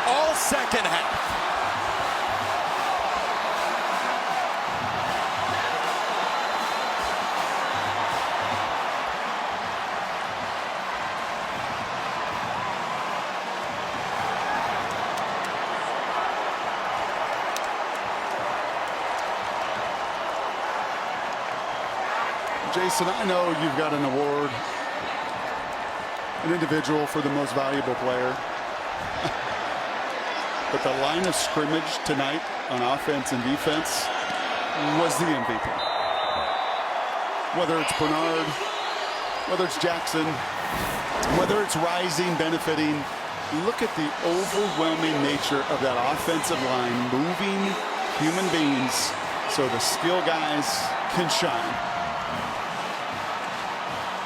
all second half? Jason, I know you've got an award, an individual for the most valuable player. But the line of scrimmage tonight on offense and defense was the MVP. Whether it's Bernard, whether it's Jackson, whether it's Rising benefiting, look at the overwhelming nature of that offensive line, moving human beings so the skill guys can shine.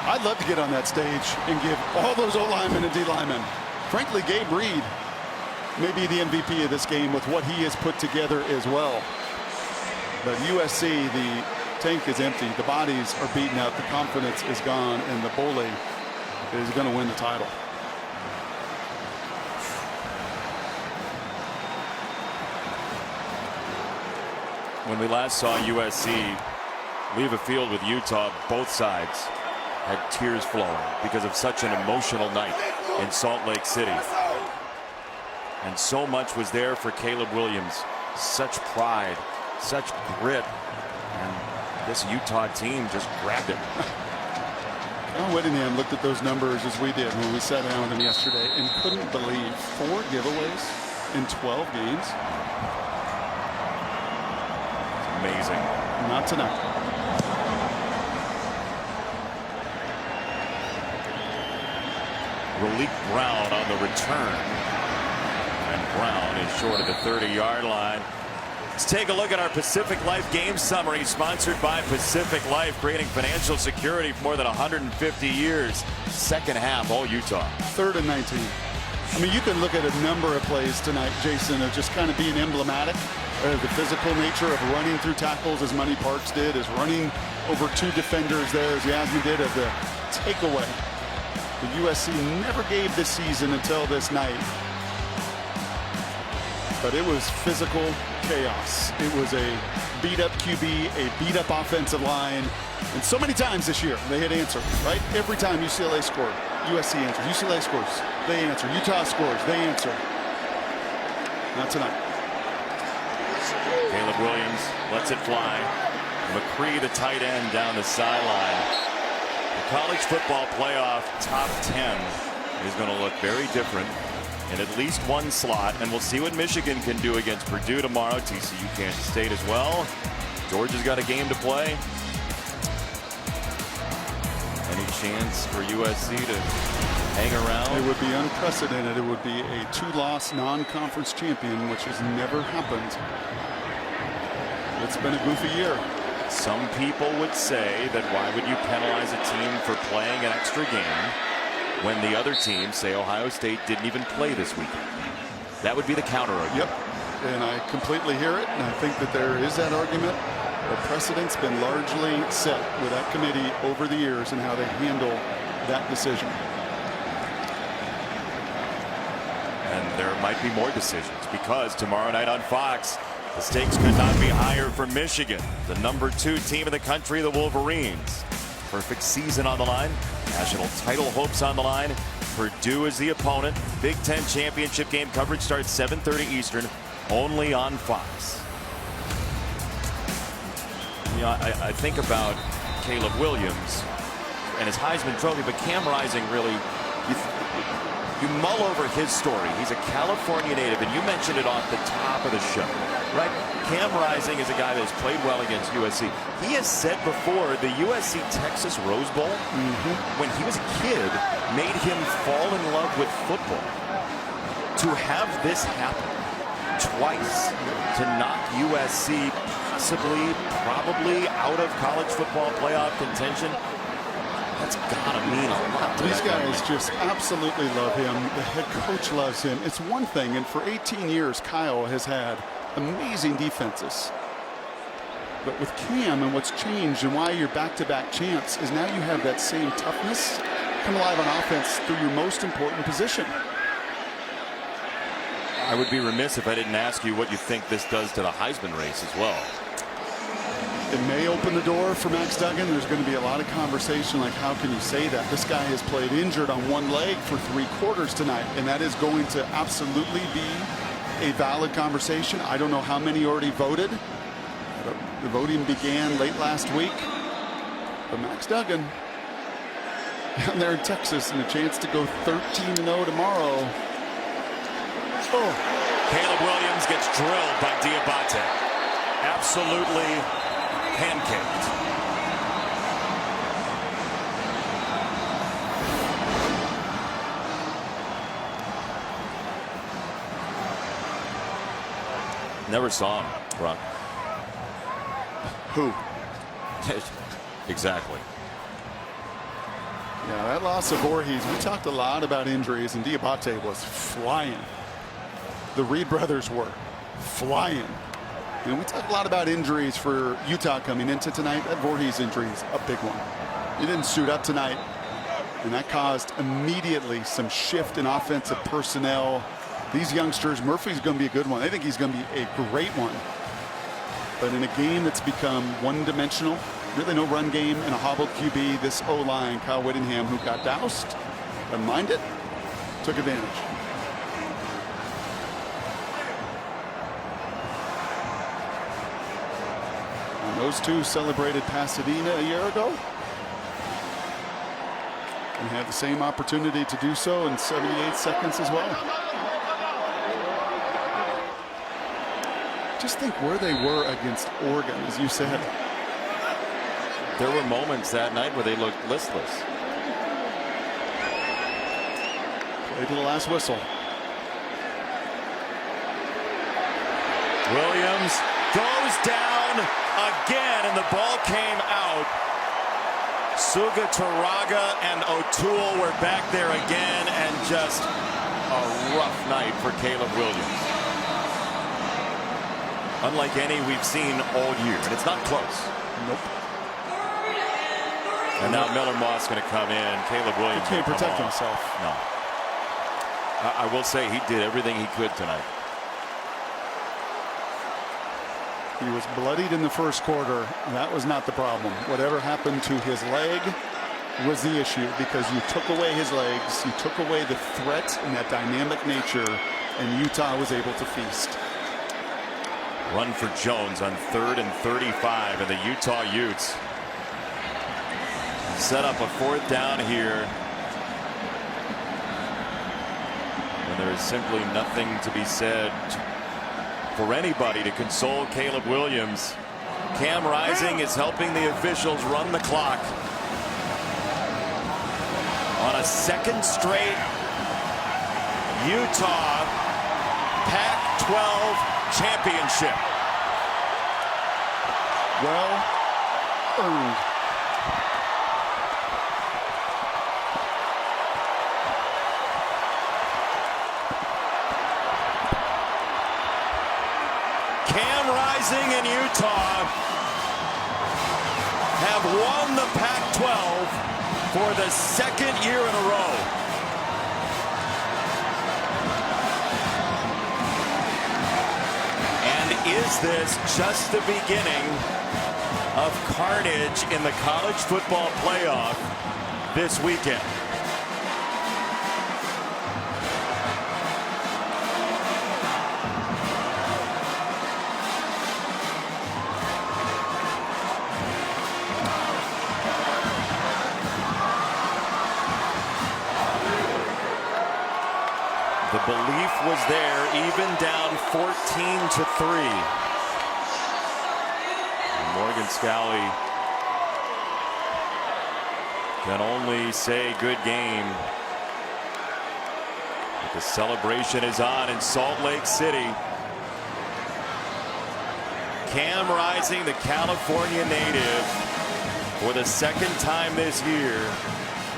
I'd love to get on that stage and give all those O-linemen and D-linemen. Frankly, Gabe Reed may be the MVP of this game with what he has put together as well. But USC, the tank is empty. The bodies are beaten out. The confidence is gone. And the bully is going to win the title. When we last saw USC leave a field with Utah, both sides had tears flowing because of such an emotional night in Salt Lake City. And so much was there for Caleb Williams. Such pride such grit, and this Utah team just grabbed it. Whittingham looked at those numbers as we did when we sat down with him yesterday and couldn't believe 4 giveaways in 12 games. It's amazing. Not tonight. Raleigh Brown on the return. And Brown is short of the 30-yard line. Let's take a look at our Pacific Life game summary, sponsored by Pacific Life, creating financial security for more than 150 years. Second half, all Utah. 3rd and 19. I mean, you can look at a number of plays tonight, Jason, of just kind of being emblematic of the physical nature of running through tackles, as Money Parks did, as running over 2 defenders there, as Yasmin did, of the takeaway the USC never gave this season until this night. But it was physical chaos. It was a beat-up QB, a beat-up offensive line. And so many times this year, they had answered, right? Every time UCLA scored, USC answered. UCLA scores, they answer. Utah scores, they answer. Not tonight. Caleb Williams lets it fly. McCree, the tight end, down the sideline. The college football playoff top 10 is going to look very different in at least one slot, and we'll see what Michigan can do against Purdue tomorrow. TCU, Kansas State as well. Georgia's got a game to play. Any chance for USC to hang around? It would be unprecedented. It would be a 2-loss non-conference champion, which has never happened. It's been a goofy year. Some people would say that why would you penalize a team for playing an extra game when the other team, say Ohio State, didn't even play this weekend? That would be the counter argument. Yep, and I completely hear it, and I think that there is that argument. The precedent's been largely set with that committee over the years and how they handle that decision. And there might be more decisions, because tomorrow night on Fox, the stakes could not be higher for Michigan, the number 2 team in the country, the Wolverines. Perfect season on the line. National title hopes on the line. Purdue is the opponent. Big Ten championship game coverage starts 7:30 Eastern, only on Fox. You know, I think about Caleb Williams and his Heisman Trophy, but Cam Rising really, you mull over his story. He's a California native, and you mentioned it off the top of the show, right? Cam Rising is a guy that has played well against USC. He has said before the USC-Texas Rose Bowl, when he was a kid, made him fall in love with football. To have this happen twice, to knock USC possibly, probably out of college football playoff contention, that's gotta mean a lot to These guys guy. just absolutely love him. The head coach loves him. It's one thing, and for 18 years, Kyle has had amazing defenses. But with Cam, and what's changed and why your back-to-back champs is now you have that same toughness come alive on offense through your most important position. I would be remiss if I didn't ask you what you think this does to the Heisman race as well. It may open the door for Max Duggan. There's going to be a lot of conversation like, how can you say that? This guy has played injured on one leg for 3 quarters tonight, and that is going to absolutely be a valid conversation. I don't know how many already voted. The voting began late last week. But Max Duggan down there in Texas, and a chance to go 13-0 tomorrow. Oh. Caleb Williams gets drilled by Diabate. Absolutely pancaked. Never saw him, Brock. Who? Exactly. Yeah, that loss of Voorhees, we talked a lot about injuries, and Diabate was flying. The Reed brothers were flying. And we talked a lot about injuries for Utah coming into tonight. That Voorhees injury is a big one. He didn't suit up tonight, and that caused immediately some shift in offensive personnel. These youngsters, Murphy's going to be a good one. I think he's going to be a great one. But in a game that's become one-dimensional, really no run game, and a hobbled QB, this O-line, Kyle Whittingham, who got doused, doesn't mind it, took advantage. And those two celebrated Pasadena a year ago. And have the same opportunity to do so in 78 seconds as well. Just think where they were against Oregon, as you said. There were moments that night where they looked listless. Play to the last whistle. Williams goes down again, and the ball came out. Suga Taraga and O'Toole were back there again, and just a rough night for Caleb Williams. Unlike any we've seen all year, and it's not close. Nope. And now Miller Moss going to come in. Caleb Williams He can't protect himself. No. I will say he did everything he could tonight. He was bloodied in the first quarter. That was not the problem. Whatever happened to his leg was the issue, because you took away his legs, you took away the threat and that dynamic nature, and Utah was able to feast. Run for Jones on 3rd and 35, and the Utah Utes set up a 4th down here. And there is simply nothing to be said for anybody to console Caleb Williams. Cam Rising is helping the officials run the clock on a 2nd straight Utah Pac-12 championship. Well earned. Cam Rising and Utah have won the Pac-12 for the 2nd year in a row. And is this just the beginning of carnage in the college football playoff this weekend? The belief was there, even down 14-3. Morgan Scalley can only say good game. But the celebration is on in Salt Lake City. Cam Rising, the California native, for the 2nd time this year,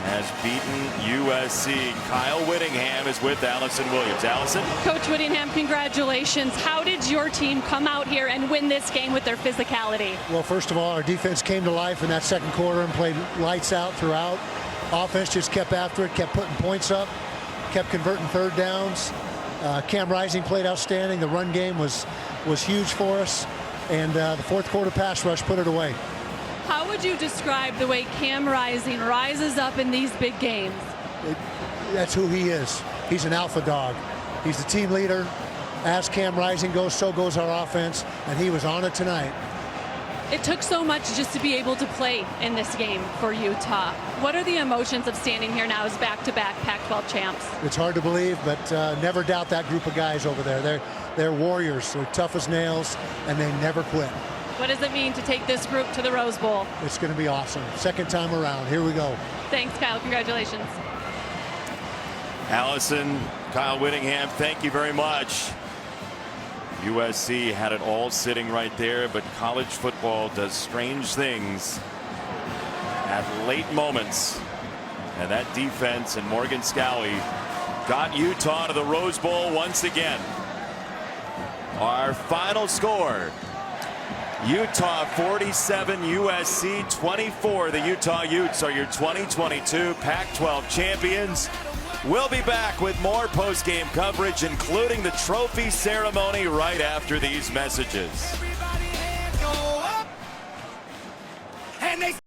has beaten USC. Kyle Whittingham is with Allison Williams. Allison? Coach Whittingham, congratulations. How did your team come out here and win this game with their physicality? Well, first of all, our defense came to life in that 2nd quarter and played lights out throughout. Offense just kept after it, kept putting points up, kept converting 3rd downs. Cam Rising played outstanding. The run game was huge for us, and the 4th quarter pass rush put it away. How would you describe the way Cam Rising rises up in these big games? That's who he is. He's an alpha dog. He's the team leader. As Cam Rising goes, so goes our offense, and he was on it tonight. It took so much just to be able to play in this game for Utah. What are the emotions of standing here now as back-to-back Pac-12 champs? It's hard to believe, but never doubt that group of guys over there. They're warriors. They're tough as nails, and they never quit. What does it mean to take this group to the Rose Bowl? It's going to be awesome. 2nd time around. Here we go. Thanks, Kyle. Congratulations. Allison, Kyle Whittingham, thank you very much. USC had it all sitting right there, but college football does strange things at late moments. And that defense and Morgan Scalley got Utah to the Rose Bowl once again. Our final score: Utah 47, USC 24. The Utah Utes are your 2022 Pac-12 champions. We'll be back with more post-game coverage, including the trophy ceremony, right after these messages.